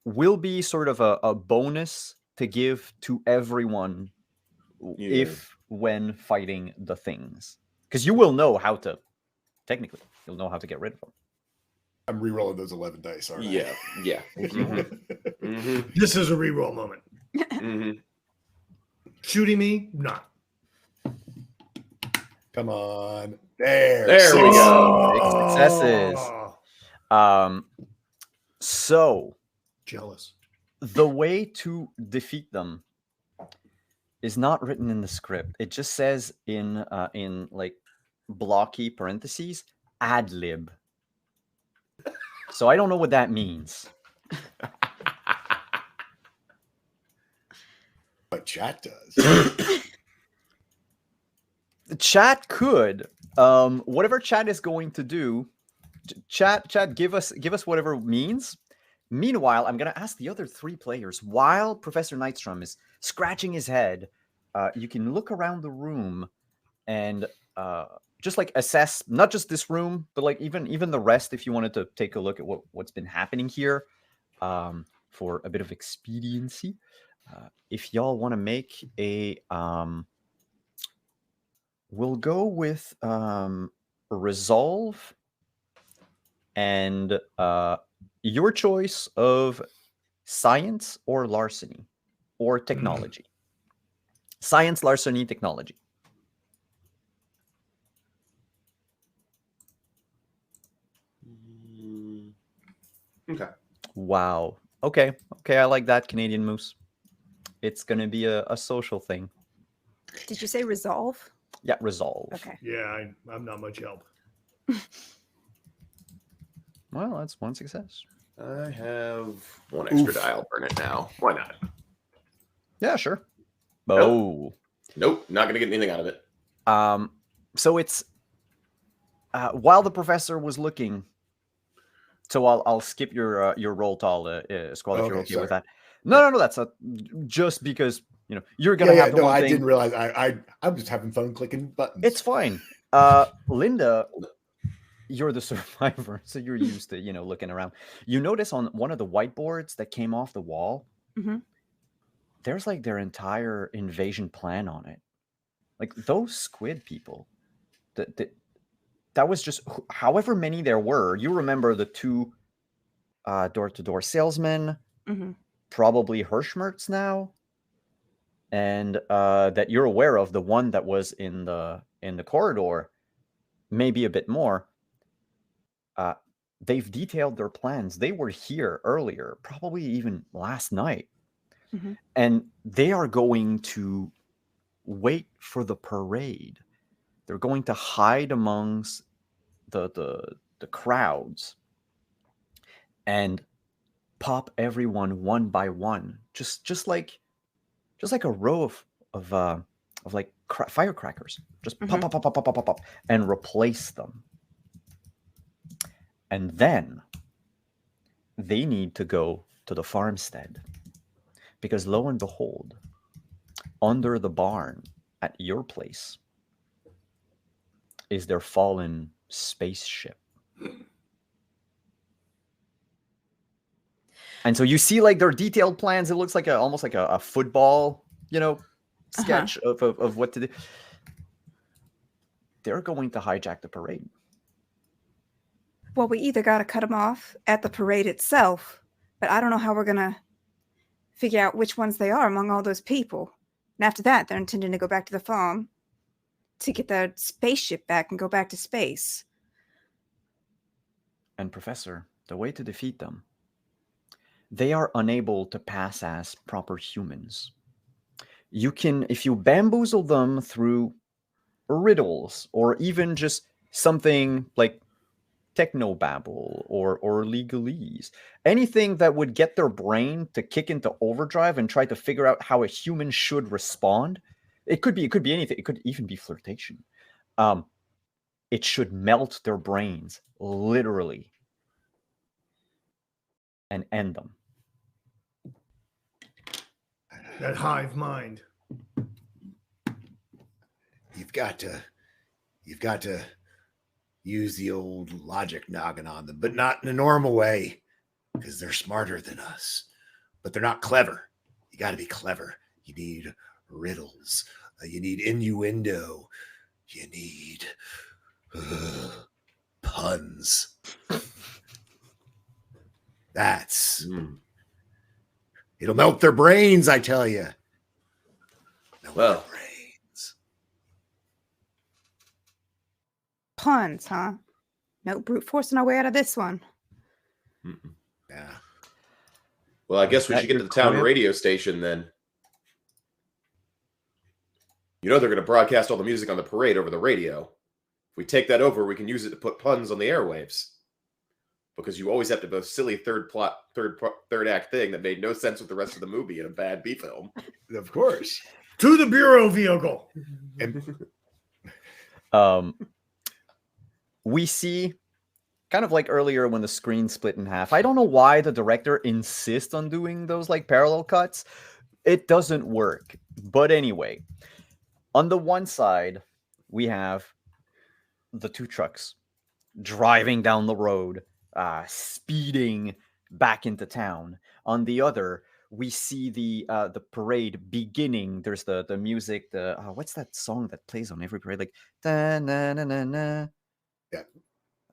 Speaker 5: will be sort of a bonus to give to everyone when fighting the things. Because you will know how to, technically, you'll know how to get rid of them.
Speaker 4: I'm re-rolling those 11 dice, aren't I?
Speaker 2: Yeah.
Speaker 1: This is a reroll moment. Shooting me? Not.
Speaker 4: Come on. There
Speaker 2: we go.
Speaker 5: 6 successes. So
Speaker 1: Jealous.
Speaker 5: the way to defeat them is not written in the script. It just says in like blocky parentheses, ad lib. So I don't know what that means.
Speaker 4: But chat does.
Speaker 5: The chat could. Whatever chat is going to do, chat, give us whatever it means. Meanwhile, I'm going to ask the other 3 players, while Professor Nightstrom is scratching his head, you can look around the room and just like assess not just this room, but like even the rest, if you wanted to take a look at what's been happening here for a bit of expediency. If y'all want to make a we'll go with resolve and your choice of science or larceny or technology. Science, larceny, technology.
Speaker 2: Okay.
Speaker 5: Wow. Okay. I like that, Canadian Moose. It's going to be a social thing.
Speaker 6: Did you say resolve?
Speaker 5: Yeah, resolve.
Speaker 6: Okay.
Speaker 1: Yeah, I'm not much help.
Speaker 5: Well, that's 1 success.
Speaker 2: I have 1 extra die. I'll burn it now. Why not?
Speaker 5: Yeah, sure.
Speaker 2: Nope. Nope, not going to get anything out of it.
Speaker 5: So it's while the professor was looking. So I'll skip your roll, Tall Squall, if you're okay with that. No, that's just because you're gonna have the one
Speaker 4: I
Speaker 5: thing.
Speaker 4: didn't realize I'm just having fun clicking buttons.
Speaker 5: It's fine. Linda, you're the survivor, so you're used to looking around. You notice on one of the whiteboards that came off the wall, there's like their entire invasion plan on it. Like those squid people, that was just however many there were. You remember the 2 door-to-door salesmen, probably Hirschmertz now, and that you're aware of, the one that was in the corridor, maybe a bit more. They've detailed their plans. They were here earlier, probably even last night, and they are going to wait for the parade. They're going to hide amongst the crowds and pop everyone one by one, just like a row of like firecrackers. Just pop, and replace them. And then they need to go to the farmstead, because lo and behold, under the barn at your place is their fallen spaceship. And so you see like their detailed plans. It looks like almost like a football, sketch of what to do. They're going to hijack the parade.
Speaker 6: Well, we either got to cut them off at the parade itself, but I don't know how we're going to figure out which ones they are among all those people. And after that, they're intending to go back to the farm to get their spaceship back and go back to space.
Speaker 5: And Professor, the way to defeat them, they are unable to pass as proper humans. You can, if you bamboozle them through riddles or even just something like technobabble or legalese, anything that would get their brain to kick into overdrive and try to figure out how a human should respond. It could be anything. It could even be flirtation. It should melt their brains, literally, and end them.
Speaker 1: That hive mind.
Speaker 4: You've got to use the old logic noggin on them, but not in a normal way, because they're smarter than us, but they're not clever. You got to be clever. You need riddles. You need innuendo. You need puns. That's it'll melt their brains, I tell you.
Speaker 2: Well.
Speaker 4: Their brains.
Speaker 6: Puns, huh? No brute forcing our way out of this one.
Speaker 4: Yeah.
Speaker 2: Well, I guess we
Speaker 5: That
Speaker 2: should get to
Speaker 5: your
Speaker 2: the town
Speaker 5: quip?
Speaker 2: radio station then. They're going to broadcast all the music on the parade over the radio. If we take that over, we can use it to put puns on the airwaves. Because you always have to have a silly third act thing that made no sense with the rest of the movie in a bad B film.
Speaker 4: Of course.
Speaker 1: To the bureau vehicle.
Speaker 5: We see, kind of like earlier when the screen split in half. I don't know why the director insists on doing those like parallel cuts. It doesn't work. But anyway, on the one side, we have the two trucks driving down the road, speeding back into town. On the other, we see the parade beginning. There's the music. What's that song that plays on every parade? Like da na na na na.
Speaker 4: Yeah.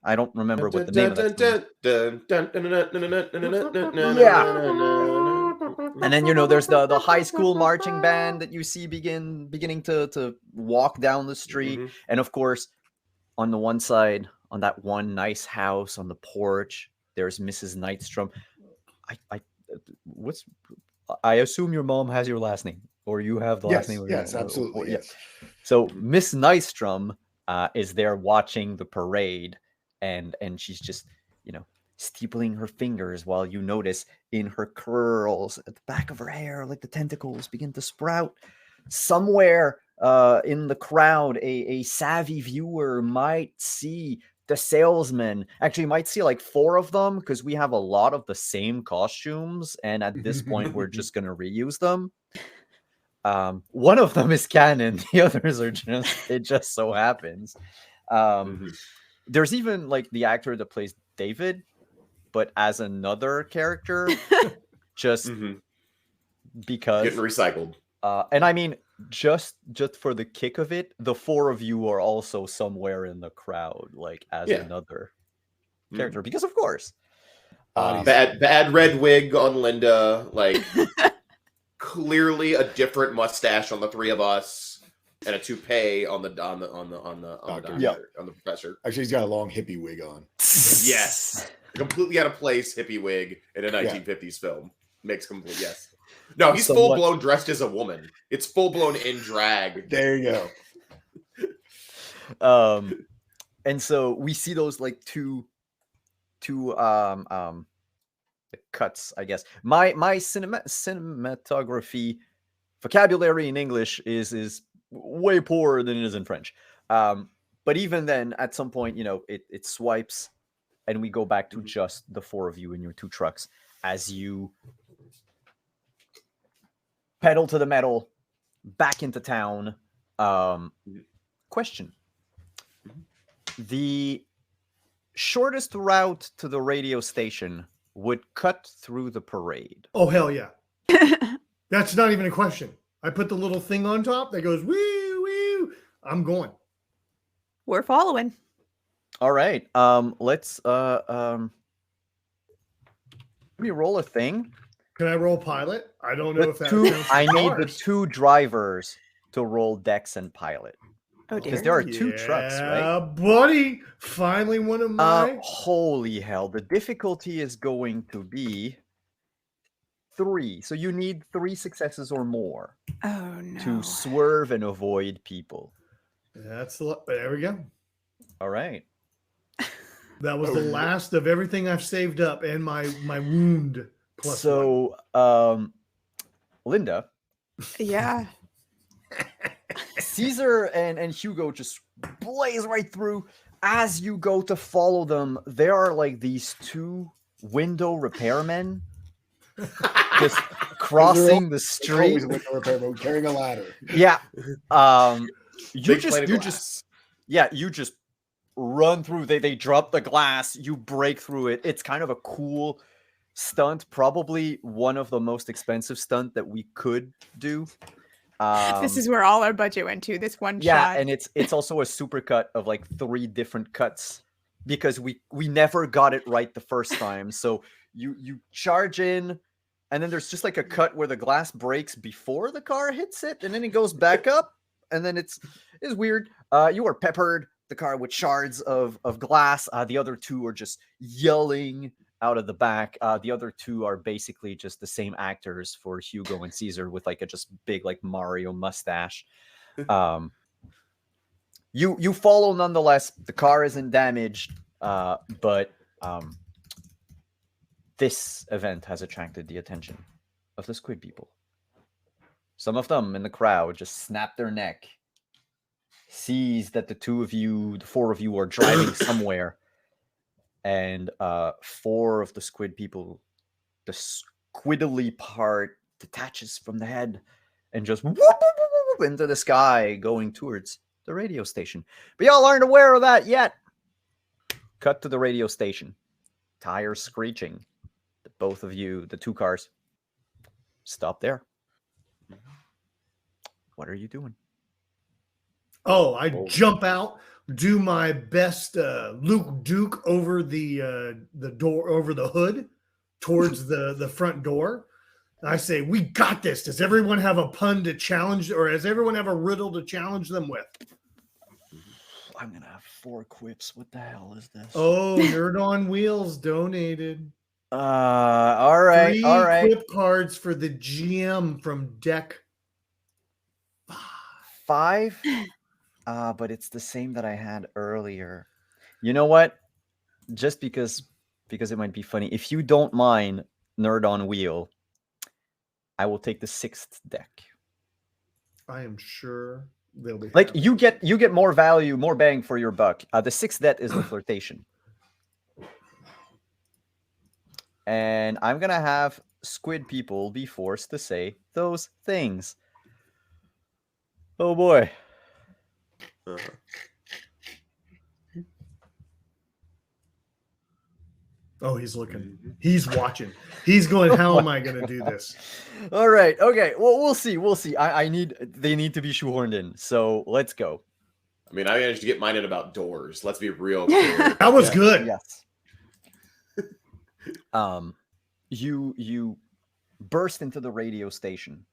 Speaker 5: I don't remember what the name of that song. Yeah. And then there's the high school marching band that you see beginning to walk down the street.
Speaker 2: Mhm.
Speaker 5: And of course, on the one side, on that one nice house on the porch, there's Mrs. Nightstrom. I assume your mom has your last name, or you have the last name.
Speaker 4: Yes, absolutely.
Speaker 5: Yeah.
Speaker 4: Yes.
Speaker 5: So Miss Nystrom is there watching the parade, and she's just steepling her fingers while you notice in her curls at the back of her hair, like the tentacles begin to sprout. Somewhere in the crowd, a savvy viewer might see the salesman. Actually, might see like 4 of them, because we have a lot of the same costumes, and at this point, we're just going to reuse them. One of them is canon. The others are it just so happens. There's even like the actor that plays David, but as another character, just because
Speaker 2: Getting recycled.
Speaker 5: And I mean, just for the kick of it, the 4 of you are also somewhere in the crowd, like as another character, because of course,
Speaker 2: bad red wig on Linda, like clearly a different mustache on the 3 of us, and a toupee on the professor.
Speaker 4: Actually, he's got a long hippie wig on.
Speaker 2: Yes, completely out of place hippie wig in a 1950s film. Makes complete No, he's full blown dressed as a woman. It's full blown in drag.
Speaker 4: There you go.
Speaker 5: And so we see those like two cuts, I guess. My cinematography vocabulary in English is way poorer than it is in French. But even then, at some point, it swipes, and we go back to just the 4 of you in your 2 trucks as you pedal to the metal back into town. Question: the shortest route to the radio station would cut through the parade?
Speaker 1: Oh, hell yeah. That's not even a question. I put the little thing on top that goes, woo, woo. I'm going.
Speaker 3: We're following.
Speaker 5: All right. Let's let me roll a thing.
Speaker 1: Can I roll pilot? I don't know if that counts
Speaker 5: I
Speaker 1: for
Speaker 5: need the
Speaker 1: cars.
Speaker 5: 2 drivers to roll Dex and pilot.
Speaker 3: Oh dear.
Speaker 5: Because there are 2 trucks, right?
Speaker 1: Yeah, buddy. Finally one of my...
Speaker 5: Holy hell. The difficulty is going to be 3. So you need 3 successes or more
Speaker 6: Oh no.
Speaker 5: to swerve and avoid people.
Speaker 1: There we go.
Speaker 5: All right.
Speaker 1: That was the last of everything I've saved up and my wound plus one.
Speaker 5: So, Linda,
Speaker 6: Yeah.
Speaker 5: Caesar and Hugo just blaze right through. As you go to follow them, there are like these 2 window repairmen just crossing the street.
Speaker 4: Always a window repair mode, carrying a ladder.
Speaker 5: Yeah. You
Speaker 2: Big plate of glass.
Speaker 5: you just run through. They drop the glass. You break through it. It's kind of a cool stunt. Probably one of the most expensive stunt that we could do.
Speaker 6: This is where all our budget went to. This one
Speaker 5: yeah,
Speaker 6: shot.
Speaker 5: and it's also a super cut of like 3 different cuts because we never got it right the first time. So you charge in, and then there's just like a cut where the glass breaks before the car hits it, and then it goes back up, and then it's weird. You are peppered the car with shards of glass. The other 2 are just yelling out of the back. The other 2 are basically just the same actors for Hugo and Caesar with like a just big like Mario mustache. You follow nonetheless. The car isn't damaged, but this event has attracted the attention of the Squid people. Some of them in the crowd just snap their neck, sees that the 4 of you are driving somewhere, and 4 of the Squid people, the squiddly part detaches from the head and just whoop, whoop, whoop, whoop, into the sky, going towards the radio station. But y'all aren't aware of that yet. Cut to the radio station. Tires screeching. Both of you, the 2 cars, stop there. What are you doing?
Speaker 1: Oh, I jump out, do my best Luke Duke over the door, over the hood towards the front door. I say, we got this. Does everyone have a pun to challenge, or does everyone have a riddle to challenge them with?
Speaker 5: I'm going to have 4 quips. What the hell is this?
Speaker 1: Oh, Nerd on Wheels donated.
Speaker 5: All right.
Speaker 1: 3
Speaker 5: All right.
Speaker 1: quip cards for the GM from deck
Speaker 5: 5. But it's the same that I had earlier. You know what? Just because it might be funny. If you don't mind, Nerd on Wheel, I will take the 6th deck.
Speaker 1: I am sure they'll be
Speaker 5: like
Speaker 1: happy.
Speaker 5: you get more value, more bang for your buck. The 6th deck is the flirtation. And I'm gonna have Squid people be forced to say those things. Oh boy.
Speaker 1: Oh, he's looking. He's watching. He's going, how am I going to do this?
Speaker 5: All right. Okay. Well, we'll see. We'll see. They need to be shoehorned in. So let's go.
Speaker 2: I mean, I managed to get mine in about doors. Let's be real clear.
Speaker 1: That was good.
Speaker 5: Yes. You burst into the radio station.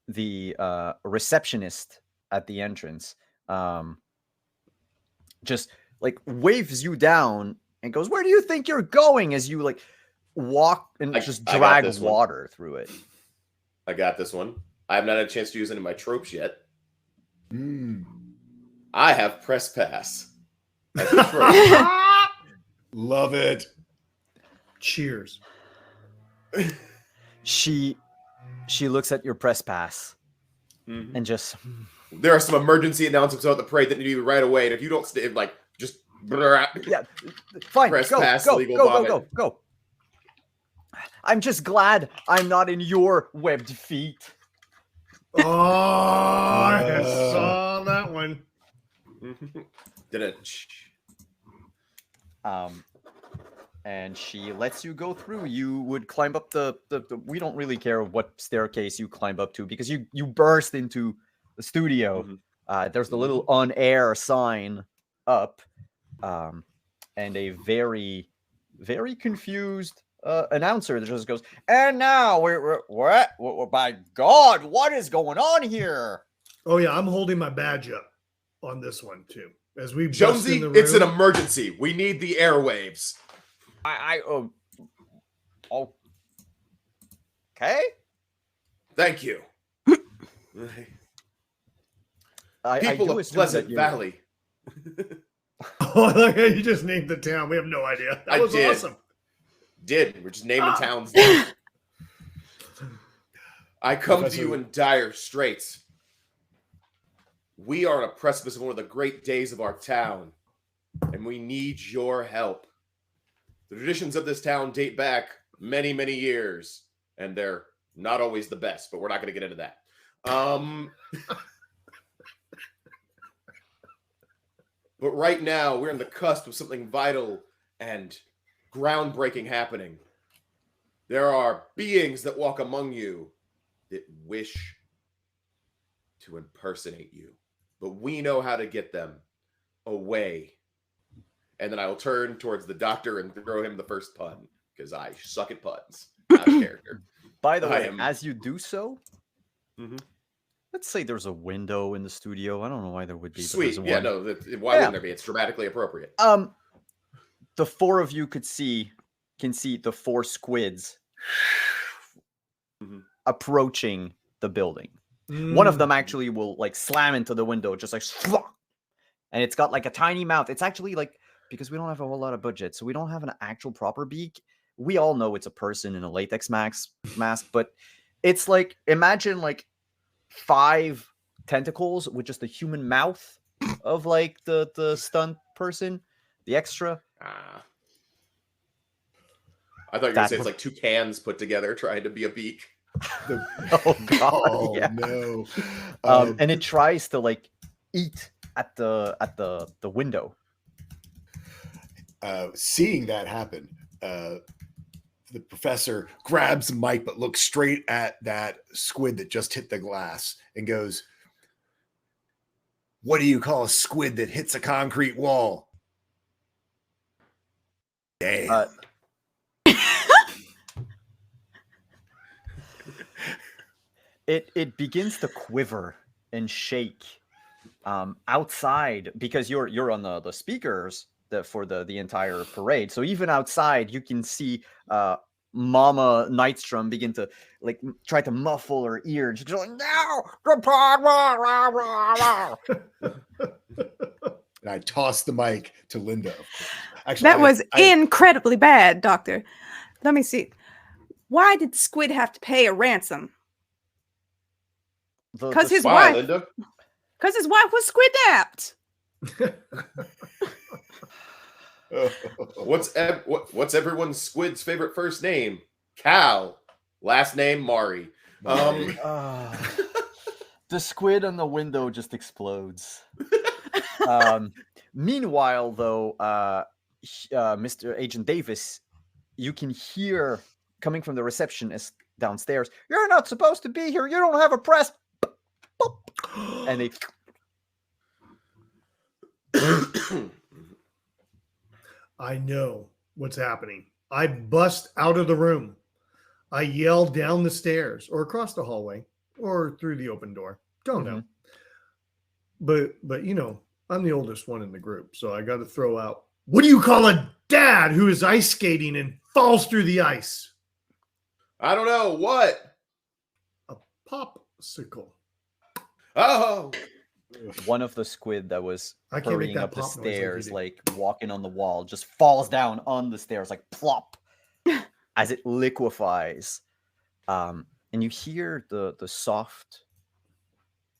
Speaker 5: The receptionist at the entrance just like waves you down and goes, "Where do you think you're going?" As you like walk and just drag water through it.
Speaker 2: I got this one. I have not had a chance to use any of my tropes yet. I have press pass. That's a trope.
Speaker 4: Love it.
Speaker 1: Cheers.
Speaker 5: She looks at your press pass and just.
Speaker 2: There are some emergency announcements about the parade that need to be right away, and if you don't stay, like, just
Speaker 5: yeah, fine.
Speaker 2: Press
Speaker 5: Go,
Speaker 2: pass,
Speaker 5: go,
Speaker 2: legal
Speaker 5: go,
Speaker 2: vomit.
Speaker 5: go, go, go. I'm just glad I'm not in your webbed feet.
Speaker 1: Oh, I saw that one.
Speaker 5: and she lets you go through. You would climb up the we don't really care what staircase you climb up to, because you burst into the studio. There's the little on air sign up, and a very, very confused announcer that just goes, and now we're by God, what is going on here?
Speaker 1: Oh yeah, I'm holding my badge up on this one too. As we bust
Speaker 2: Jonesy,
Speaker 1: in the room.
Speaker 2: it's an emergency. We need the airwaves.
Speaker 5: Okay.
Speaker 2: Thank you.
Speaker 5: I
Speaker 2: People
Speaker 5: do
Speaker 2: of
Speaker 5: assume
Speaker 2: Pleasant
Speaker 5: that
Speaker 2: Valley.
Speaker 1: Oh, look, you just named the town. We have no idea. That was awesome.
Speaker 2: We're just naming towns now. I come
Speaker 4: Professor-
Speaker 2: to you in dire straits. We are on a precipice of one of the great days of our town, and we need your help. The traditions of this town date back many, many years, and they're not always the best, but we're not going to get into that. But right now, we're on the cusp of something vital and groundbreaking happening. There are beings that walk among you that wish to impersonate you, but we know how to get them away. And then I will turn towards the doctor and throw him the first pun, because I suck at puns. Out of character.
Speaker 5: By the
Speaker 2: I
Speaker 5: way,
Speaker 2: am-
Speaker 5: as you do so,
Speaker 2: Mhm.
Speaker 5: let's say there's a window in the studio. I don't know why there would be. But
Speaker 2: Sweet.
Speaker 5: there's
Speaker 2: Yeah,
Speaker 5: one.
Speaker 2: no, why wouldn't there be? It's dramatically appropriate.
Speaker 5: The four of you can see the four squids approaching the building. One of them actually will like slam into the window, just like, and it's got like a tiny mouth. It's actually like, because we don't have a whole lot of budget, so we don't have an actual proper beak. We all know it's a person in a latex mask, but it's like, imagine like 5 tentacles with just a human mouth of like the stunt person, the extra.
Speaker 2: I thought you were going to say it's like 2 cans put together trying to be a beak.
Speaker 5: Oh god!
Speaker 4: Oh
Speaker 5: yeah.
Speaker 4: no!
Speaker 5: And it tries to like eat at the window.
Speaker 4: Seeing that happen, the professor grabs the mic but looks straight at that squid that just hit the glass and goes, "What do you call a squid that hits a concrete wall?" Damn.
Speaker 5: It begins to quiver and shake outside, because you're on the speakers for the entire parade. So even outside, you can see Mama Nightstrom begin to like try to muffle her ear. She's like, "No,
Speaker 4: And I tossed the mic to Linda. Actually,
Speaker 6: That was incredibly bad, Doctor. Let me see. Why did Squid have to pay a ransom? Because his
Speaker 2: Why,
Speaker 6: wife.
Speaker 2: Linda?
Speaker 6: Because his wife was squidnapped.
Speaker 2: What's everyone's squid's favorite first name? Cal. Last name Mari.
Speaker 5: The squid on the window just explodes. Meanwhile, though, Mr. Agent Davis, you can hear coming from the receptionist downstairs, "You're not supposed to be here. You don't have a press." And they
Speaker 1: I know what's happening. I bust out of the room. I yell down the stairs or across the hallway or through the open door. Don't know. But you know, I'm the oldest one in the group, so I got to throw out, "What do you call a dad who is ice skating and falls through the ice?"
Speaker 2: I don't know. What?
Speaker 1: A popsicle.
Speaker 2: Oh.
Speaker 5: one of the squid that was
Speaker 1: I can't make
Speaker 5: hurrying
Speaker 1: that
Speaker 5: up the
Speaker 1: pop noise like you
Speaker 5: stairs,
Speaker 1: do.
Speaker 5: like walking on the wall, just falls down on the stairs, like plop, as it liquefies. And you hear the soft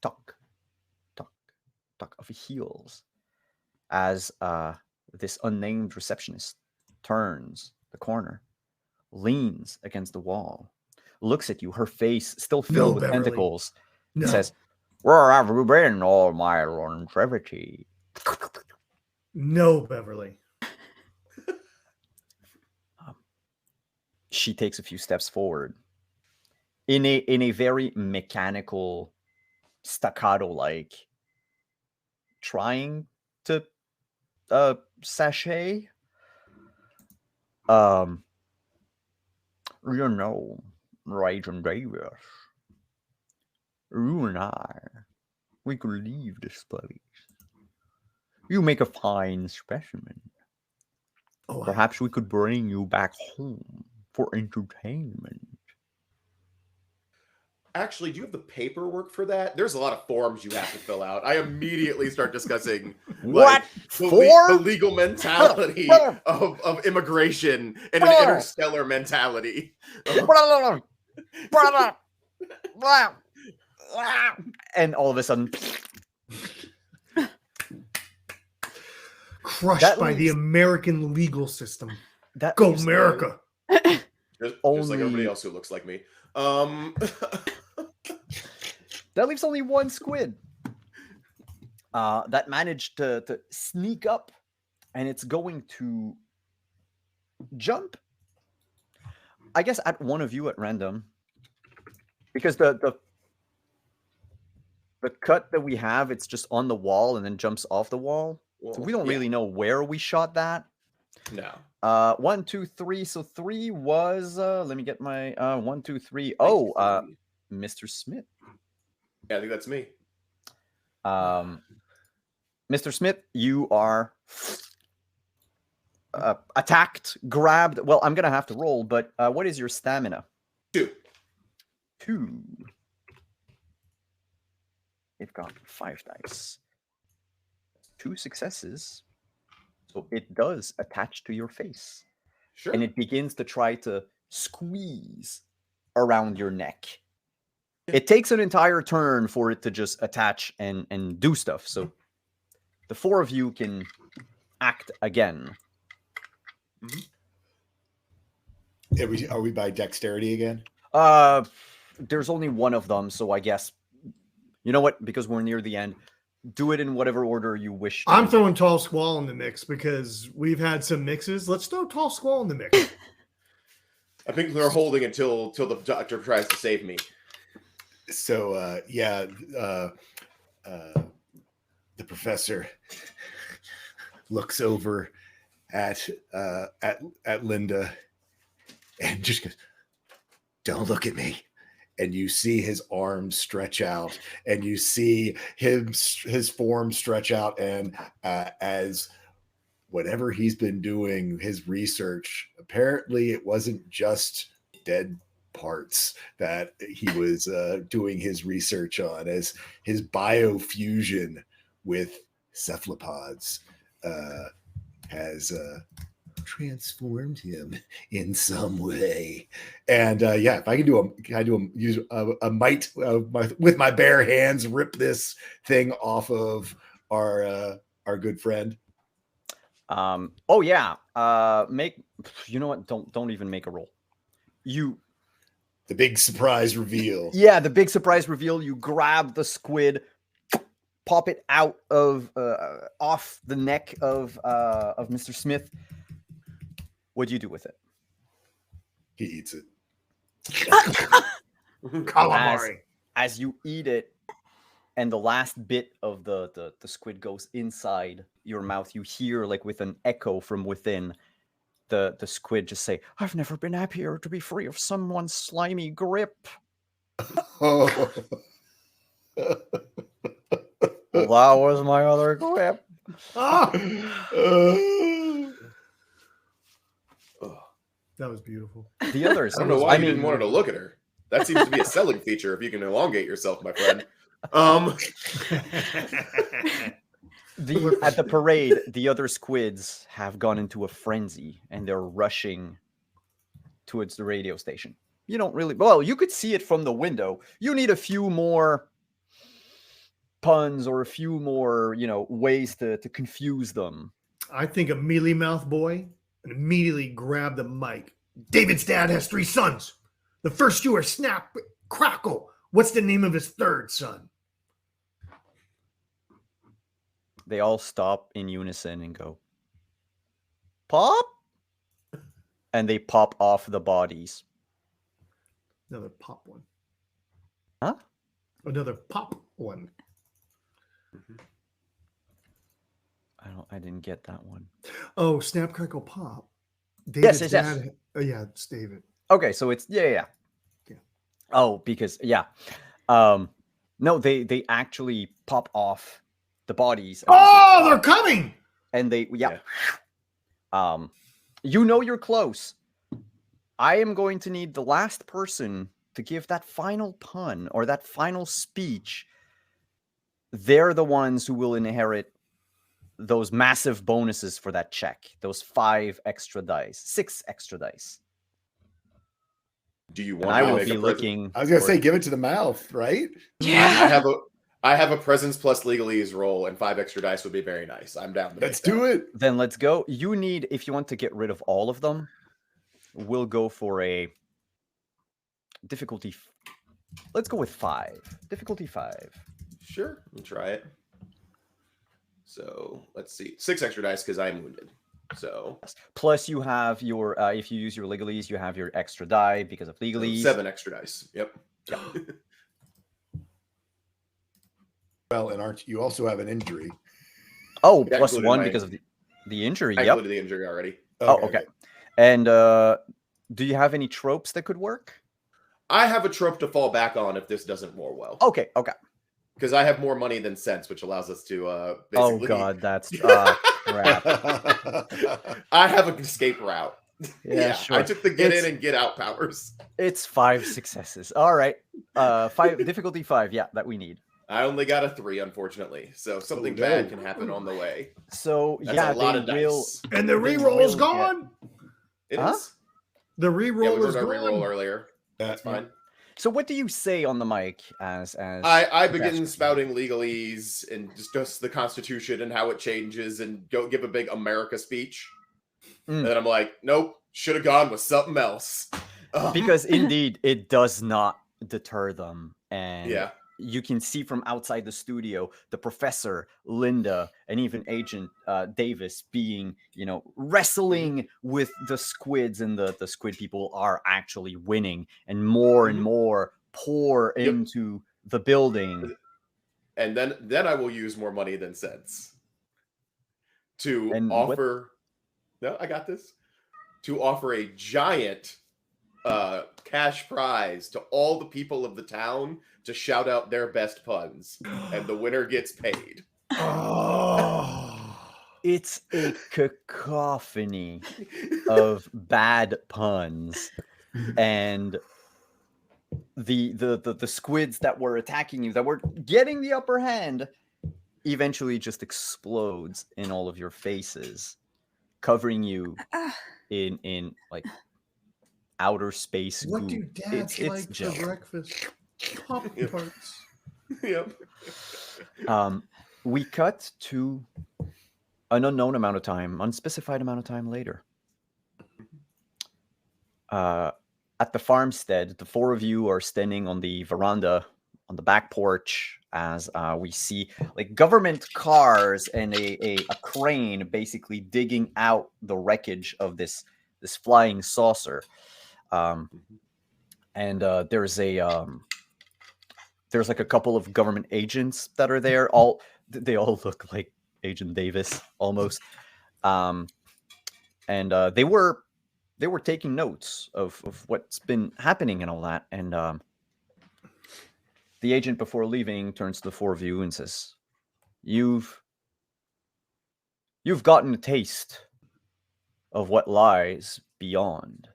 Speaker 5: tuck, tuck, tuck of heels as this unnamed receptionist turns the corner, leans against the wall, looks at you, her face still filled with
Speaker 1: Beverly.
Speaker 5: tentacles,
Speaker 1: No.
Speaker 5: and says, "Where have you been all my longevity?"
Speaker 1: No, Beverly.
Speaker 5: she takes a few steps forward in a very mechanical, staccato like, trying to sashay. You know, Raging Davis, you and I, we could leave this place. You make a fine specimen.
Speaker 1: Oh,
Speaker 5: Perhaps we could bring you back home for entertainment.
Speaker 2: Actually, do you have the paperwork for that? There's a lot of forms you have to fill out. I immediately start discussing
Speaker 5: What?
Speaker 2: the legal mentality of immigration and an interstellar mentality.
Speaker 5: And all of a sudden,
Speaker 1: crushed by the American legal system.
Speaker 5: that
Speaker 1: Go
Speaker 5: leaves-
Speaker 1: America!
Speaker 2: Just like
Speaker 5: Only-
Speaker 2: everybody else who looks like me.
Speaker 5: That leaves only one squid that managed to sneak up, and it's going to jump, I guess, at one of you at random, because the cut that we have, it's just on the wall and then jumps off the wall. So we don't really know where we shot that.
Speaker 2: No.
Speaker 5: 1, 2, 3. So 3 was let me get my 1, 2, 3. Oh, Mr. Smith.
Speaker 2: Yeah, I think that's me.
Speaker 5: Mr. Smith, you are attacked, grabbed. Well, I'm gonna have to roll, but what is your stamina?
Speaker 2: 2.
Speaker 5: 2. You've got 5 dice. 2 successes. So it does attach to your face.
Speaker 2: Sure.
Speaker 5: And it begins to try to squeeze around your neck. It takes an entire turn for it to just attach and do stuff. So the 4 of you can act again.
Speaker 4: Are we by dexterity again?
Speaker 5: There's only one of them, so I guess, you know what? Because we're near the end, do it in whatever order you wish.
Speaker 1: I'm throwing Tall Squall in the mix because we've had some mixes. Let's throw Tall Squall in the mix.
Speaker 2: I think they're holding until the doctor tries to save me.
Speaker 4: So the professor looks over at Linda and just goes, "Don't look at me." And you see his arms stretch out, and you see his form stretch out, and as whatever he's been doing, his research, apparently it wasn't just dead parts that he was doing his research on, as his biofusion with cephalopods has transformed him in some way. And if I can use a might with my bare hands, rip this thing off of our good friend.
Speaker 5: Oh yeah. Make, you know what? Don't even make a roll.
Speaker 4: The big surprise reveal.
Speaker 5: Yeah, the big surprise reveal. You grab the squid, pop it out of off the neck of Mr. Smith. What do you do with it?
Speaker 4: He eats it.
Speaker 1: Calamari.
Speaker 5: As you eat it, and the last bit of the squid goes inside your mouth, you hear, like with an echo from within, the squid just say, "I've never been happier to be free of someone's slimy grip."
Speaker 4: Oh.
Speaker 5: That was my other grip.
Speaker 1: That was beautiful.
Speaker 5: The others.
Speaker 2: I don't know why you didn't want her to look at her. That seems to be a selling feature if you can elongate yourself, my friend.
Speaker 5: At the parade, the other squids have gone into a frenzy and they're rushing towards the radio station. You don't really, well, you could see it from the window. You need a few more puns or a few more, ways to confuse them.
Speaker 1: I think a mealy mouth boy and immediately grab the mic. David's dad has 3 sons. The first 2 are Snap, Crackle. What's the name of his 3rd son?
Speaker 5: They all stop in unison and go, "Pop?" and they pop off the bodies.
Speaker 1: Another pop one.
Speaker 5: Huh?
Speaker 1: Another pop one.
Speaker 5: I didn't get that one.
Speaker 1: Oh, Snap Crackle Pop. David's
Speaker 5: yes.
Speaker 1: dad. Oh, yeah, it's David.
Speaker 5: Okay, so it's yeah. Oh, because no, they actually pop off the bodies.
Speaker 1: Oh, they're coming.
Speaker 5: And they you know you're close. I am going to need the last person to give that final pun or that final speech. They're the ones who will inherit those massive bonuses for that check. Those 6 extra dice.
Speaker 2: Do you
Speaker 5: And
Speaker 2: want
Speaker 5: I
Speaker 2: me to
Speaker 5: will
Speaker 2: make
Speaker 5: be
Speaker 2: a present?
Speaker 5: looking.
Speaker 4: I was gonna say, give it to the mouth, right?
Speaker 6: Yeah.
Speaker 2: I have a presence plus legalese roll, and 5 extra dice would be very nice. I'm down to
Speaker 4: Let's
Speaker 2: make
Speaker 4: do
Speaker 2: that.
Speaker 4: it.
Speaker 5: Then let's go. You need, if you want to get rid of all of them, we'll go for a difficulty. Let's go with 5. Difficulty 5.
Speaker 2: Sure, we'll try it. So let's see, 6 extra dice because I'm wounded. So
Speaker 5: plus you have your if you use your legalese, you have your extra die because of legalese.
Speaker 2: 7 extra dice. Yep.
Speaker 4: Well, and you also have an injury?
Speaker 5: Oh,
Speaker 2: Yeah,
Speaker 5: plus
Speaker 2: included
Speaker 5: 1
Speaker 2: my
Speaker 5: because of the injury.
Speaker 2: I
Speaker 5: Yep.
Speaker 2: included the injury already.
Speaker 5: Okay. And do you have any tropes that could work?
Speaker 2: I have a trope to fall back on if this doesn't roll well.
Speaker 5: Okay.
Speaker 2: Because I have more money than sense, which allows us to
Speaker 5: Oh
Speaker 2: basically.
Speaker 5: god, that's crap.
Speaker 2: I have an escape route.
Speaker 5: Yeah, sure.
Speaker 2: I took the get in and get out powers.
Speaker 5: It's 5 successes. All right. 5 difficulty 5. Yeah, that we need.
Speaker 2: I only got a 3, unfortunately. So something bad can happen on the way.
Speaker 5: So
Speaker 2: That's
Speaker 5: yeah,
Speaker 2: a lot of
Speaker 5: they will.
Speaker 2: dice.
Speaker 1: And the
Speaker 5: They
Speaker 1: reroll is
Speaker 5: will
Speaker 1: gone.
Speaker 2: It
Speaker 5: Huh?
Speaker 2: is.
Speaker 1: The
Speaker 2: Yeah, we
Speaker 1: reroll is
Speaker 2: rolled our
Speaker 1: gone.
Speaker 2: reroll earlier. That's fine.
Speaker 5: So what do you say on the mic as
Speaker 2: I begin spouting legalese and just the Constitution and how it changes and go give a big America speech. And then I'm like, nope, should have gone with something else.
Speaker 5: Because indeed it does not deter them. And
Speaker 2: yeah,
Speaker 5: you can see from outside the studio the professor, Linda, and even Agent Davis being, wrestling with the squids, and the squid people are actually winning, and more pour into the building.
Speaker 2: And then I will use more money than sense to
Speaker 5: And
Speaker 2: offer. No, I got this. To offer a giant cash prize to all the people of the town to shout out their best puns, and the winner gets paid.
Speaker 1: Oh.
Speaker 5: It's a cacophony of bad puns, and the squids that were attacking you, that were getting the upper hand, eventually just explodes in all of your faces, covering you in like outer space
Speaker 1: What
Speaker 5: goo.
Speaker 1: do dads
Speaker 5: It's
Speaker 1: like
Speaker 5: gel.
Speaker 1: for breakfast? Pop tarts.
Speaker 2: Yep.
Speaker 5: We cut to an unknown amount of time, unspecified amount of time later. At the farmstead, the 4 of you are standing on the veranda, on the back porch, as we see like government cars and a crane basically digging out the wreckage of this flying saucer. And there's like a couple of government agents that are there. They all look like Agent Davis almost. And they were taking notes of what's been happening and all that. And the agent, before leaving, turns to the 4 of you and says, You've gotten a taste of what lies beyond.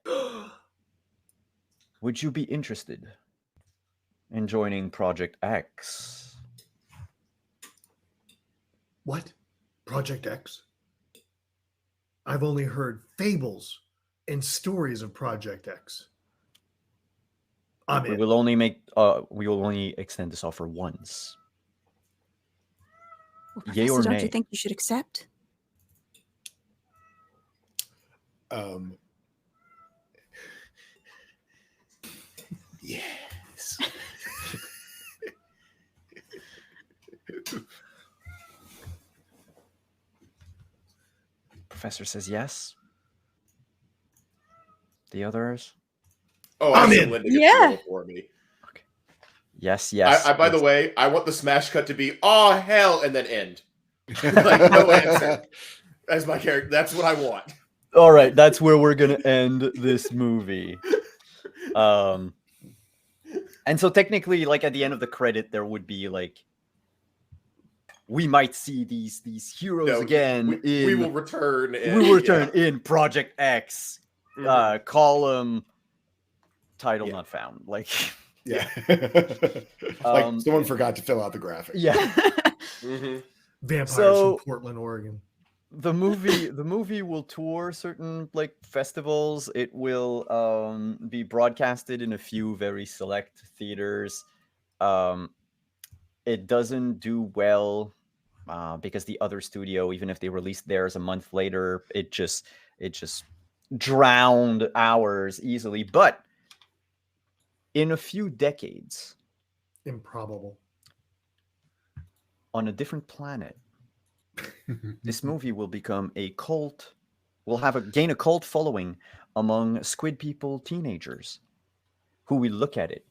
Speaker 5: Would you be interested in joining Project X?
Speaker 1: What? Project X? I've only heard fables and stories of Project X.
Speaker 5: We will only extend this offer once.
Speaker 6: Well,
Speaker 5: Yay or
Speaker 6: Professor, don't
Speaker 5: nay?
Speaker 6: you think you should accept?
Speaker 4: Yes.
Speaker 5: Professor says yes. The others?
Speaker 2: Oh,
Speaker 1: I'm
Speaker 2: I
Speaker 1: in.
Speaker 2: said Linda gets
Speaker 6: Yeah.
Speaker 2: to roll for me.
Speaker 5: Yes, yes.
Speaker 2: By the way, I want the smash cut to be "oh hell" and then end. Like, no answer. As my character, that's what I want.
Speaker 5: All right, that's where we're gonna end this movie. And so technically, like at the end of the credit, there would be like, we might see these heroes
Speaker 2: No,
Speaker 5: again.
Speaker 2: we will return.
Speaker 5: We will return in Project X. Column title not found. Like,
Speaker 4: Yeah. Like someone forgot to fill out the graphic.
Speaker 5: yeah.
Speaker 1: Vampires
Speaker 5: So-
Speaker 1: from Portland, Oregon.
Speaker 5: The movie will tour certain like festivals. It will be broadcasted in a few very select theaters. It doesn't do well because the other studio, even if they released theirs a month later, it just drowned ours easily. But in a few decades,
Speaker 1: Improbable.
Speaker 5: on a different planet, this movie will become a cult. Will gain a cult following among Squid people teenagers, who will look at it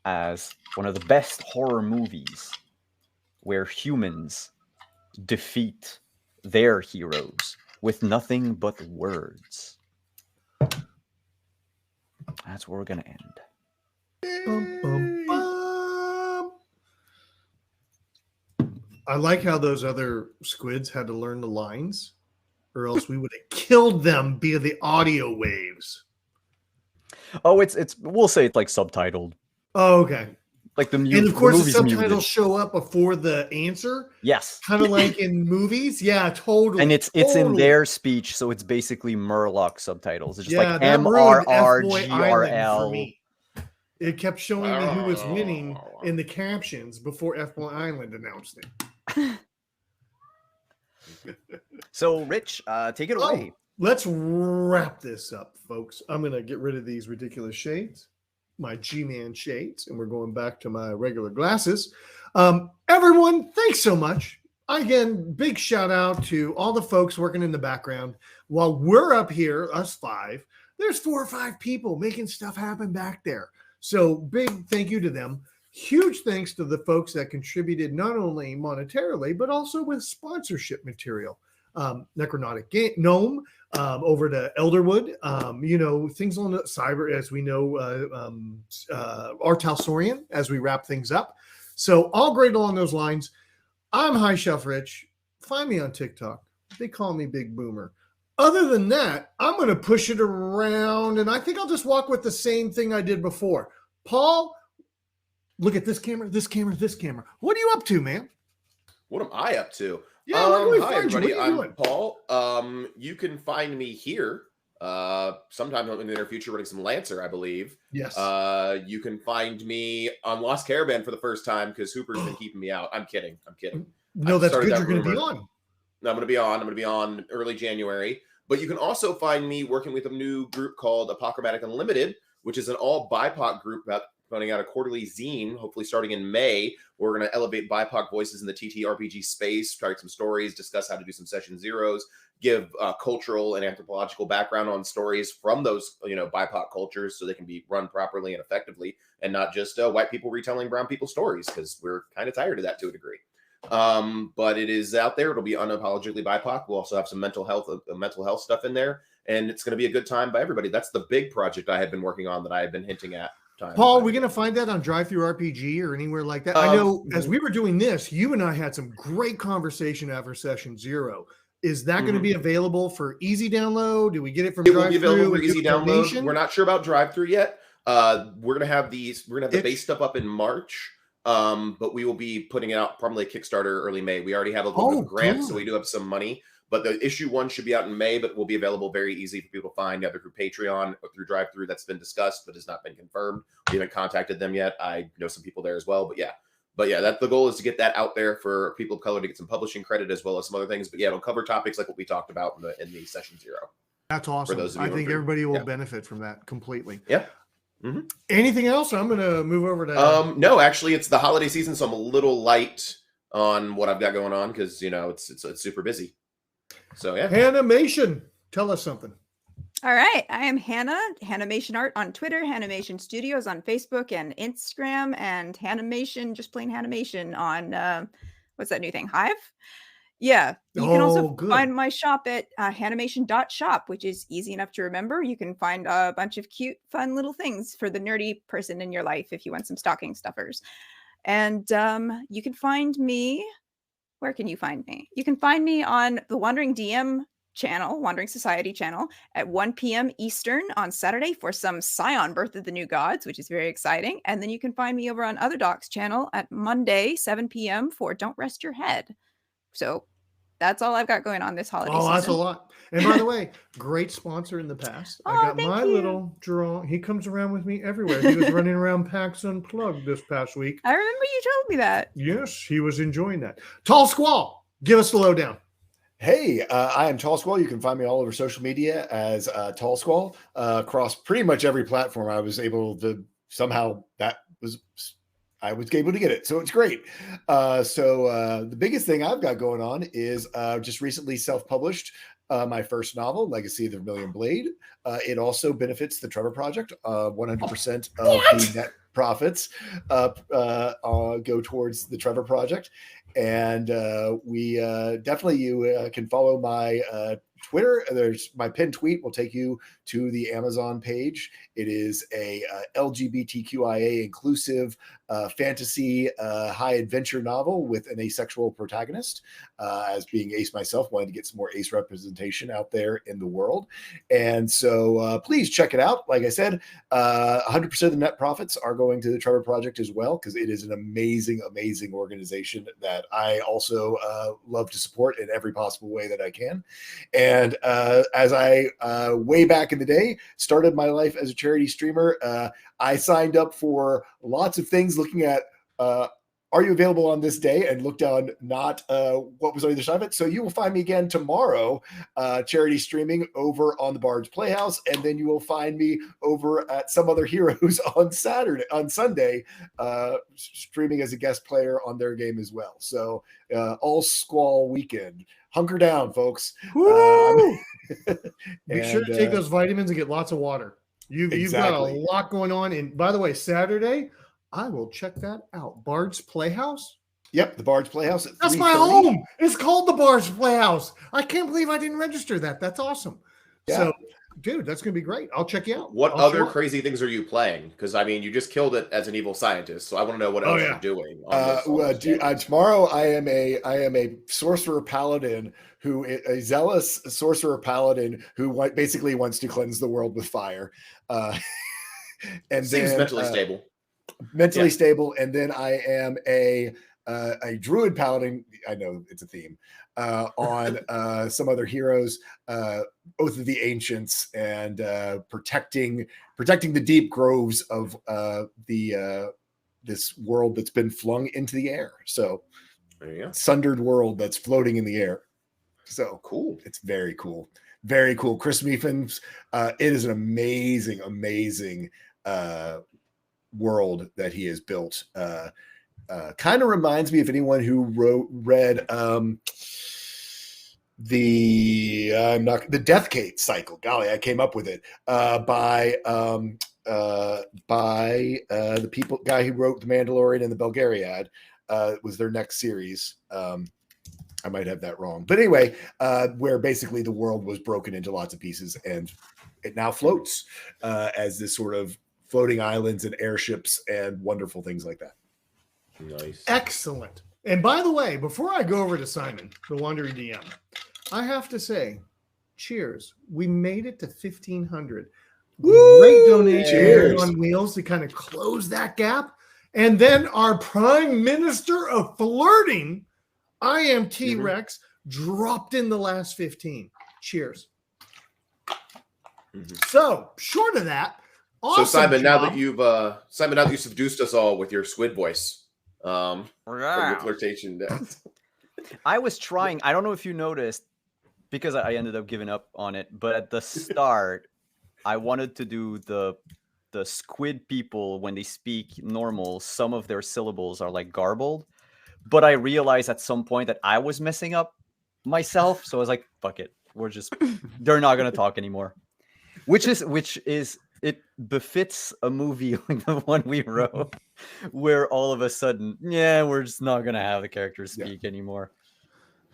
Speaker 5: as one of the best horror movies, where humans defeat their heroes with nothing but words. That's where we're gonna end.
Speaker 1: Bum, bum, bum. I like how those other squids had to learn the lines, or else we would have killed them via the audio waves.
Speaker 5: Oh, it's we'll say it's like subtitled.
Speaker 1: Oh, okay.
Speaker 5: Like the
Speaker 1: And of course, the
Speaker 5: movie's
Speaker 1: subtitles
Speaker 5: muted.
Speaker 1: show up before the answer,
Speaker 5: Yes.
Speaker 1: kind of like in movies. Yeah, totally.
Speaker 5: And it's in
Speaker 1: totally.
Speaker 5: their speech, so it's basically Murloc subtitles. It's just
Speaker 1: Yeah,
Speaker 5: like
Speaker 1: that ruined F-Boy Island for
Speaker 5: MRRGRL.
Speaker 1: me. It kept showing me who was winning in the captions before F-Boy Island announced it.
Speaker 5: So, Rich, take it away.
Speaker 1: Let's wrap this up, folks. I'm going to get rid of these ridiculous shades, my G-Man shades, and we're going back to my regular glasses. Everyone, thanks so much. Again, big shout out to all the folks working in the background. While we're up here, us five, there's 4 or 5 people making stuff happen back there. So big thank you to them. Huge thanks to the folks that contributed not only monetarily, but also with sponsorship material. Necronautic Gnome, over to Elderwood, things on the cyber, as we know, Artal Sorian, as we wrap things up. So all great along those lines. I'm High Shelf Rich. Find me on TikTok. They call me Big Boomer. Other than that, I'm going to push it around, and I think I'll just walk with the same thing I did before. Paul, look at this camera, this camera, this camera. What are you up to, man?
Speaker 2: What am I up to?
Speaker 1: Yeah, where can we
Speaker 2: hi
Speaker 1: find you?
Speaker 2: everybody.
Speaker 1: What are you
Speaker 2: I'm
Speaker 1: doing?
Speaker 2: Paul. You can find me here sometime in the near future running some Lancer, I believe.
Speaker 1: Yes.
Speaker 2: You can find me on Lost Caravan for the first time because Hooper's been keeping me out. I'm kidding.
Speaker 1: No,
Speaker 2: I've
Speaker 1: that's
Speaker 2: started
Speaker 1: good.
Speaker 2: that
Speaker 1: You're going to be
Speaker 2: rumor.
Speaker 1: on.
Speaker 2: I'm going to be on early January. But you can also find me working with a new group called Apochromatic Unlimited, which is an all BIPOC group about putting out a quarterly zine, hopefully starting in May. We're going to elevate BIPOC voices in the TTRPG space, write some stories, discuss how to do some session zeros, give cultural and anthropological background on stories from those, BIPOC cultures so they can be run properly and effectively, and not just white people retelling brown people stories, because we're kind of tired of that to a degree. But it is out there. It'll be unapologetically BIPOC. We'll also have some mental health stuff in there, and it's going to be a good time by everybody. That's the big project I had been working on that I had been hinting at.
Speaker 1: Paul, we're going to find that on Drive-Thru-RPG or anywhere like that. I know as we were doing this, you and I had some great conversation after session 0. Is that going to be available for easy download? Do we get it from
Speaker 2: Drive-Thru? It will be available for
Speaker 1: and
Speaker 2: easy
Speaker 1: do a
Speaker 2: download.
Speaker 1: donation?
Speaker 2: We're not sure about Drive-Thru yet. We're going to have the base stuff up in March. But we will be putting it out probably Kickstarter early May. We already have a little bit of grant, so we do have some money. But the issue 1 should be out in May, but will be available very easy for people to find, either through Patreon or through Drive-Thru. That's been discussed, but has not been confirmed. We haven't contacted them yet. I know some people there as well, but yeah, that's the goal, is to get that out there for people of color to get some publishing credit as well as some other things. But yeah, it'll cover topics like what we talked about in the session 0.
Speaker 1: That's awesome.
Speaker 2: those of you
Speaker 1: I
Speaker 2: who
Speaker 1: think
Speaker 2: are-
Speaker 1: everybody will
Speaker 2: yeah.
Speaker 1: benefit from that completely.
Speaker 2: Yeah.
Speaker 1: Anything else? I'm going to move over to.
Speaker 2: No, actually, it's the holiday season, so I'm a little light on what I've got going on because it's super busy. So yeah.
Speaker 1: Animation. Tell us something.
Speaker 3: All right, I am Hannah, Hanimation Art on Twitter, Hanimation Studios on Facebook and Instagram, and Hanimation, just plain Hanimation on what's that new thing, Hive? Yeah, you can also
Speaker 1: good.
Speaker 3: find my shop at hanimation.shop, which is easy enough to remember. You can find a bunch of cute, fun little things for the nerdy person in your life if you want some stocking stuffers. And you can find me. Where can you find me? You can find me on the Wandering DM channel, Wandering Society channel, at 1 p.m. Eastern on Saturday for some Scion Birth of the New Gods, which is very exciting. And then you can find me over on Other Docs channel at Monday, 7 p.m. for Don't Rest Your Head. So that's all I've got going on this holiday season.
Speaker 1: That's a lot. And by the way, great sponsor in the past. I got my little draw. He comes around with me everywhere. He was running around PAX Unplugged this past week.
Speaker 3: I remember you told me that.
Speaker 1: Yes, he was enjoying that. Tall Squall, give us the lowdown.
Speaker 4: Hey, I am Tall Squall. You can find me all over social media as Tall Squall across pretty much every platform. I was able to somehow I was able to get it. So it's great. So the biggest thing I've got going on is just recently self-published my first novel, Legacy of the Vermilion Blade. It also benefits the Trevor Project. 100% of the net profits go towards the Trevor Project. And we definitely, you can follow my Twitter. There's my pinned tweet will take you to the Amazon page. It is a LGBTQIA inclusive fantasy high adventure novel with an asexual protagonist. As being ace myself, wanted to get some more ace representation out there in the world. And so please check it out. Like I said, 100% of the net profits are going to the Trevor Project as well, because it is an amazing, amazing organization that I also love to support in every possible way that I can. And as I, way back in the day, started my life as a charity streamer, I signed up for lots of things looking at, are you available on this day? And looked on not what was on either side of it. So you will find me again tomorrow, charity streaming over on the Bard's Playhouse. And then you will find me over at Some Other Heroes on Sunday, streaming as a guest player on their game as well. So all Squall weekend. Hunker down, folks.
Speaker 1: Be sure to take those vitamins and get lots of water. You've got a lot going on. And by the way, Saturday, I will check that out. Bard's Playhouse?
Speaker 4: Yep, the Bard's Playhouse.
Speaker 1: That's my home. It's called the Bard's Playhouse. I can't believe I didn't register that. That's awesome. Yeah. So, dude, that's going to be great. I'll check you out.
Speaker 2: What other crazy things are you playing? Because, I mean, you just killed it as an evil scientist, so I want to know what else you're doing.
Speaker 4: Tomorrow, I am a sorcerer paladin who is a zealous sorcerer paladin who basically wants to cleanse the world with fire. And
Speaker 2: seems
Speaker 4: then,
Speaker 2: mentally stable.
Speaker 4: Mentally stable. And then I am a druid paladin. I know it's a theme. On Some Other Heroes, Oath of the Ancients, and protecting the deep groves of this world that's been flung into the air. So
Speaker 2: there you go.
Speaker 4: Sundered world that's floating in the air. So
Speaker 2: cool.
Speaker 4: It's very cool. Very cool. Chris Meefins, it is an amazing, amazing world that he has built. Kind of reminds me of anyone who read the Deathgate cycle. Golly, I came up with it by the guy who wrote The Mandalorian and the Belgariad. Was their next series. I might have that wrong, but anyway, where basically the world was broken into lots of pieces and it now floats as this sort of floating islands and airships and wonderful things like that.
Speaker 2: Nice.
Speaker 1: Excellent. And by the way, before I go over to Simon, the Wandering DM, I have to say, cheers. We made it to 1,500. Great donation on Wheels to kind of close that gap. And then our Prime Minister of Flirting, I am T-Rex, dropped in the last 15. Cheers. So, short of that, awesome.
Speaker 2: So Simon, now that you've seduced us all with your Squid voice, from your flirtation.
Speaker 5: I was trying. I don't know if you noticed, because I ended up giving up on it. But at the start, I wanted to do the Squid people when they speak normal. Some of their syllables are like garbled. But I realized at some point that I was messing up myself. So I was like, fuck it. They're not going to talk anymore. which is it befits a movie like the one we wrote, where all of a sudden, we're just not gonna have the characters speak anymore.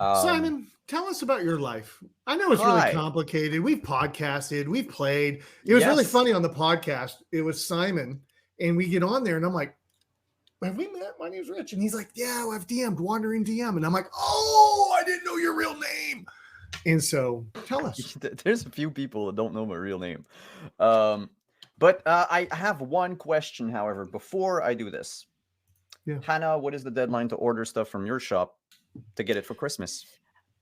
Speaker 1: Simon, tell us about your life. I know it's really complicated. We've podcasted, we've played. It was really funny on the podcast. It was Simon, and we get on there, and I'm like, have we met? My name's Rich. And he's like, yeah, I've DM'd, Wandering DM. And I'm like, oh, I didn't know your real name. And so tell us.
Speaker 5: There's a few people that don't know my real name. But I have one question, however, before I do this.
Speaker 1: Yeah.
Speaker 5: Hannah, what is the deadline to order stuff from your shop to get it for Christmas?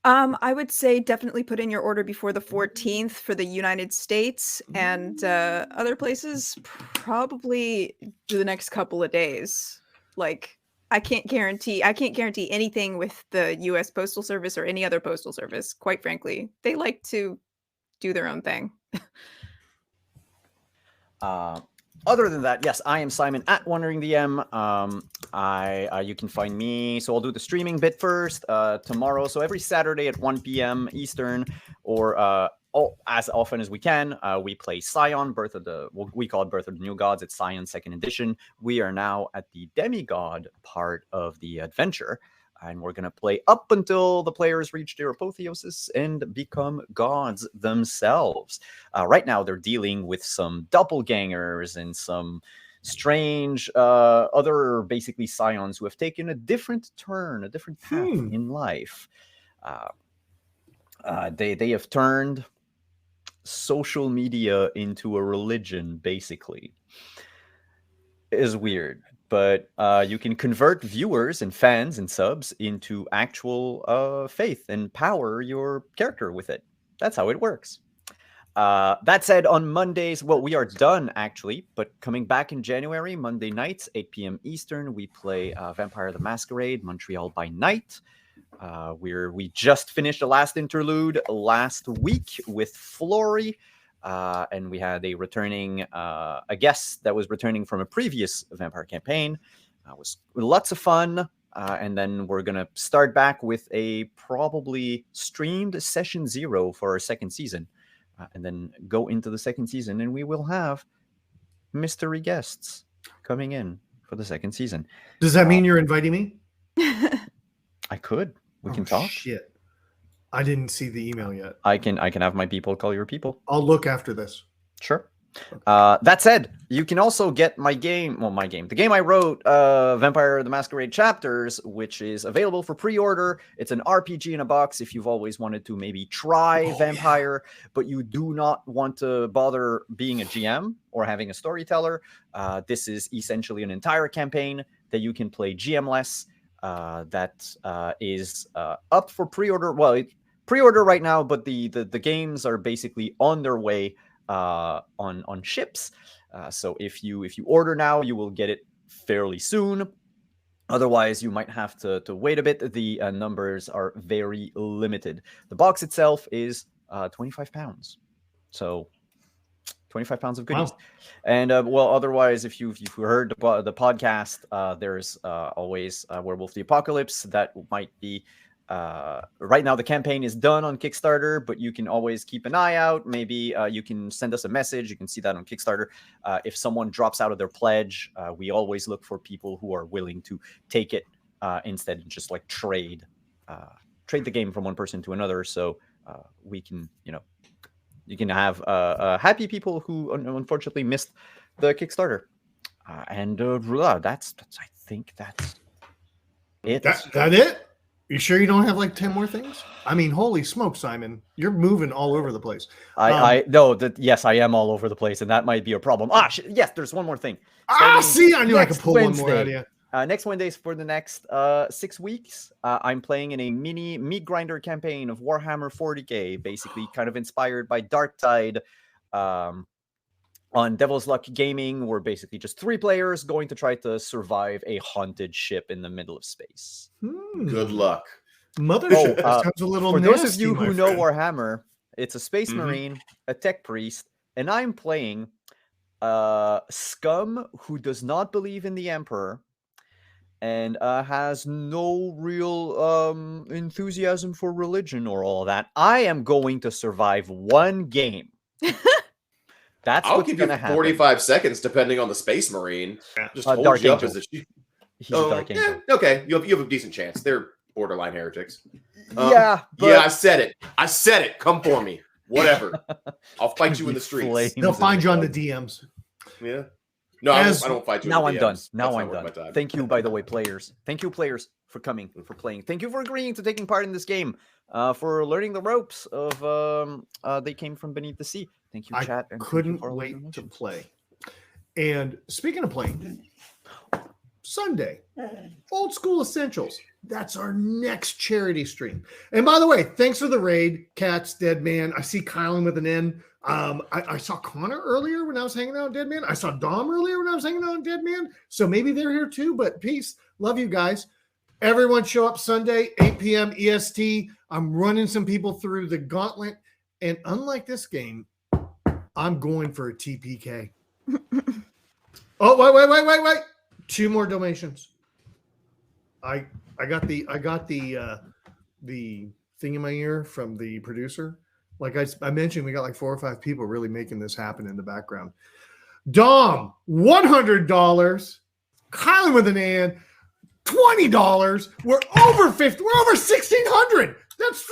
Speaker 3: I would say definitely put in your order before the 14th for the United States, and other places probably the next couple of days. Like, I can't guarantee anything with the US Postal Service or any other postal service. Quite frankly, they like to do their own thing.
Speaker 5: Other than that, yes, I am Simon at Wandering DM. You can find me. So I'll do the streaming bit first tomorrow. So every Saturday at 1 p.m. Eastern, or as often as we can, we play Scion, we call it Birth of the New Gods. It's Scion 2nd edition. We are now at the demigod part of the adventure. And we're going to play up until the players reach their apotheosis and become gods themselves. Right now, they're dealing with some doppelgangers and some strange other, basically, scions who have taken a different turn, a different path in life. They have turned social media into a religion, basically. It is weird. But you can convert viewers and fans and subs into actual faith and power your character with it. That's how it works. That said, on Mondays, well, we are done, actually. But coming back in January, Monday nights, 8 p.m. Eastern, we play Vampire the Masquerade, Montreal by Night. We just finished the last interlude last week with Flory. And we had a guest that was returning from a previous vampire campaign. It was lots of fun. And then we're going to start back with a probably streamed session 0 for our second season. And then go into the second season, and we will have mystery guests coming in for the second season.
Speaker 1: Does that mean you're inviting me?
Speaker 5: I could. We can talk.
Speaker 1: Shit. I didn't see the email yet.
Speaker 5: I can have my people call your people.
Speaker 1: I'll look after this.
Speaker 5: Sure. That said, you can also get the game I wrote, Vampire the Masquerade Chapters, which is available for pre-order. It's an RPG in a box if you've always wanted to maybe try Vampire, but you do not want to bother being a GM or having a storyteller. This is essentially an entire campaign that you can play GM-less. That is up for pre-order. Well, pre-order right now, but the games are basically on their way on ships. So if you order now, you will get it fairly soon. Otherwise, you might have to wait a bit. The numbers are very limited. The box itself is £25. So 25 pounds of goodies.
Speaker 1: Wow.
Speaker 5: And otherwise, if you've heard the podcast, there's always Werewolf the Apocalypse. That might be right now the campaign is done on Kickstarter, but you can always keep an eye out. Maybe you can send us a message. You can see that on Kickstarter. If someone drops out of their pledge, we always look for people who are willing to take it instead of just like trade the game from one person to another. So we can, you can have happy people who unfortunately missed the Kickstarter. That's I think that's it.
Speaker 1: That it? You sure you don't have like 10 more things? I mean, holy smoke, Simon. You're moving all over the place.
Speaker 5: Yes, I am all over the place, and that might be a problem. Yes, there's one more thing.
Speaker 1: I knew I could pull one more out of you.
Speaker 5: Next Wednesday for the next 6 weeks, I'm playing in a mini meat grinder campaign of Warhammer 40k, basically kind of inspired by Dark Tide. On Devil's Luck Gaming, we're basically just 3 players going to try to survive a haunted ship in the middle of space.
Speaker 2: Good luck.
Speaker 1: Mothership. That sounds a little
Speaker 5: for
Speaker 1: nasty,
Speaker 5: those of you who
Speaker 1: my
Speaker 5: know
Speaker 1: friend.
Speaker 5: Warhammer, it's a space marine, a tech priest, and I'm playing scum who does not believe in the Emperor and has no real enthusiasm for religion or all that. I am going to survive one game That's
Speaker 2: I'll
Speaker 5: what's
Speaker 2: give you
Speaker 5: gonna happen.
Speaker 2: 45 seconds depending on the Space Marine. Just hold
Speaker 5: Dark
Speaker 2: you up
Speaker 5: Angel.
Speaker 2: as a
Speaker 5: He's a Dark Angel.
Speaker 2: okay. You have a decent chance. They're borderline heretics.
Speaker 5: Yeah, but
Speaker 2: Yeah, I said it. I said it. Come for me. Whatever. I'll fight you in the streets.
Speaker 5: Flames
Speaker 1: They'll
Speaker 5: in
Speaker 1: find
Speaker 5: the
Speaker 1: you on the
Speaker 5: blood.
Speaker 1: DMs.
Speaker 2: Yeah. No, I don't fight you.
Speaker 5: Now
Speaker 2: in
Speaker 5: I'm
Speaker 2: the
Speaker 5: done.
Speaker 2: DMs.
Speaker 5: Now
Speaker 2: That's
Speaker 5: I'm
Speaker 2: not worth my
Speaker 5: done.
Speaker 2: time.
Speaker 5: Thank you, by the way, players. Thank you, players, for coming, for playing. Thank you for agreeing to taking part in this game, for learning the ropes of They Came From Beneath the Sea. Thank you,
Speaker 1: I
Speaker 5: chat. And
Speaker 1: couldn't
Speaker 5: thank you for all the
Speaker 1: wait to
Speaker 5: donations.
Speaker 1: play. And speaking of playing, Sunday, Old School Essentials. That's our next charity stream. And by the way, thanks for the raid, Cats, Dead Man. I see Kylan with an N. I saw Connor earlier when I was hanging out with Dead Man. I saw Dom earlier when I was hanging out with Dead Man. So maybe they're here too, but peace. Love you guys. Everyone show up Sunday, 8 p.m. EST. I'm running some people through the gauntlet. And unlike this game, I'm going for a TPK. Oh, wait. 2 more donations. I got the thing in my ear from the producer. Like I mentioned, we got like 4 or 5 people really making this happen in the background. Dom, $100. Kylan with an N, $20. We're over 50. We're over 1,600. That's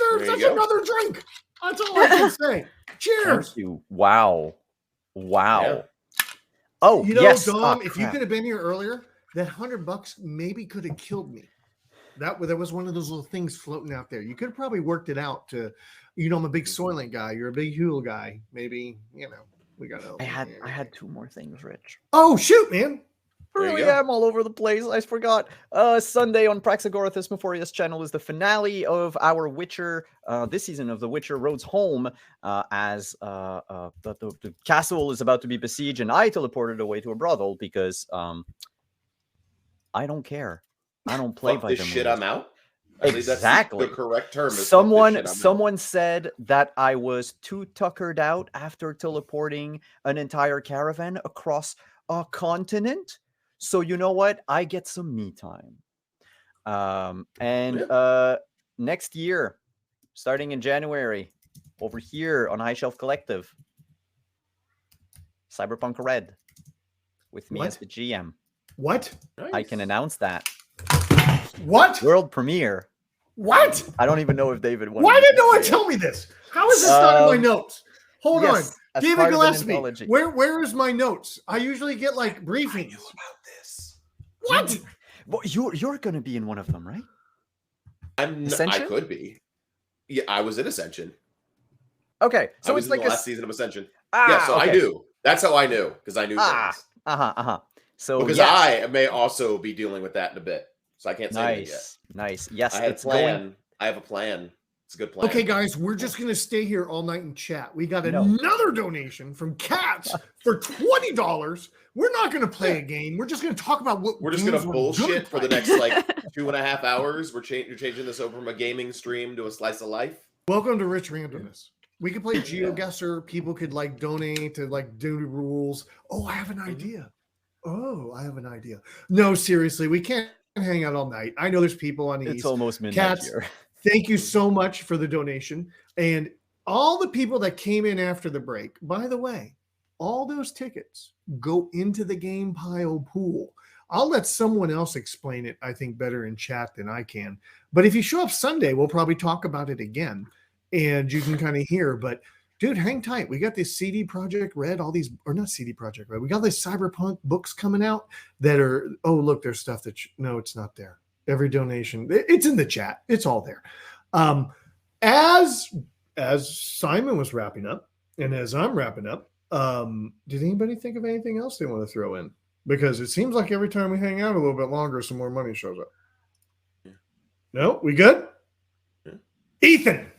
Speaker 1: another drink. That's all I can say. Cheers.
Speaker 5: Thank you. Wow.
Speaker 2: Yeah.
Speaker 5: Oh,
Speaker 1: You know,
Speaker 5: yes.
Speaker 1: Dom,
Speaker 5: Ah,
Speaker 1: if you
Speaker 5: crap.
Speaker 1: could have been here earlier, that $100 maybe could have killed me. There was one of those little things floating out there. You could have probably worked it out to, I'm a big Soylent guy. You're a big Huel guy. Maybe, we got to.
Speaker 5: I had 2 more things, Rich.
Speaker 1: Oh, shoot, man.
Speaker 2: There you
Speaker 5: Really
Speaker 2: go.
Speaker 5: am all over the place. I forgot. Sunday on Praxagorathus Mephorius channel is the finale of our Witcher, this season of The Witcher Roads Home, as the castle is about to be besieged, and I teleported away to a brothel because I don't care. I don't play
Speaker 2: Fuck
Speaker 5: by
Speaker 2: this
Speaker 5: the
Speaker 2: shit,
Speaker 5: rules.
Speaker 2: I'm out.
Speaker 5: Exactly.
Speaker 2: That's the correct term. Is fuck this shit, I'm out.
Speaker 5: Someone said that I was too tuckered out after teleporting an entire caravan across a continent. So you know what? I get some me time. Next year, starting in January, over here on High Shelf Collective, Cyberpunk Red, with me as the GM.
Speaker 1: What?
Speaker 2: Nice.
Speaker 5: I can announce that.
Speaker 1: What?
Speaker 5: World premiere.
Speaker 1: What?
Speaker 5: I don't even know if David wanted
Speaker 1: Why
Speaker 5: me
Speaker 1: did
Speaker 5: to
Speaker 1: no one
Speaker 5: say it.
Speaker 1: tell me this? How is this not in my notes? Hold
Speaker 5: Yes,
Speaker 1: on.
Speaker 5: as
Speaker 1: David
Speaker 5: part of an
Speaker 1: Gillespie,
Speaker 5: anthology.
Speaker 1: where is my notes? I usually get like briefings.
Speaker 2: about this.
Speaker 1: What?
Speaker 5: Well, you're going to be in one of them, right?
Speaker 2: I
Speaker 5: Ascension?
Speaker 2: could be. Yeah, I was in Ascension.
Speaker 5: Okay, so
Speaker 2: I was
Speaker 5: it's
Speaker 2: in
Speaker 5: like
Speaker 2: the
Speaker 5: a
Speaker 2: last season of Ascension. Yeah, so
Speaker 5: okay.
Speaker 2: I do. That's how I knew, because I knew things.
Speaker 5: So
Speaker 2: Because
Speaker 5: yes.
Speaker 2: I may also be dealing with that in a bit. So I can't say anything yet.
Speaker 5: Nice. Yes,
Speaker 2: I had a
Speaker 5: it's
Speaker 2: plan.
Speaker 5: going.
Speaker 2: I have a plan. It's a good plan.
Speaker 1: Okay, guys, we're just going to stay here all night and chat. We got
Speaker 5: No.
Speaker 1: another donation from Cats for $20. We're not going to play a game. We're just going to talk about what
Speaker 2: We're just gonna
Speaker 1: games
Speaker 2: bullshit for the
Speaker 1: play.
Speaker 2: next like 2.5 hours. You're changing this over from a gaming stream to a slice of life.
Speaker 1: Welcome to Rich Randomness. We could play GeoGuessr. People could like donate to like do the rules. Oh, I have an idea. No, seriously, we can't hang out all night. I know there's people on the
Speaker 5: It's
Speaker 1: East.
Speaker 5: almost midnight
Speaker 1: Cats,
Speaker 5: here.
Speaker 1: thank you so much for the donation. And all the people that came in after the break, by the way, all those tickets go into the game pile pool. I'll let someone else explain it, I think, better in chat than I can. But if you show up Sunday, we'll probably talk about it again. And you can kind of hear. But, dude, hang tight. We got this CD Projekt Red, all these, or not CD Projekt Red. We got these Cyberpunk books coming out that are, oh, look, there's stuff that, no, it's not there. Every donation, it's in the chat. It's all there. As Simon was wrapping up, and as I'm wrapping up, did anybody think of anything else they want to throw in? Because it seems like every time we hang out a little bit longer, some more money shows up.
Speaker 2: Yeah. No,
Speaker 1: we good?
Speaker 2: Yeah.
Speaker 1: Ethan,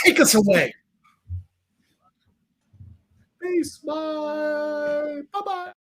Speaker 1: take us away. Peace. Bye. Bye-bye.